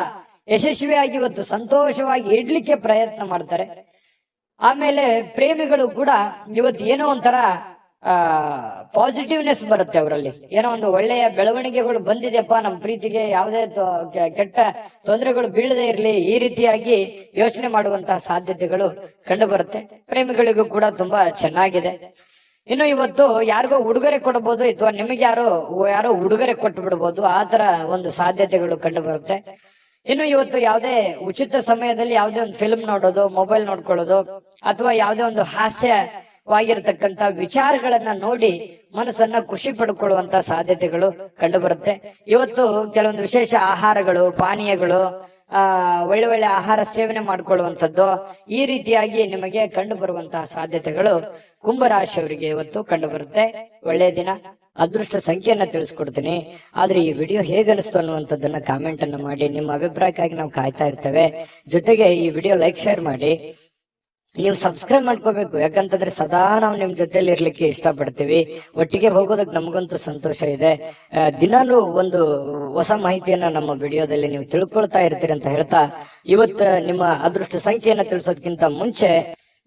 ಯಶಸ್ವಿಯಾಗಿ ಇವತ್ತು ಸಂತೋಷವಾಗಿ ಇಡ್ಲಿಕ್ಕೆ ಪ್ರಯತ್ನ ಮಾಡ್ತಾರೆ. ಆಮೇಲೆ ಪ್ರೇಮಿಗಳು ಕೂಡ ಇವತ್ತು ಏನೋ ಒಂಥರ ಪಾಸಿಟಿವ್ನೆಸ್ ಬರುತ್ತೆ ಅವರಲ್ಲಿ. ಏನೋ ಒಂದು ಒಳ್ಳೆಯ ಬೆಳವಣಿಗೆಗಳು ಬಂದಿದೆಯಪ್ಪ, ನಮ್ಮ ಪ್ರೀತಿಗೆ ಯಾವುದೇ ಕೆಟ್ಟ ತೊಂದರೆಗಳು ಬೀಳದೆ ಇರಲಿ, ಈ ರೀತಿಯಾಗಿ ಯೋಚನೆ ಮಾಡುವಂತಹ ಸಾಧ್ಯತೆಗಳು ಕಂಡು ಬರುತ್ತೆ. ಪ್ರೇಮಿಗಳಿಗೂ ಕೂಡ ತುಂಬಾ ಚೆನ್ನಾಗಿದೆ. ಇನ್ನು ಇವತ್ತು ಯಾರಿಗೋ ಉಡುಗೊರೆ ಕೊಡಬಹುದು, ಅಥವಾ ನಿಮಗೆ ಯಾರೋ ಉಡುಗೊರೆ ಕೊಟ್ಟು ಬಿಡಬಹುದು, ಆ ತರ ಒಂದು ಸಾಧ್ಯತೆಗಳು ಕಂಡು ಬರುತ್ತೆ. ಇನ್ನು ಇವತ್ತು ಯಾವುದೇ ಉಚಿತ ಸಮಯದಲ್ಲಿ ಯಾವುದೇ ಒಂದು ಫಿಲ್ಮ್ ನೋಡೋದು, ಮೊಬೈಲ್ ನೋಡ್ಕೊಳ್ಳೋದು, ಅಥವಾ ಯಾವುದೇ ಒಂದು ಹಾಸ್ಯ ವಾಗಿರತಕ್ಕಂತ ವಿಚಾರಗಳನ್ನ ನೋಡಿ ಮನಸ್ಸನ್ನ ಖುಷಿ ಪಡ್ಕೊಳ್ಳುವಂತ ಸಾಧ್ಯತೆಗಳು ಕಂಡು ಬರುತ್ತೆ. ಇವತ್ತು ಕೆಲವೊಂದು ವಿಶೇಷ ಆಹಾರಗಳು, ಪಾನೀಯಗಳು, ಒಳ್ಳೆ ಒಳ್ಳೆ ಆಹಾರ ಸೇವನೆ ಮಾಡ್ಕೊಳ್ಳುವಂಥದ್ದು, ಈ ರೀತಿಯಾಗಿ ನಿಮಗೆ ಕಂಡು ಬರುವಂತಹ ಸಾಧ್ಯತೆಗಳು ಕುಂಭರಾಶಿಯವರಿಗೆ ಇವತ್ತು ಕಂಡು ಬರುತ್ತೆ. ಒಳ್ಳೆಯ ದಿನ, ಅದೃಷ್ಟ ಸಂಖ್ಯೆಯನ್ನ ತಿಳಿಸ್ಕೊಡ್ತೀನಿ. ಆದ್ರೆ ಈ ವಿಡಿಯೋ ಹೇಗನಿಸ್ತು ಅನ್ನುವಂಥದ್ದನ್ನ ಕಾಮೆಂಟ್ ಅನ್ನ ಮಾಡಿ. ನಿಮ್ಮ ಅಭಿಪ್ರಾಯಕ್ಕಾಗಿ ನಾವು ಕಾಯ್ತಾ ಇರ್ತೇವೆ. ಜೊತೆಗೆ ಈ ವಿಡಿಯೋ ಲೈಕ್, ಶೇರ್ ಮಾಡಿ. ನೀವು ಸಬ್ಸ್ಕ್ರೈಬ್ ಮಾಡ್ಕೋಬೇಕು, ಯಾಕಂತಂದ್ರೆ ಸದಾ ನಾವು ನಿಮ್ ಜೊತೆಲಿ ಇರ್ಲಿಕ್ಕೆ ಇಷ್ಟಪಡ್ತೀವಿ. ಒಟ್ಟಿಗೆ ಹೋಗೋದಕ್ಕೆ ನಮಗಂತೂ ಸಂತೋಷ ಇದೆ. ದಿನಾಲೂ ಒಂದು ಹೊಸ ಮಾಹಿತಿಯನ್ನ ನಮ್ಮ ವಿಡಿಯೋದಲ್ಲಿ ನೀವು ತಿಳ್ಕೊಳ್ತಾ ಇರ್ತೀರಿ ಅಂತ ಹೇಳ್ತಾ, ಇವತ್ತು ನಿಮ್ಮ ಅದೃಷ್ಟ ಸಂಖ್ಯೆಯನ್ನ ತಿಳಿಸೋದಕ್ಕಿಂತ ಮುಂಚೆ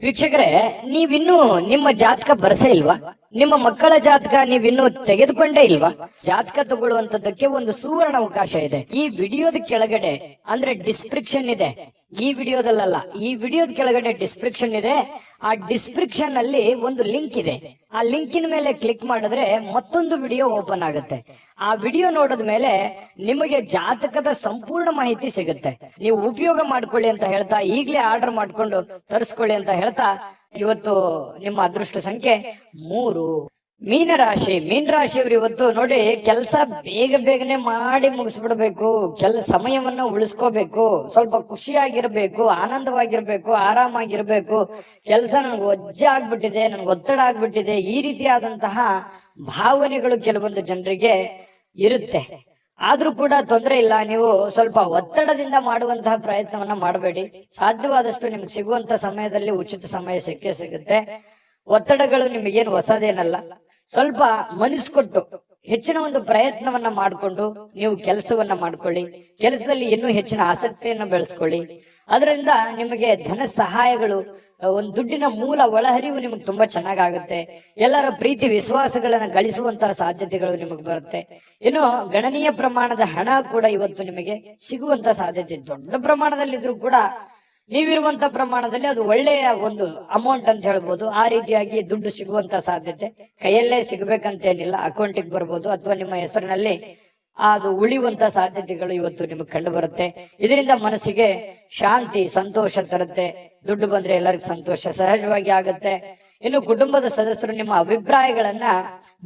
ವೀಕ್ಷಕರೇ, ನೀವಿನ್ನೂ ನಿಮ್ಮ ಜಾತಕ ಬರಸೇ ಇಲ್ವಾ? ನಿಮ್ಮ ಮಕ್ಕಳ ಜಾತಕ ನೀವಿನ್ನೂ ತೆಗೆದುಕೊಂಡೇ ಇಲ್ವಾ? ಜಾತಕ ತಗೊಳ್ಳುವಂತದ್ದಕ್ಕೆ ಒಂದು ಸುವರ್ಣ ಅವಕಾಶ ಇದೆ. ಈ ವಿಡಿಯೋದ ಕೆಳಗಡೆ ಅಂದ್ರೆ ಡಿಸ್ಕ್ರಿಪ್ಷನ್ ಇದೆ. ಈ ವಿಡಿಯೋದಲ್ಲ, ಈ ವಿಡಿಯೋದ ಕೆಳಗಡೆ ಡಿಸ್ಕ್ರಿಪ್ಷನ್ ಇದೆ. ಆ ಡಿಸ್ಕ್ರಿಪ್ಷನ್ ಅಲ್ಲಿ ಒಂದು ಲಿಂಕ್ ಇದೆ. ಆ ಲಿಂಕಿನ ಮೇಲೆ ಕ್ಲಿಕ್ ಮಾಡಿದ್ರೆ ಮತ್ತೊಂದು ವಿಡಿಯೋ ಓಪನ್ ಆಗುತ್ತೆ. ಆ ವಿಡಿಯೋ ನೋಡಿದ ಮೇಲೆ ನಿಮಗೆ ಜಾತಕದ ಸಂಪೂರ್ಣ ಮಾಹಿತಿ ಸಿಗುತ್ತೆ. ನೀವು ಉಪಯೋಗ ಮಾಡ್ಕೊಳ್ಳಿ ಅಂತ ಹೇಳ್ತಾ, ಈಗಲೇ ಆರ್ಡರ್ ಮಾಡ್ಕೊಂಡು ತರಿಸ್ಕೊಳ್ಳಿ ಅಂತ ಹೇಳ್ತಾ, ಇವತ್ತು ನಿಮ್ಮ ಅದೃಷ್ಟ ಸಂಖ್ಯೆ 3. ಮೀನರಾಶಿ. ಮೀನರಾಶಿಯವರು ಇವತ್ತು ನೋಡಿ, ಕೆಲಸ ಬೇಗ ಬೇಗನೆ ಮಾಡಿ ಮುಗಿಸ್ಬಿಡ್ಬೇಕು, ಸಮಯವನ್ನ ಉಳಿಸ್ಕೋಬೇಕು, ಸ್ವಲ್ಪ ಖುಷಿಯಾಗಿರ್ಬೇಕು, ಆನಂದವಾಗಿರ್ಬೇಕು, ಆರಾಮಾಗಿರ್ಬೇಕು. ಕೆಲಸ ನನ್ಗೆ ಒಜ್ಜೆ ಆಗ್ಬಿಟ್ಟಿದೆ, ನನ್ಗೆ ಒತ್ತಡ ಆಗ್ಬಿಟ್ಟಿದೆ, ಈ ರೀತಿಯಾದಂತಹ ಭಾವನೆಗಳು ಕೆಲವೊಂದು ಜನರಿಗೆ ಇರುತ್ತೆ. ಆದ್ರೂ ಕೂಡ ತೊಂದರೆ ಇಲ್ಲ, ನೀವು ಸ್ವಲ್ಪ ಒತ್ತಡದಿಂದ ಮಾಡುವಂತಹ ಪ್ರಯತ್ನವನ್ನ ಮಾಡಬೇಡಿ. ಸಾಧ್ಯವಾದಷ್ಟು ನಿಮ್ಗೆ ಸಿಗುವಂತ ಸಮಯದಲ್ಲಿ ಉಚಿತ ಸಮಯ ಸಿಕ್ಕೇ ಸಿಗುತ್ತೆ. ಒತ್ತಡಗಳು ನಿಮಗೇನು ಹೊಸದೇನಲ್ಲ. ಸ್ವಲ್ಪ ಮನಸ್ಕೊಟ್ಟು ಹೆಚ್ಚಿನ ಒಂದು ಪ್ರಯತ್ನವನ್ನ ಮಾಡಿಕೊಂಡು ನೀವು ಕೆಲಸವನ್ನ ಮಾಡ್ಕೊಳ್ಳಿ. ಕೆಲಸದಲ್ಲಿ ಇನ್ನೂ ಹೆಚ್ಚಿನ ಆಸಕ್ತಿಯನ್ನ ಬೆಳೆಸ್ಕೊಳ್ಳಿ. ಅದರಿಂದ ನಿಮಗೆ ಧನ ಸಹಾಯಗಳು, ಒಂದು ದುಡ್ಡಿನ ಮೂಲ ಒಳಹರಿವು ನಿಮಗೆ ತುಂಬಾ ಚೆನ್ನಾಗಾಗುತ್ತೆ. ಎಲ್ಲರ ಪ್ರೀತಿ ವಿಶ್ವಾಸಗಳನ್ನ ಗಳಿಸುವಂತಹ ಸಾಧ್ಯತೆಗಳು ನಿಮಗೆ ಬರುತ್ತೆ. ಇನ್ನು ಗಣನೀಯ ಪ್ರಮಾಣದ ಹಣ ಕೂಡ ಇವತ್ತು ನಿಮಗೆ ಸಿಗುವಂತ ಸಾಧ್ಯತೆ. ದೊಡ್ಡ ಪ್ರಮಾಣದಲ್ಲಿದ್ರು ಕೂಡ ನೀವಿರುವಂತ ಪ್ರಮಾಣದಲ್ಲಿ ಅದು ಒಳ್ಳೆಯ ಒಂದು ಅಮೌಂಟ್ ಅಂತ ಹೇಳ್ಬೋದು. ಆ ರೀತಿಯಾಗಿ ದುಡ್ಡು ಸಿಗುವಂತ ಸಾಧ್ಯತೆ. ಕೈಯಲ್ಲೇ ಸಿಗ್ಬೇಕಂತೇನಿಲ್ಲ, ಅಕೌಂಟಿಗೆ ಬರ್ಬೋದು, ಅಥವಾ ನಿಮ್ಮ ಹೆಸರಿನಲ್ಲಿ ಅದು ಉಳಿಯುವಂತ ಸಾಧ್ಯತೆಗಳು ಇವತ್ತು ನಿಮಗೆ ಕಂಡು ಬರುತ್ತೆ. ಇದರಿಂದ ಮನಸ್ಸಿಗೆ ಶಾಂತಿ, ಸಂತೋಷ ತರುತ್ತೆ. ದುಡ್ಡು ಬಂದ್ರೆ ಎಲ್ಲರಿಗೂ ಸಂತೋಷ ಸಹಜವಾಗಿ ಆಗುತ್ತೆ. ಇನ್ನು ಕುಟುಂಬದ ಸದಸ್ಯರು ನಿಮ್ಮ ಅಭಿಪ್ರಾಯಗಳನ್ನ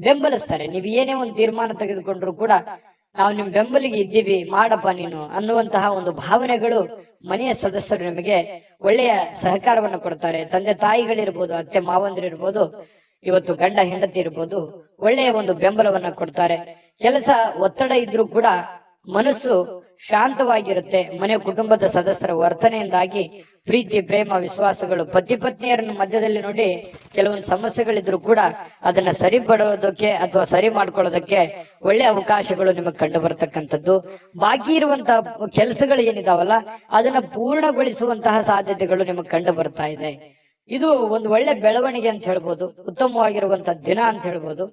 ಬೆಂಬಲಿಸ್ತಾರೆ. ನೀವು ಏನೇ ಒಂದು ತೀರ್ಮಾನ ತೆಗೆದುಕೊಂಡ್ರು ಕೂಡ ನಾವು ನಿಮ್ ಬೆಂಬಲಿಗೆ ಇದ್ದೀವಿ, ಮಾಡಪ್ಪ ನೀನು ಅನ್ನುವಂತಹ ಒಂದು ಭಾವನೆಗಳು ಮನೆಯ ಸದಸ್ಯರು ನಿಮಗೆ ಒಳ್ಳೆಯ ಸಹಕಾರವನ್ನು ಕೊಡ್ತಾರೆ. ತಂದೆ ತಾಯಿಗಳಿರ್ಬೋದು, ಅತ್ತೆ ಮಾವಂದಿರಿರ್ಬೋದು, ಇವತ್ತು ಗಂಡ ಹೆಂಡತಿ ಇರ್ಬೋದು, ಒಳ್ಳೆಯ ಒಂದು ಬೆಂಬಲವನ್ನ ಕೊಡ್ತಾರೆ. ಕೆಲಸ ಒತ್ತಡ ಇದ್ರೂ ಕೂಡ ಮನಸ್ಸು ಶಾಂತವಾಗಿರುತ್ತೆ. ಮನೆ ಕುಟುಂಬದ ಸದಸ್ಯರ ವರ್ತನೆಯಿಂದಾಗಿ ಪ್ರೀತಿ, ಪ್ರೇಮ, ವಿಶ್ವಾಸಗಳು, ಪತಿ ಪತ್ನಿಯರನ್ನ ಮಧ್ಯದಲ್ಲಿ ನೋಡಿ ಕೆಲವೊಂದು ಸಮಸ್ಯೆಗಳಿದ್ರು ಕೂಡ ಅದನ್ನ ಸರಿಪಡೋದಕ್ಕೆ ಅಥವಾ ಸರಿ ಮಾಡ್ಕೊಳ್ಳೋದಕ್ಕೆ ಒಳ್ಳೆ ಅವಕಾಶಗಳು ನಿಮಗೆ ಕಂಡು ಬರತಕ್ಕಂಥದ್ದು. ಬಾಕಿ ಇರುವಂತಹ ಕೆಲಸಗಳು ಏನಿದಾವಲ್ಲ ಅದನ್ನ ಪೂರ್ಣಗೊಳಿಸುವಂತಹ ಸಾಧ್ಯತೆಗಳು ನಿಮಗೆ ಕಂಡು ಬರ್ತಾ ಇದೆ. ಇದು ಒಂದು ಒಳ್ಳೆ ಬೆಳವಣಿಗೆ ಅಂತ ಹೇಳ್ಬೋದು, ಉತ್ತಮವಾಗಿರುವಂತಹ ದಿನ ಅಂತ ಹೇಳ್ಬೋದು.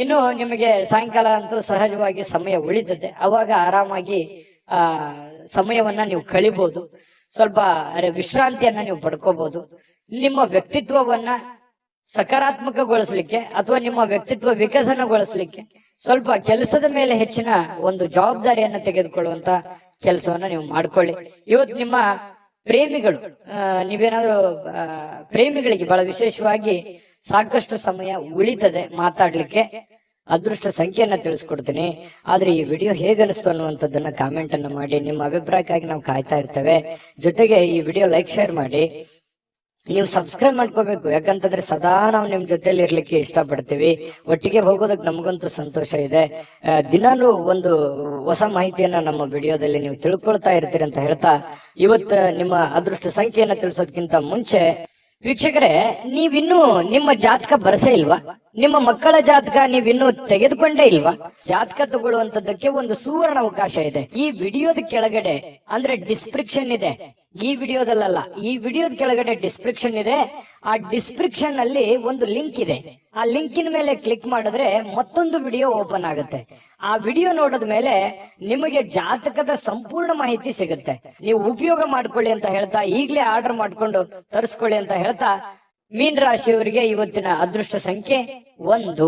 ಇನ್ನು ನಿಮಗೆ ಸಾಯಂಕಾಲ ಅಂತೂ ಸಹಜವಾಗಿ ಸಮಯ ಉಳಿತದೆ. ಅವಾಗ ಆರಾಮಾಗಿ ಸಮಯವನ್ನ ನೀವು ಕಳಿಬಹುದು. ಸ್ವಲ್ಪ ವಿಶ್ರಾಂತಿಯನ್ನ ನೀವು ಪಡ್ಕೋಬಹುದು. ನಿಮ್ಮ ವ್ಯಕ್ತಿತ್ವವನ್ನ ಸಕಾರಾತ್ಮಕಗೊಳಿಸ್ಲಿಕ್ಕೆ ಅಥವಾ ನಿಮ್ಮ ವ್ಯಕ್ತಿತ್ವ ವಿಕಸನಗೊಳಿಸ್ಲಿಕ್ಕೆ ಸ್ವಲ್ಪ ಕೆಲಸದ ಮೇಲೆ ಹೆಚ್ಚಿನ ಒಂದು ಜವಾಬ್ದಾರಿಯನ್ನ ತೆಗೆದುಕೊಳ್ಳುವಂತ ಕೆಲಸವನ್ನ ನೀವು ಮಾಡ್ಕೊಳ್ಳಿ. ಇವತ್ತು ನಿಮ್ಮ ಪ್ರೇಮಿಗಳು, ನೀವೇನಾದ್ರೂ ಪ್ರೇಮಿಗಳಿಗೆ ಬಹಳ ವಿಶೇಷವಾಗಿ ಸಾಕಷ್ಟು ಸಮಯ ಉಳಿತದೆ ಮಾತಾಡ್ಲಿಕ್ಕೆ. ಅದೃಷ್ಟ ಸಂಖ್ಯೆಯನ್ನ ತಿಳಿಸ್ಕೊಡ್ತೀನಿ. ಆದ್ರೆ ಈ ವಿಡಿಯೋ ಹೇಗನಿಸ್ತು ಅನ್ನುವಂಥದ್ದನ್ನ ಕಾಮೆಂಟ್ ಅನ್ನ ಮಾಡಿ. ನಿಮ್ಮ ಅಭಿಪ್ರಾಯಕ್ಕಾಗಿ ನಾವು ಕಾಯ್ತಾ ಇರ್ತೇವೆ. ಜೊತೆಗೆ ಈ ವಿಡಿಯೋ ಲೈಕ್, ಶೇರ್ ಮಾಡಿ. ನೀವು ಸಬ್ಸ್ಕ್ರೈಬ್ ಮಾಡ್ಕೋಬೇಕು, ಯಾಕಂತಂದ್ರೆ ಸದಾ ನಾವು ನಿಮ್ ಜೊತೆಲಿ ಇರ್ಲಿಕ್ಕೆ ಇಷ್ಟಪಡ್ತೀವಿ. ಒಟ್ಟಿಗೆ ಹೋಗೋದಕ್ಕೆ ನಮಗಂತೂ ಸಂತೋಷ ಇದೆ. ದಿನಾಲೂ ಒಂದು ಹೊಸ ಮಾಹಿತಿಯನ್ನ ನಮ್ಮ ವಿಡಿಯೋದಲ್ಲಿ ನೀವು ತಿಳ್ಕೊಳ್ತಾ ಇರ್ತೀರಿ ಅಂತ ಹೇಳ್ತಾ, ಇವತ್ತು ನಿಮ್ಮ ಅದೃಷ್ಟ ಸಂಖ್ಯೆಯನ್ನ ತಿಳಿಸೋದಕ್ಕಿಂತ ಮುಂಚೆ ವೀಕ್ಷಕರೇ, ನೀವಿನ್ನೂ ನಿಮ್ಮ ಜಾತಕ ಬರಸೇ ಇಲ್ವಾ? ನಿಮ್ಮ ಮಕ್ಕಳ ಜಾತಕ ನೀವಿನ್ನೂ ತೆಗೆದುಕೊಂಡೇ ಇಲ್ವಾ? ಜಾತಕ ತಗೊಳ್ಳುವಂತದ್ದಕ್ಕೆ ಒಂದು ಸುವರ್ಣ ಅವಕಾಶ ಇದೆ. ಈ ವಿಡಿಯೋದ ಕೆಳಗಡೆ ಅಂದ್ರೆ ಡಿಸ್ಕ್ರಿಪ್ಷನ್ ಇದೆ. ಈ ವಿಡಿಯೋದಲ್ಲ, ಈ ವಿಡಿಯೋದ ಕೆಳಗಡೆ ಡಿಸ್ಕ್ರಿಪ್ಷನ್ ಇದೆ. ಆ ಡಿಸ್ಕ್ರಿಪ್ಷನ್ ಅಲ್ಲಿ ಒಂದು ಲಿಂಕ್ ಇದೆ. ಆ ಲಿಂಕಿನ ಮೇಲೆ ಕ್ಲಿಕ್ ಮಾಡಿದ್ರೆ ಮತ್ತೊಂದು ವಿಡಿಯೋ ಓಪನ್ ಆಗುತ್ತೆ. ಆ ವಿಡಿಯೋ ನೋಡಿದ ಮೇಲೆ ನಿಮಗೆ ಜಾತಕದ ಸಂಪೂರ್ಣ ಮಾಹಿತಿ ಸಿಗುತ್ತೆ. ನೀವು ಉಪಯೋಗ ಮಾಡ್ಕೊಳ್ಳಿ ಅಂತ ಹೇಳ್ತಾ, ಈಗಲೇ ಆರ್ಡರ್ ಮಾಡ್ಕೊಂಡು ತರಿಸ್ಕೊಳ್ಳಿ ಅಂತ ಹೇಳ್ತಾ, ಮೀನ ರಾಶಿಯವರಿಗೆ ಇವತ್ತಿನ ಅದೃಷ್ಟ ಸಂಖ್ಯೆ 1.